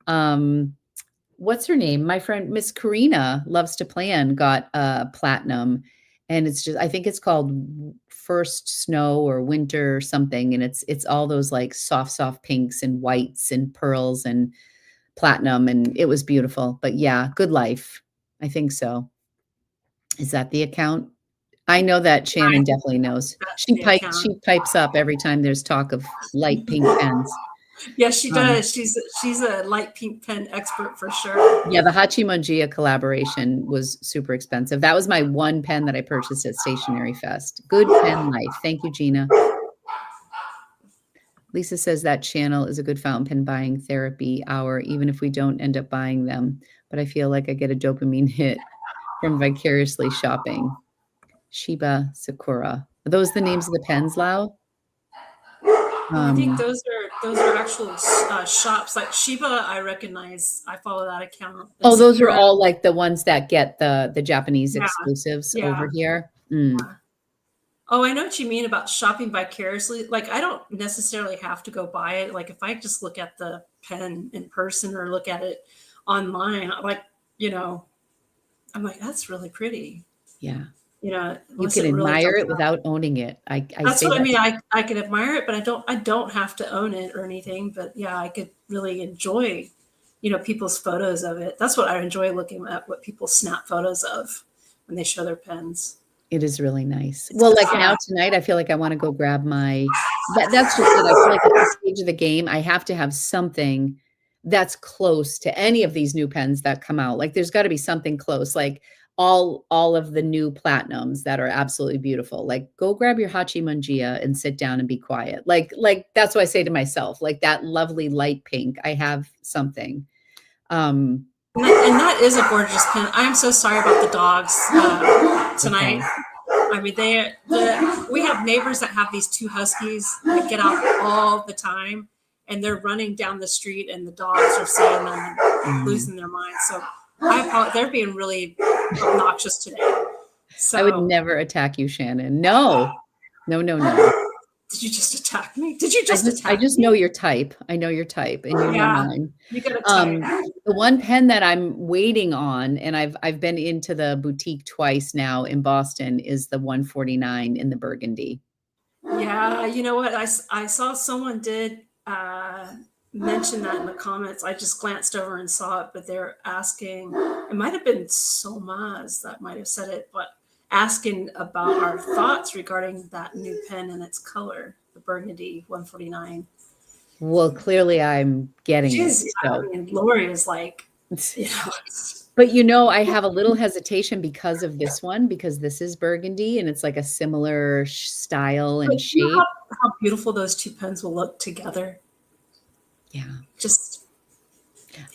[SPEAKER 1] What's her name? My friend, Miss Karina Loves to Plan, got a platinum, and it's just, I think it's called First Snow or Winter or something. And it's all those soft pinks and whites and pearls and platinum. And it was beautiful. But yeah, Good Life. I think so. Is that the account? I know that Shannon definitely knows.
[SPEAKER 2] That's
[SPEAKER 1] She
[SPEAKER 2] the account.
[SPEAKER 1] pipes up every time there's talk of light pink pens.
[SPEAKER 2] Yes, she does. She's a light pink pen expert for sure.
[SPEAKER 1] Yeah, the Hachimanjia collaboration was super expensive. That was my one pen that I purchased at Stationery Fest. Good pen life. Thank you, Gina. Lisa says that channel is a good fountain pen buying therapy hour, even if we don't end up buying them. But I feel like I get a dopamine hit from vicariously shopping. Shiba Sakura. Are those the names of the pens, Lau?
[SPEAKER 2] I think those are actual shops. Like Shiba, I recognize. I follow that account.
[SPEAKER 1] Oh, those are all like the ones that get the Japanese exclusives over here.
[SPEAKER 2] Oh, I know what you mean about shopping vicariously. Like, I don't necessarily have to go buy it. Like, if I just look at the pen in person or look at it online, like, I'm like, that's really pretty.
[SPEAKER 1] Yeah.
[SPEAKER 2] You
[SPEAKER 1] can admire it without owning it.
[SPEAKER 2] That's what I mean. I can admire it, but I don't have to own it or anything. But yeah, I could really enjoy, people's photos of it. That's what I enjoy, looking at what people snap photos of when they show their pens.
[SPEAKER 1] It is really nice. Well, like now tonight, I feel like I want to go grab that's just it. I feel like at this stage of the game, I have to have something that's close to any of these new pens that come out. Like there's got to be something close, like all of the new platinums that are absolutely beautiful. Like go grab your Hachimanjia and sit down and be quiet. Like that's what I say to myself, like that lovely light pink. I have something.
[SPEAKER 2] And that is a gorgeous pen. I'm so sorry about the dogs tonight. Okay. I mean, we have neighbors that have these two huskies that get out all the time, and they're running down the street, and the dogs are seeing them and losing their minds. So I apologize. They're being really obnoxious today. So
[SPEAKER 1] I would never attack you, Shannon. No.
[SPEAKER 2] Did you just attack me? I
[SPEAKER 1] just know your type. I know your type, and you know mine.
[SPEAKER 2] You got a type.
[SPEAKER 1] The one pen that I'm waiting on, and I've been into the boutique twice now in Boston, is the 149 in the burgundy.
[SPEAKER 2] Yeah, you know what? I saw someone did mention that in the comments. I just glanced over and saw it, but they're asking. It might have been Somaz that might have said it, but asking about our thoughts regarding that new pen and its color, the burgundy 149.
[SPEAKER 1] Well, clearly I'm getting it. So.
[SPEAKER 2] I mean, Lori is like,
[SPEAKER 1] But I have a little hesitation because of this one, because this is burgundy and it's like a similar style and shape.
[SPEAKER 2] How beautiful those two pens will look together.
[SPEAKER 1] Yeah.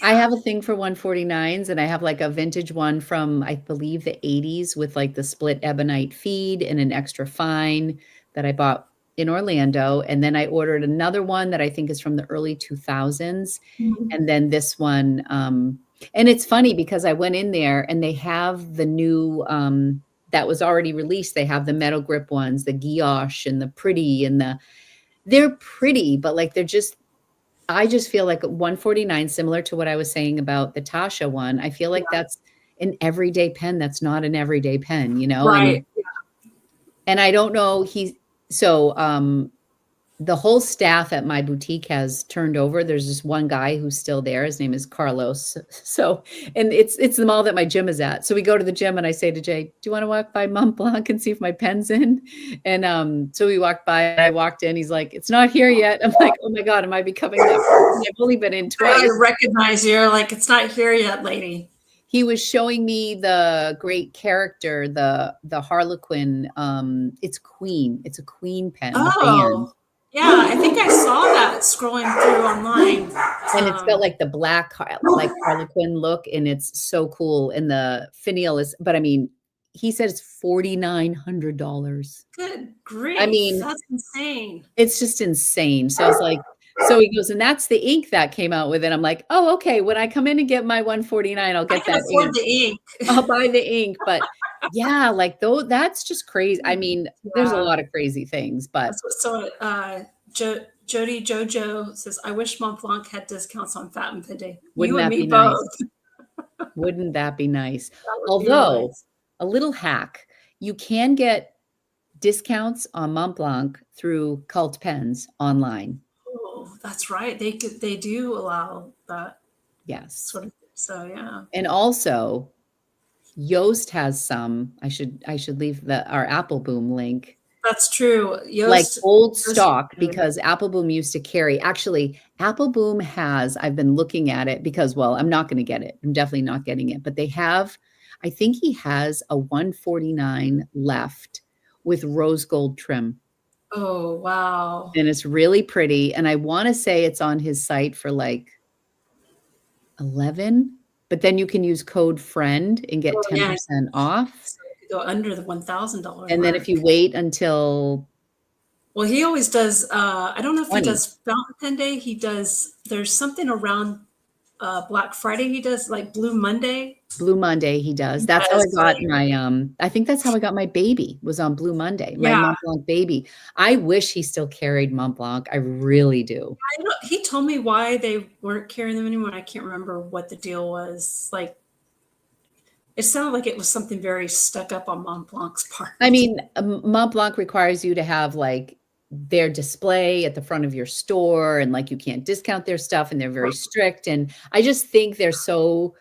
[SPEAKER 2] I
[SPEAKER 1] have a thing for 149s, and I have like a vintage one from, I believe, the 80s with like the split ebonite feed and an extra fine that I bought in Orlando. And then I ordered another one that I think is from the early 2000s. Mm-hmm. And then this one, and it's funny because I went in there and they have the new, that was already released. They have the metal grip ones, the guilloche and the pretty, and they're pretty, but like, I just feel like 149, similar to what I was saying about the Tasha one. I feel like that's an everyday pen. That's not an everyday pen,
[SPEAKER 2] Right.
[SPEAKER 1] And I don't know. The whole staff at my boutique has turned over. There's just one guy who's still there. His name is Carlos. So, and it's the mall that my gym is at. So we go to the gym and I say to Jay, do you want to walk by Mont Blanc and see if my pen's in? And so we walked by and I walked in. He's like, it's not here yet. I'm like, oh my God, am I becoming that person? I've only been in twice.
[SPEAKER 2] I recognize you. Like, it's not here yet, lady.
[SPEAKER 1] He was showing me the great character, the Harlequin. It's Queen. It's a Queen pen.
[SPEAKER 2] Oh. Yeah, I think I saw that scrolling through online.
[SPEAKER 1] And it's got like the black, like Harlequin look, and it's so cool. And the finial is, but I mean, he said it's $4,900.
[SPEAKER 2] Good grief.
[SPEAKER 1] I mean,
[SPEAKER 2] that's insane.
[SPEAKER 1] It's just insane. So it's like, so he goes, and that's the ink that came out with it. I'm like, oh, okay. When I come in and get my 149, I'll get that ink.
[SPEAKER 2] The ink.
[SPEAKER 1] I'll buy the ink. But yeah, like that's just crazy. I mean, there's a lot of crazy things, but
[SPEAKER 2] Jody Jojo says, I wish Mont Blanc had discounts on Fountain Pen Day.
[SPEAKER 1] Wouldn't that be nice? Wouldn't that be nice? Although a little hack, you can get discounts on Mont Blanc through Cult Pens online.
[SPEAKER 2] Oh, that's right. They do allow that.
[SPEAKER 1] Yes.
[SPEAKER 2] Sort of. So yeah.
[SPEAKER 1] And also, Yoast has some. I should leave our Apple Boom link.
[SPEAKER 2] That's true.
[SPEAKER 1] Like
[SPEAKER 2] Yoast,
[SPEAKER 1] old stock, because Apple Boom used to carry. Actually, Apple Boom has, I've been looking at it because, well, I'm not going to get it. I'm definitely not getting it. But they have, I think he has a 149 left with rose gold trim.
[SPEAKER 2] Oh, wow.
[SPEAKER 1] And it's really pretty. And I want to say it's on his site for like 11, but then you can use code FRIEND and get 10% off.
[SPEAKER 2] So you could go under the $1,000.
[SPEAKER 1] And then if you wait until,
[SPEAKER 2] well, he always does, I don't know if 20. He does Fountain Pen Day. He does, there's something around Black Friday. He does like Blue Monday.
[SPEAKER 1] Blue Monday he does. That's how I got my, I think that's how I got my baby, was on Blue Monday, my Mont Blanc baby. I wish he still carried Mont Blanc. I really do.
[SPEAKER 2] He told me why they weren't carrying them anymore. I can't remember what the deal was. Like, it sounded like it was something very stuck up on Mont Blanc's part.
[SPEAKER 1] I mean, Mont Blanc requires you to have like their display at the front of your store, and like you can't discount their stuff, and they're very strict. And I just think they're so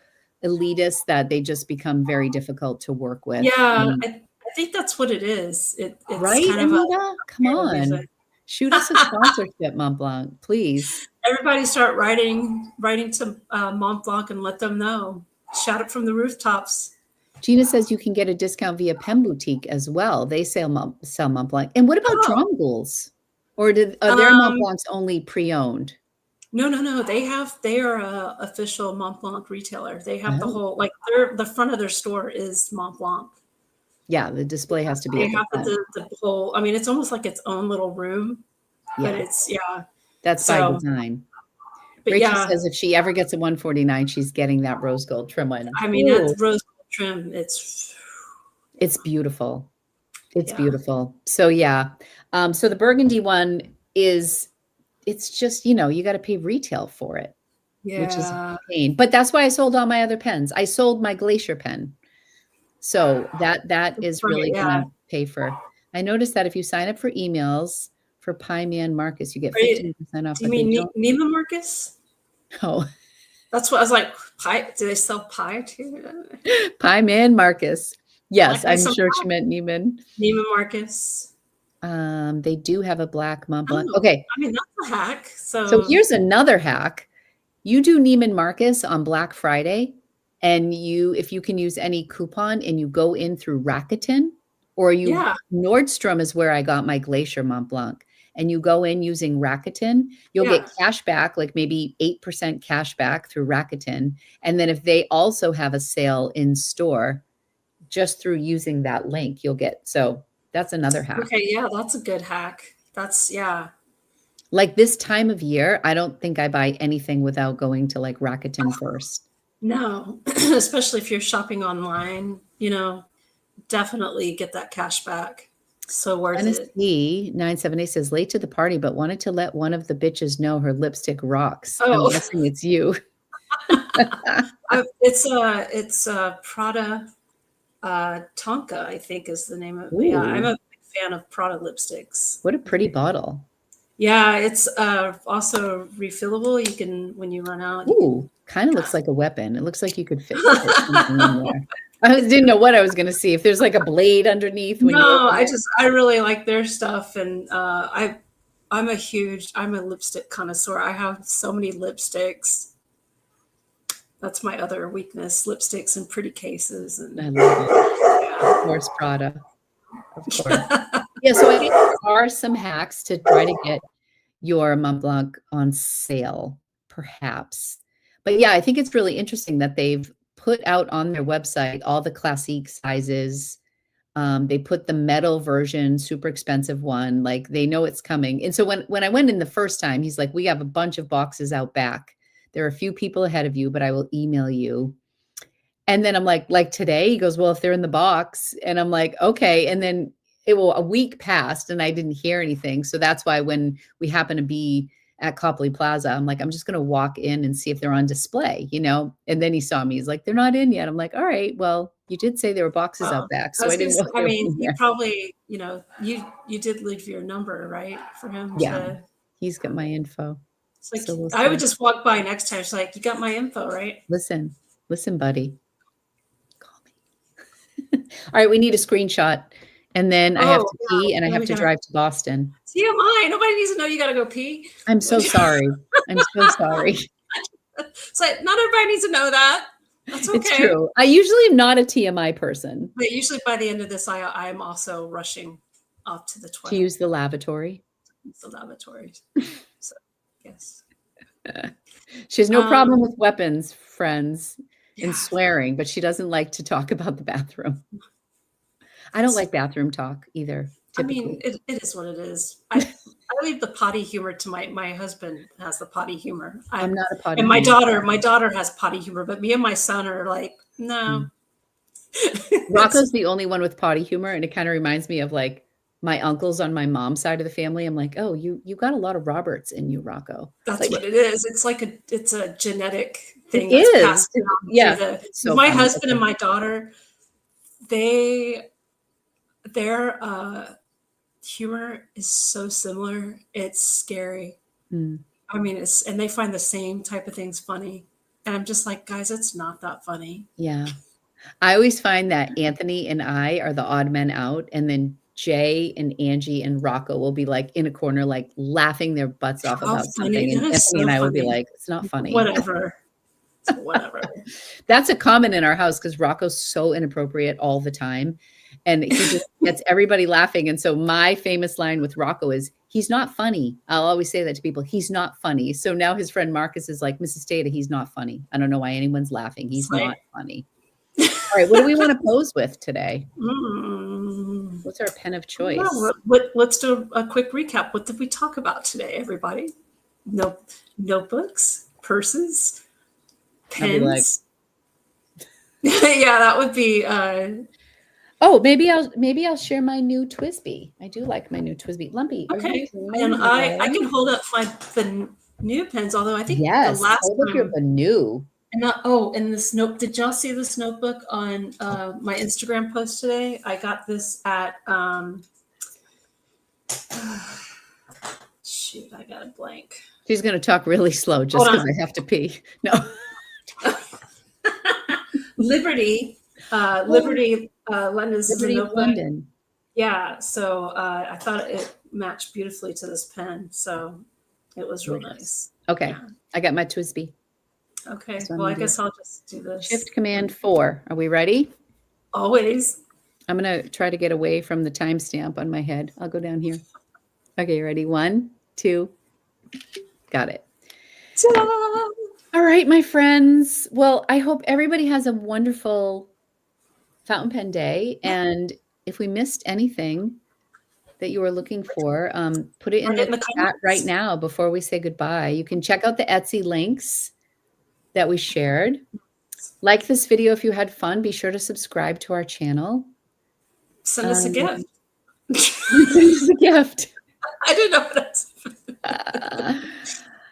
[SPEAKER 1] elitist that they just become very difficult to work with.
[SPEAKER 2] Yeah, I think that's what it is. It's
[SPEAKER 1] right,
[SPEAKER 2] kind of
[SPEAKER 1] come on, shoot us a sponsorship, Mont Blanc, please.
[SPEAKER 2] Everybody start writing to Mont Blanc and let them know. Shout it from the rooftops.
[SPEAKER 1] Gina says you can get a discount via Pen Boutique as well. They sell Mont Blanc. And what about Drumgools? Or are their Mont Blancs only pre-owned?
[SPEAKER 2] No. They are a official Mont Blanc retailer. They have the whole, like the front of their store is Mont Blanc.
[SPEAKER 1] Yeah, the display has to be.
[SPEAKER 2] They have the whole. I mean, it's almost like its own little room. But it's
[SPEAKER 1] that's by design. Rachel says if she ever gets a 149, she's getting that rose gold trim one.
[SPEAKER 2] I mean, that's rose gold trim. It's
[SPEAKER 1] beautiful. It's beautiful. So so the burgundy one is, it's just, you got to pay retail for it, which is a pain. But that's why I sold all my other pens. I sold my Glacier pen. So that is really going to pay for. I noticed that if you sign up for emails for Pie Man Marcus, you get 15% off.
[SPEAKER 2] Do you mean Neiman Marcus?
[SPEAKER 1] Oh.
[SPEAKER 2] That's what I was like. Pie? Do they sell pie too?
[SPEAKER 1] Pie Man Marcus. Yes, I'm sure she meant Neiman.
[SPEAKER 2] Neiman Marcus.
[SPEAKER 1] They do have a black Mont Blanc. Okay.
[SPEAKER 2] I mean, that's a hack.
[SPEAKER 1] So here's another hack. You do Neiman Marcus on Black Friday, and if you can use any coupon and you go in through Rakuten, or Nordstrom is where I got my Glacier Mont Blanc. And you go in using Rakuten, you'll get cash back, like maybe 8% cash back through Rakuten. And then if they also have a sale in store, just through using that link, you'll get, so that's another hack.
[SPEAKER 2] Okay, yeah, that's a good hack. That's,
[SPEAKER 1] like this time of year, I don't think I buy anything without going to like Rakuten first.
[SPEAKER 2] No, especially if you're shopping online, definitely get that cash back. So worth it.
[SPEAKER 1] 978 says late to the party, but wanted to let one of the bitches know her lipstick rocks.
[SPEAKER 2] Oh.
[SPEAKER 1] I'm guessing it's you.
[SPEAKER 2] It's Prada Tonka, I think is the name of it. Yeah, I'm a big fan of Prada lipsticks.
[SPEAKER 1] What a pretty bottle.
[SPEAKER 2] Yeah, it's also refillable. You can, when you run out.
[SPEAKER 1] Ooh, kind of looks like a weapon. It looks like you could fit something in there. I didn't know what I was going to see. If there's like a blade underneath.
[SPEAKER 2] I really like their stuff. And I'm a lipstick connoisseur. I have so many lipsticks. That's my other weakness, lipsticks and pretty cases. And
[SPEAKER 1] I love it. Of course, Prada. Of course. So I think there are some hacks to try to get your Mont Blanc on sale, perhaps. But I think it's really interesting that they've put out on their website all the classique sizes. They put the metal version, super expensive one, like they know it's coming. And so when I went in the first time, he's like, we have a bunch of boxes out back. There are a few people ahead of you, but I will email you. And then I'm like today, he goes, well, if they're in the box, and I'm like, okay. And then a week passed and I didn't hear anything. So that's why when we happen to be at Copley Plaza, I'm like, I'm just going to walk in and see if they're on display, And then he saw me. He's like, they're not in yet. I'm like, all right, well, you did say there were boxes out back. So I didn't know.
[SPEAKER 2] I mean, you probably, you did leave your number, right? For him.
[SPEAKER 1] Yeah. He's got my info.
[SPEAKER 2] Like, so I would just walk by next time. It's like, you got my info, right?
[SPEAKER 1] Listen, buddy. Call me. All right, we need a screenshot. And then I have to pee
[SPEAKER 2] yeah.
[SPEAKER 1] and I have to drive to Boston.
[SPEAKER 2] TMI. Nobody needs to know you got to go pee.
[SPEAKER 1] I'm so sorry. I'm so sorry.
[SPEAKER 2] It's like, not everybody needs to know that. That's okay.
[SPEAKER 1] It's true. I usually am not a TMI person.
[SPEAKER 2] But usually by the end of this, I am also rushing off to the toilet.
[SPEAKER 1] To use the lavatory.
[SPEAKER 2] The lavatory. So, yes.
[SPEAKER 1] She has no problem with weapons, friends, and swearing, but she doesn't like to talk about the bathroom. I don't like bathroom talk either. Typically.
[SPEAKER 2] I mean, it is what it is. I leave the potty humor to my husband has the potty humor.
[SPEAKER 1] I'm not a potty
[SPEAKER 2] and my daughter has potty humor, but me and my son are like, no.
[SPEAKER 1] Rocco's the only one with potty humor, and it kind of reminds me of like my uncles on my mom's side of the family. I'm like, oh, you got a lot of Roberts in you, Rocco.
[SPEAKER 2] That's
[SPEAKER 1] like,
[SPEAKER 2] what it is. It's like it's a genetic thing.
[SPEAKER 1] It is.
[SPEAKER 2] Passed down
[SPEAKER 1] So
[SPEAKER 2] my
[SPEAKER 1] funny.
[SPEAKER 2] husband and my daughter, their humor is so similar. It's scary. I mean, and they find the same type of things funny. And I'm just like, guys, it's not that funny.
[SPEAKER 1] Yeah. I always find that Anthony and I are the odd men out, and then Jay and Angie and Rocco will be like in a corner, like laughing their butts off about something. And Anthony and I will be like, it's not funny.
[SPEAKER 2] Whatever. Whatever.
[SPEAKER 1] That's a comment in our house because Rocco's so inappropriate all the time. And he just gets everybody laughing. And so my famous line with Rocco is, he's not funny. I'll always say that to people. He's not funny. So now his friend Marcus is like, Mrs. Data, he's not funny. I don't know why anyone's laughing. He's not funny. All right. What do we want to pose with today? What's our pen of choice?
[SPEAKER 2] Let's do a quick recap. What did we talk about today, everybody? Notebooks, purses, pens. Yeah, that would be.
[SPEAKER 1] Oh, maybe I'll share my new TWSBI. I do like my new TWSBI. Lumpy.
[SPEAKER 2] Okay, and I can hold up the new pens. Although I think the last
[SPEAKER 1] hold up your new.
[SPEAKER 2] And this note. Did y'all see this notebook on my Instagram post today? I got this at shoot, I got a blank.
[SPEAKER 1] She's gonna talk really slow just because I have to pee. No.
[SPEAKER 2] Liberty London's
[SPEAKER 1] Liberty of London.
[SPEAKER 2] Yeah, so I thought it matched beautifully to this pen, so it was real nice.
[SPEAKER 1] Okay,
[SPEAKER 2] yeah.
[SPEAKER 1] I got my TWSBI.
[SPEAKER 2] Okay, well, I guess I'll just do this.
[SPEAKER 1] Shift Command 4. Are we ready?
[SPEAKER 2] Always.
[SPEAKER 1] I'm gonna try to get away from the timestamp on my head. I'll go down here. Okay, ready? 1, 2. Got it.
[SPEAKER 2] Ta-da!
[SPEAKER 1] All right, my friends. Well, I hope everybody has a wonderful fountain pen day. And if we missed anything that you were looking for, put it in the chat right now before we say goodbye. You can check out the Etsy links that we shared. Like this video if you had fun. Be sure to subscribe to our channel.
[SPEAKER 2] Send us a gift.
[SPEAKER 1] Send us a gift.
[SPEAKER 2] I didn't know what else.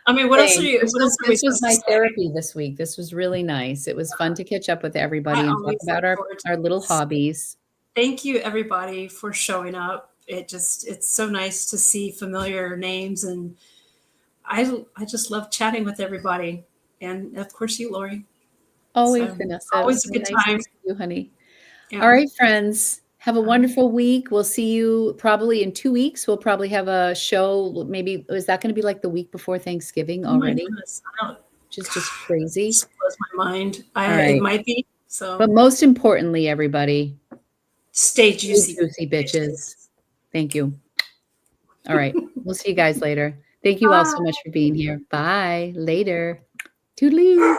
[SPEAKER 2] I mean, what else are you?
[SPEAKER 1] This was my therapy this week. This was really nice. It was fun to catch up with everybody and talk about our little hobbies.
[SPEAKER 2] Thank you, everybody, for showing up. It's so nice to see familiar names, and I just love chatting with everybody. And of course, you, Lori.
[SPEAKER 1] Always, Vanessa.
[SPEAKER 2] Always a good time.
[SPEAKER 1] To see you, honey.
[SPEAKER 2] Yeah.
[SPEAKER 1] All right, friends. Have a wonderful week. We'll see you probably in 2 weeks. We'll probably have a show. Maybe is that going to be like the week before Thanksgiving already? Which is just crazy.
[SPEAKER 2] It blows my mind. It might be. So,
[SPEAKER 1] but most importantly, everybody,
[SPEAKER 2] stay juicy,
[SPEAKER 1] bitches. Thank you. All right. We'll see you guys later. Thank you all so much for being here. Bye. Later. Toodaloo.